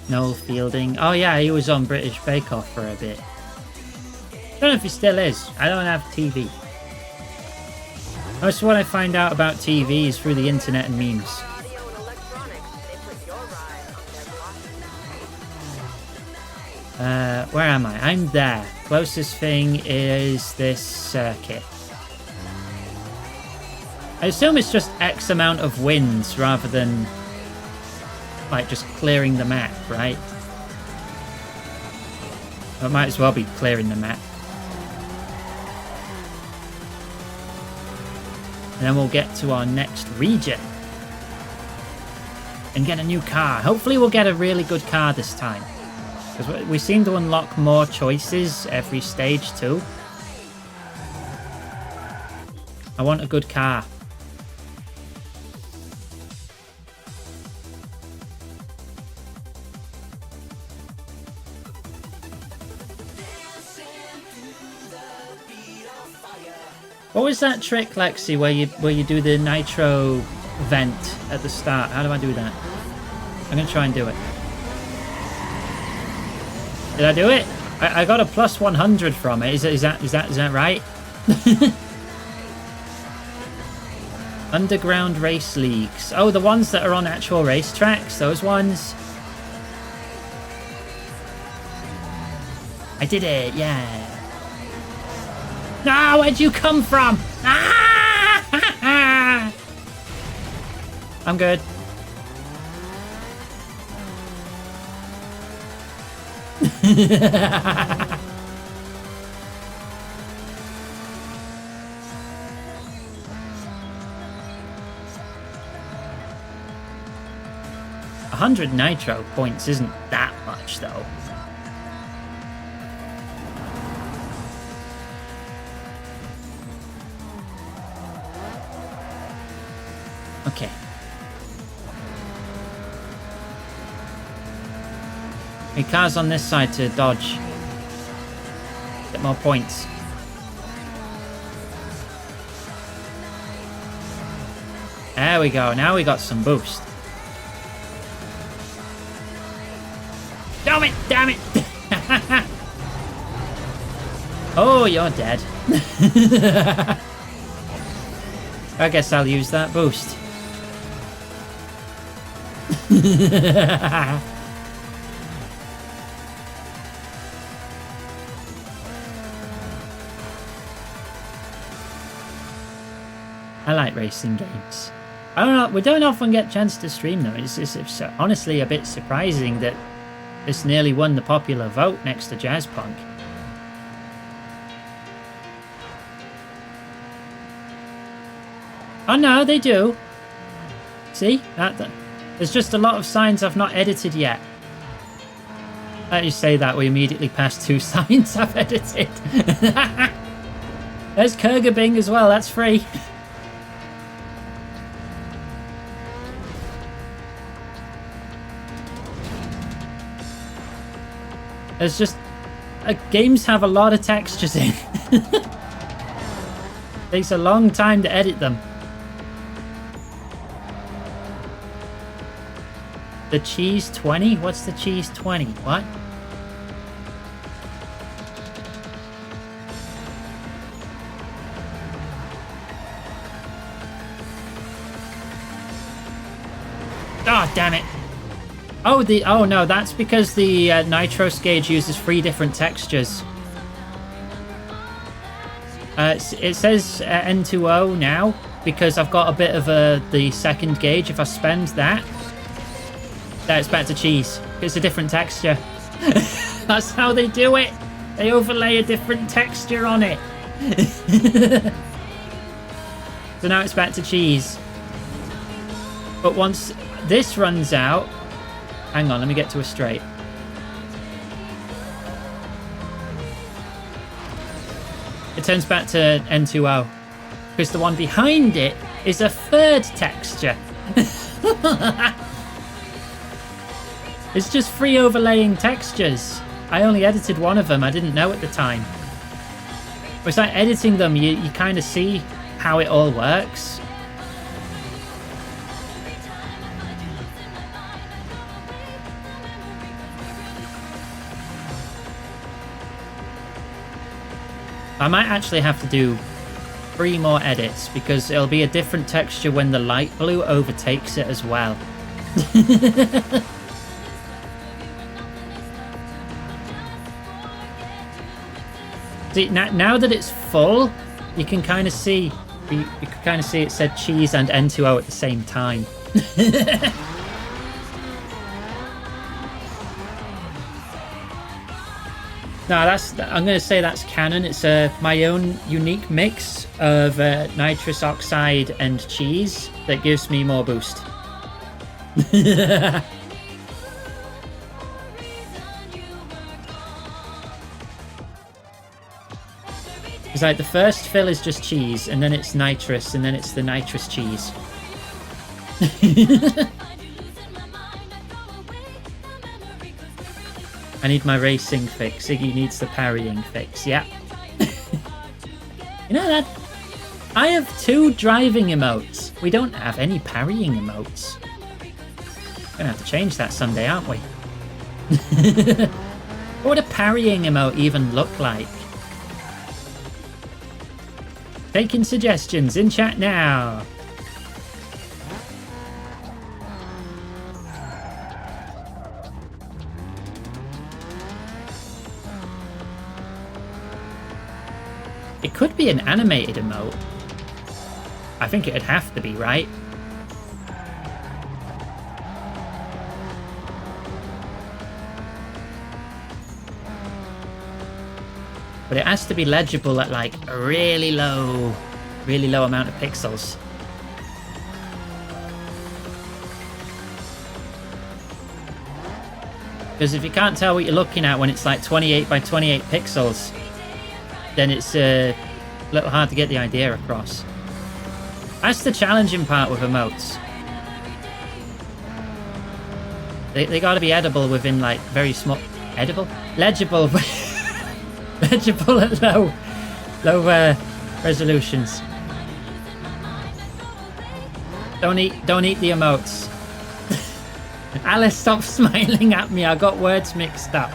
Noel Fielding. Oh yeah, he was on British Bake Off for a bit. Don't know if he still is. I don't have TV. Most of what I find out about TV is through the internet and memes. Where am I? I'm there. Closest thing is this circuit. I assume it's just X amount of wins rather than like just clearing the map, right? It might as well be clearing the map. And then we'll get to our next region. And get a new car. Hopefully we'll get a really good car this time. Because we seem to unlock more choices every stage too. I want a good car. What was that trick, Lexi, where you do the nitro vent at the start? How do I do that? I'm gonna try and do it. Did I do it? I got a plus 100 from it. Is that right? Underground race leagues. Oh, the ones that are on actual racetracks. Those ones. I did it. Yeah. No, where'd you come from? Ah! I'm good. $100 nitro points isn't that much, though. Okay. Hey, cars on this side to dodge. Get more points. There we go. Now we got some boost. Damn it! Damn it! Oh, you're dead. I guess I'll use that boost. I like racing games. I don't know, we don't often get a chance to stream them. It's honestly a bit surprising that this nearly won the popular vote next to Jazz Punk. Oh no, they do. See? There's just a lot of signs I've not edited yet. Let you say that, we immediately passed 2 signs I've edited. There's Kurgabing as well, that's free. There's just... games have a lot of textures in. Takes a long time to edit them. The cheese 20? What's the cheese 20? What? Oh, damn it. Oh, no, that's because the Nitros gauge uses 3 different textures. It says N2O now because I've got a bit of the second gauge. If I spend that, it's back to cheese. It's a different texture. That's how they do it. They overlay a different texture on it. So now it's back to cheese. But once this runs out... Hang on, let me get to a straight. It turns back to N2O. Because the one behind it is a third texture. It's just free overlaying textures. I only edited one of them. I didn't know at the time. But it's like editing them, you kind of see how it all works. I might actually have to do 3 more edits because it'll be a different texture when the light blue overtakes it as well. See, now that it's full, you can kind of see it said cheese and N2O at the same time. No, I'm going to say that's canon. It's my own unique mix of nitrous oxide and cheese that gives me more boost. It's like the first fill is just cheese, and then it's nitrous, and then it's the nitrous cheese. I need my racing fix. Iggy needs the parrying fix. Yeah. You know that? I have 2 driving emotes. We don't have any parrying emotes. We're gonna have to change that someday, aren't we? What would a parrying emote even look like? Taking suggestions in chat now. It could be an animated emote. I think it'd have to be, right? But it has to be legible at like a really low amount of pixels. Because if you can't tell what you're looking at when it's like 28 by 28 pixels, then it's a little hard to get the idea across. That's the challenging part with emotes. They gotta be edible within like very small... Edible? Legible. Legible at low resolutions. Don't eat the emotes. Alice, stop smiling at me. I got words mixed up.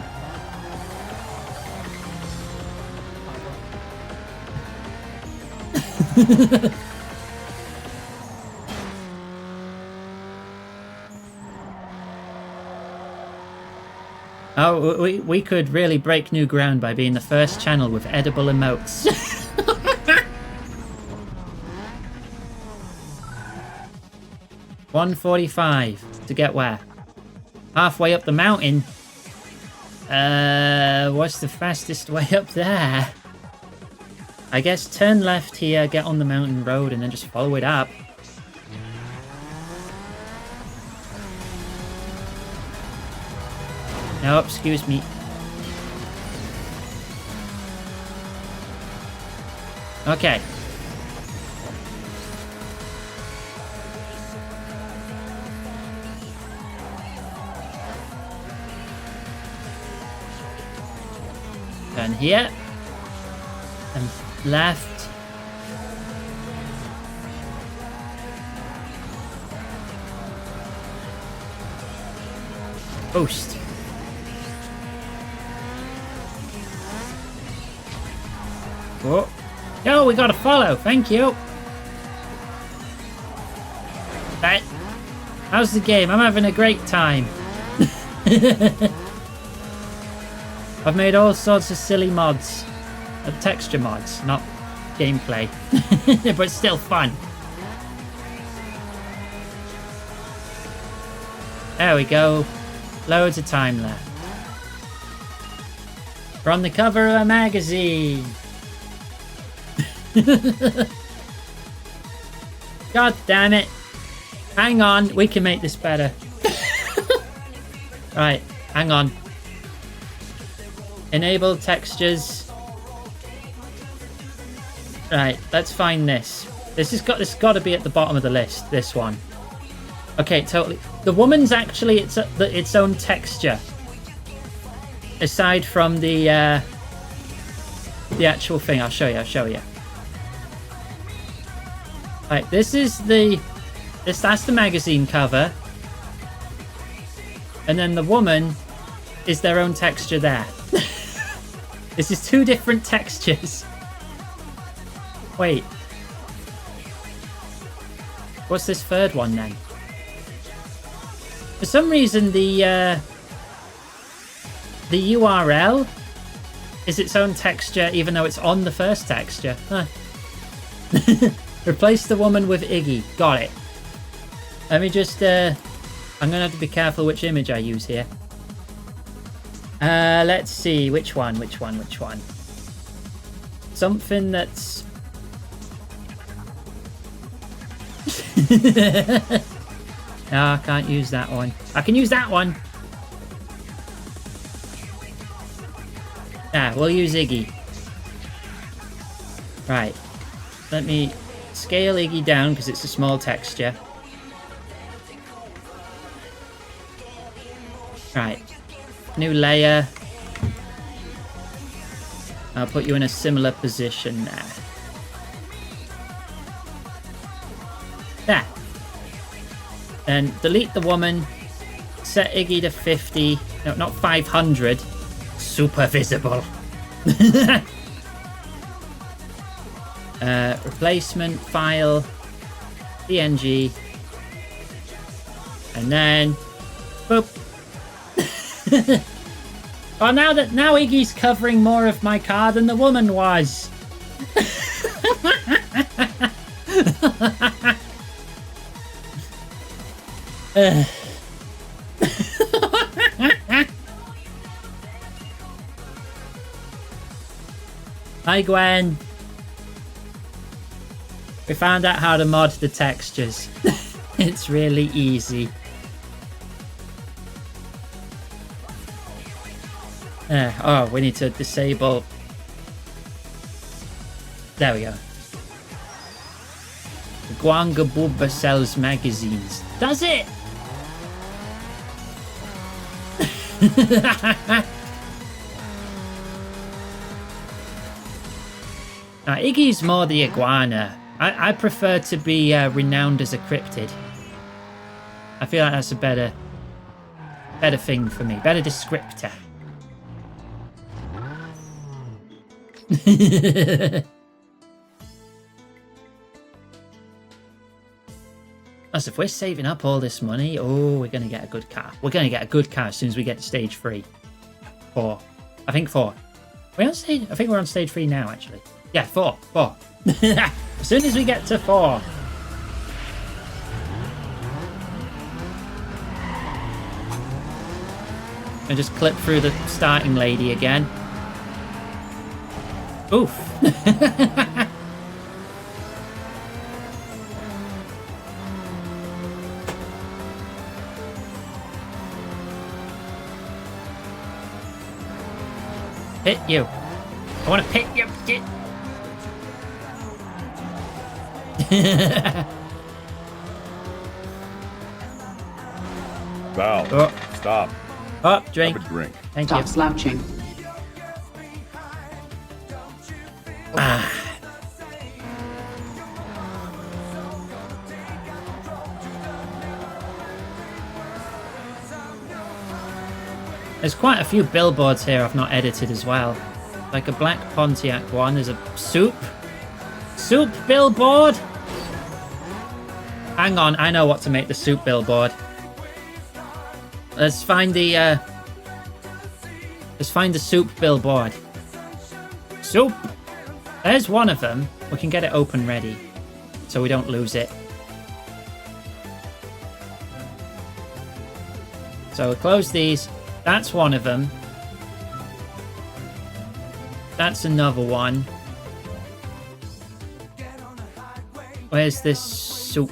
Oh, we could really break new ground by being the first channel with edible emotes. 1:45 to get where? Halfway up the mountain. What's the fastest way up there? I guess turn left here, get on the mountain road, and then just follow it up. No, excuse me. Okay. Turn here. And left. Boost. Oh. Yo, we got to follow. Thank you. Right. How's the game? I'm having a great time. I've made all sorts of silly mods. Texture mods, not gameplay. But it's still fun. There we go. Loads of time left. We're on the cover of a magazine. God damn it. Hang on, we can make this better. Right, hang on. Enable textures. Right, let's find this. This has got to be at the bottom of the list, this one. Okay, totally. The woman's actually its own texture. Aside from the actual thing. I'll show you. Right, that's the magazine cover. And then the woman is their own texture there. This is two different textures. Wait. What's this third one then? For some reason the URL is its own texture even though it's on the first texture. Huh. Replace the woman with Iggy. Got it. Let me just I'm gonna have to be careful which image I use here. Let's see, which one? Something that's... No, I can't use that one. I can use that one! Ah, we'll use Iggy. Right. Let me scale Iggy down because it's a small texture. Right. New layer. I'll put you in a similar position there. There. Then delete the woman. Set Iggy to 50. No, not 500. Super visible. Replacement file. PNG. And then... boop. Oh, now Iggy's covering more of my car than the woman was. Hi, Gwen. We found out how to mod the textures. It's really easy. Oh, we need to disable... There we go. Guanga Bubba sells magazines. Does it? Now, Iggy's more the iguana. I prefer to be renowned as a cryptid. I feel like that's a better thing for me. Better descriptor. As if we're saving up all this money, oh, we're going to get a good car. We're going to get a good car as soon as we get to stage 3. 4. I think 4. We're on stage... I think we're on stage 3 now, actually. Yeah, 4. As soon as we get to 4. I just clip through the starting lady again. Oof. Hit you. I want to pit you. Val, Oh. stop. Oh, drink. Have a drink. Thank Stop you. slouching. Ah. There's quite a few billboards here I've not edited as well. Like a black Pontiac one. There's a soup billboard. Hang on, I know what to make the soup billboard. Let's find the soup billboard. Soup. There's one of them. We can get it open ready, so we don't lose it. So we'll close these. That's one of them. That's another one. Where's this soup?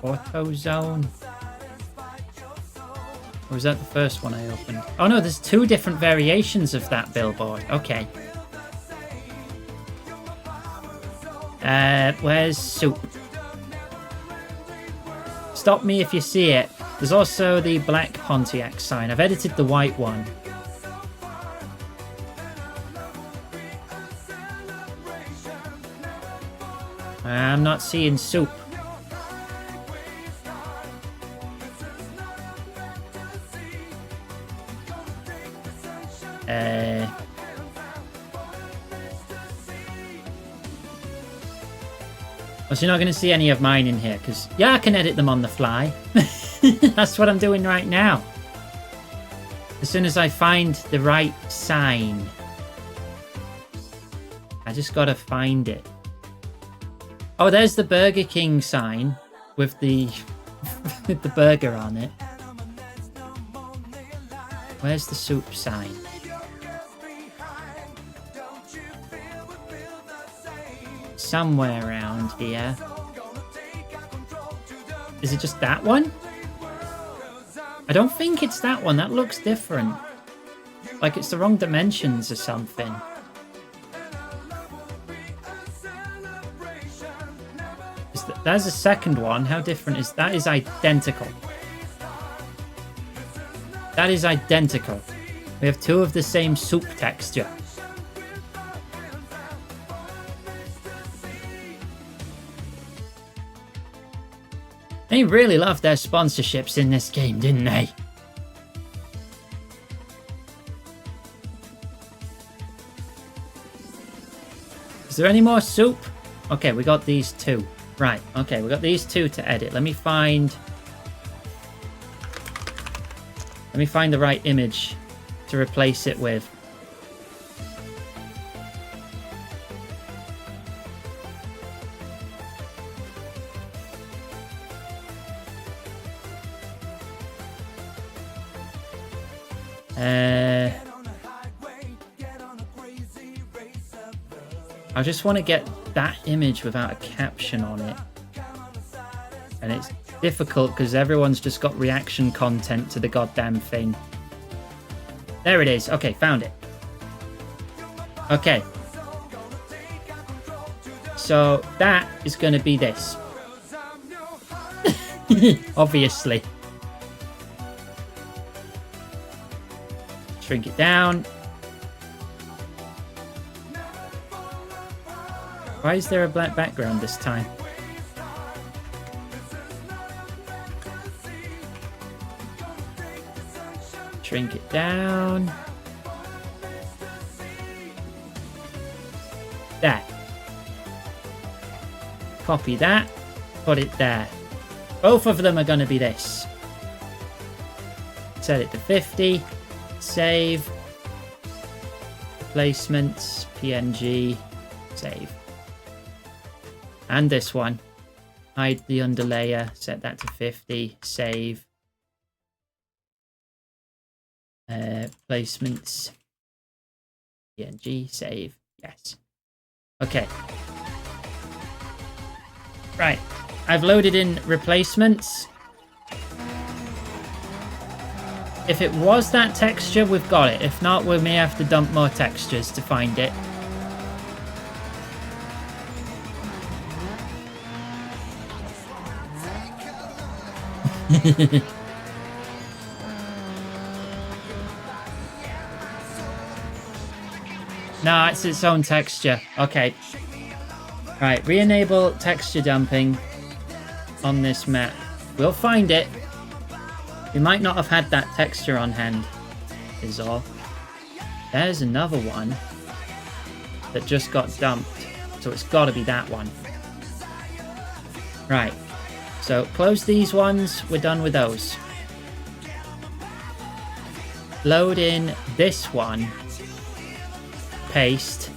AutoZone. Or was that the first one I opened? Oh no, there's two different variations of that billboard. Okay. Where's soup? Stop me if you see it. There's also the black Pontiac sign. I've edited the white one. I'm not seeing soup. So you're not going to see any of mine in here, because, yeah, I can edit them on the fly. That's what I'm doing right now. As soon as I find the right sign. I just got to find it. Oh, there's the Burger King sign with the, with the burger on it. Where's the soup sign? Somewhere around here. Is it just that one? I don't think it's that one. That looks different. Like it's the wrong dimensions or something. There's a second one. How different is that? Is identical. That is identical. We have two of the same soup texture. They really loved their sponsorships in this game, didn't they? Is there any more soup? Okay, we got these two. Right, okay, we got these two to edit. Let me find the right image to replace it with. I just want to get that image without a caption on it. And it's difficult because everyone's just got reaction content to the goddamn thing. There it is. Okay, found it. Okay. So that is going to be this. Obviously. Shrink it down. Why is there a black background this time? Shrink it down. There. Copy that. Put it there. Both of them are going to be this. Set it to 50. Save. Replacements. PNG. Save. And this one. Hide the underlayer, set that to 50, save. Placements. PNG, save. Yes. Okay. Right. I've loaded in replacements. If it was that texture, we've got it. If not, we may have to dump more textures to find it. No, it's its own texture. Okay. Right, re-enable texture dumping on this map. We'll find it. We might not have had that texture on hand, is all. There's another one that just got dumped, so it's got to be that one. Right, so close these ones. We're done with those. Load in this one. Paste.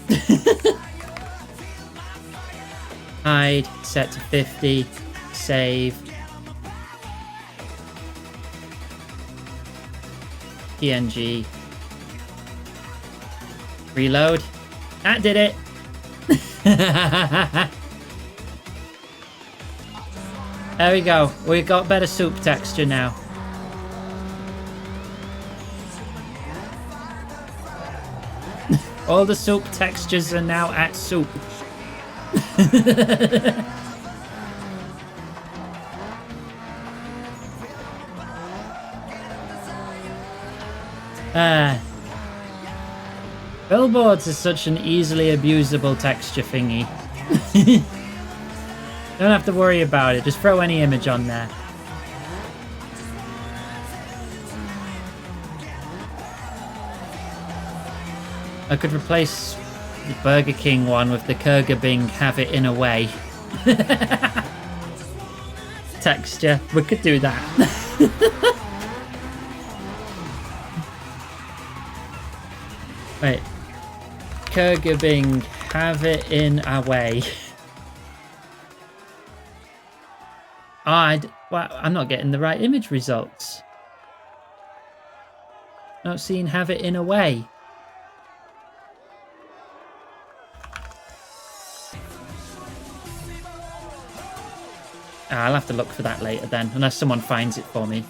Hide, set to 50, save. PNG. Reload. That did it. There we go. We got better soup texture now. All the soup textures are now at soup. Billboards is such an easily abusable texture thingy. Don't have to worry about it. Just throw any image on there. I could replace the Burger King one with the Kurgabing have it in a way. Texture. We could do that. Wait. Kurgabing have it in a way. Well, I'm not getting the right image results. Not seeing have it in a way. I'll have to look for that later then, unless someone finds it for me.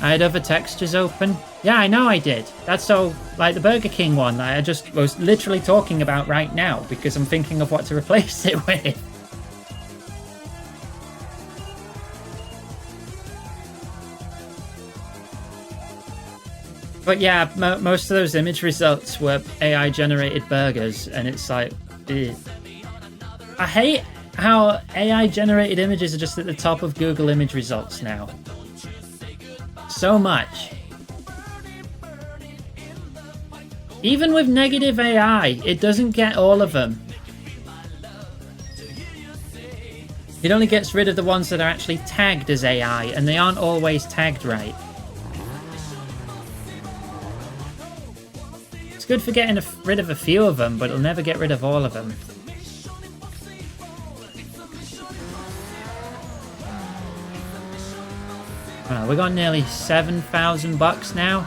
I had other textures open. Yeah, I know I did. That's so, like the Burger King one that I just was literally talking about right now because I'm thinking of what to replace it with. But yeah, most of those image results were AI generated burgers, and it's like, ugh. I hate how AI generated images are just at the top of Google image results now. So much. Even with negative AI, it doesn't get all of them. It only gets rid of the ones that are actually tagged as AI, and they aren't always tagged right. It's good for getting rid of a few of them, but it'll never get rid of all of them. Well, we got nearly $7,000 now.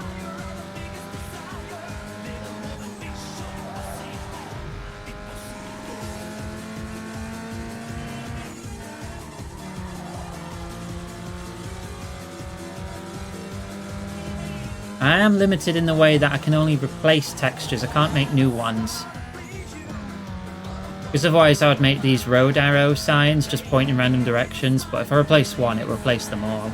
I am limited in the way that I can only replace textures. I can't make new ones. Because otherwise I would make these road arrow signs just point in random directions, but if I replace one, it will replace them all.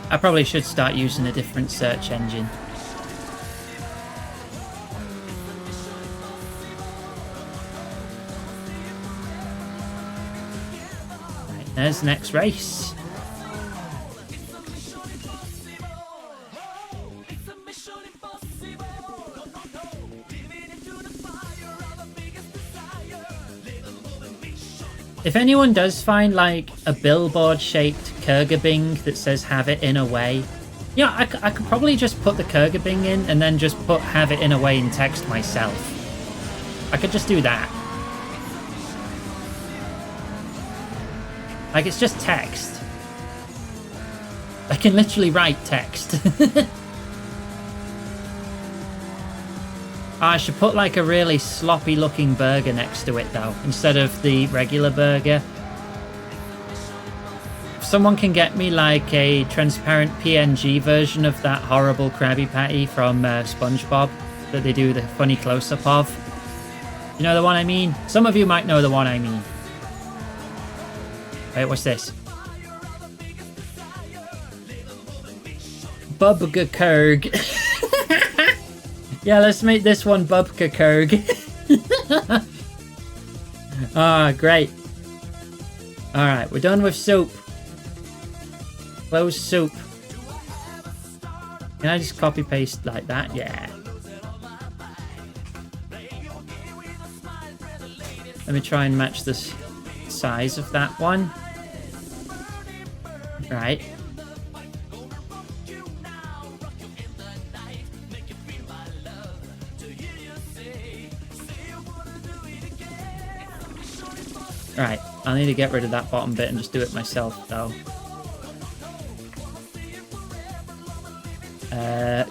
I probably should start using a different search engine. Right, there's the next race. If anyone does find like a billboard shaped Kurgabing that says have it in a way, Yeah, I could probably just put the Kurgabing in and then just have it in a way in text myself. I could just do that. Like, it's just text. I can literally write text. I should put like a really sloppy looking burger next to it though, instead of the regular burger. If someone can get me like a transparent PNG version of that horrible Krabby Patty from SpongeBob that they do the funny close-up of. You know the one I mean? Some of you might know the one I mean. Wait, what's this? Bubka Kurg. Yeah, let's make this one Bubka Kurg. Ah, great. Alright, we're done with soup. Close soup. Can I just copy paste like that? Yeah. Let me try and match the size of that one. Right. Right, I'll need to get rid of that bottom bit and just do it myself, though.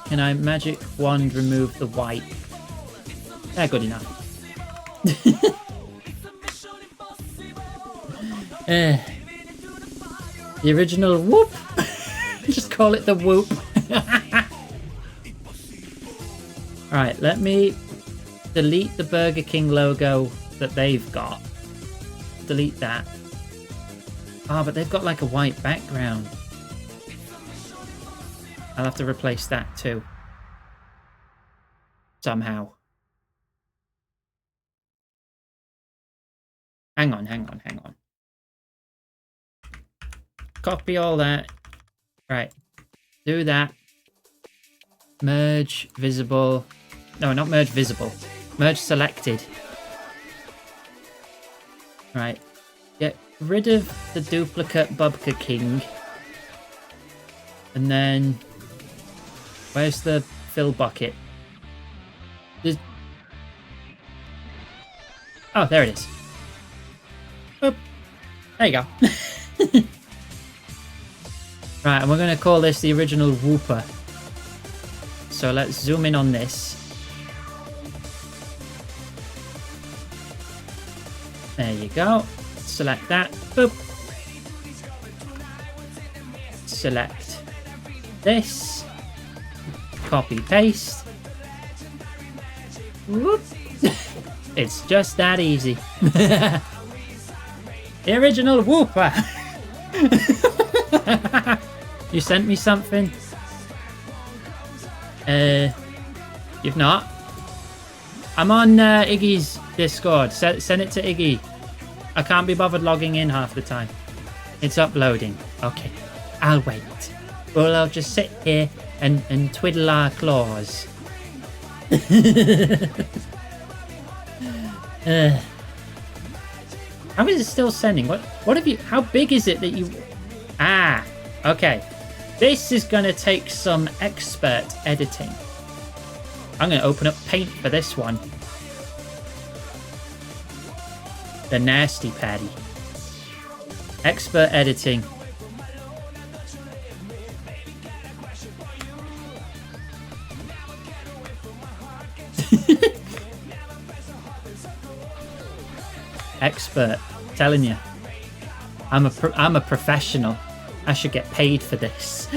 Can I magic wand remove the white? Yeah, good enough. The original whoop! Just call it the whoop. Alright, let me delete the Burger King logo that they've got. Delete that. Ah, but they've got like a white background. I'll have to replace that too. Somehow. Hang on. Copy all that. Right. Do that. Merge visible. No, not merge visible. Merge selected. Right. Get rid of the duplicate Bubka King. And then... where's the fill bucket? Oh, there it is. Oop. There you go. Right, and we're going to call this the original Whooper. So let's zoom in on this. There you go. Select that. Boop. Select this. Copy paste. Whoop. It's just that easy. The original Whooper. You sent me something? You've not? I'm on Iggy's Discord. Send it to Iggy. I can't be bothered logging in half the time. It's uploading. Okay, I'll wait. Well, I'll just sit here and twiddle our claws. How is it still sending? What have you... how big is it that you... Ah, okay. This is going to take some expert editing. I'm going to open up Paint for this one. The nasty patty. Expert editing. Expert, telling you, I'm a professional. I should get paid for this.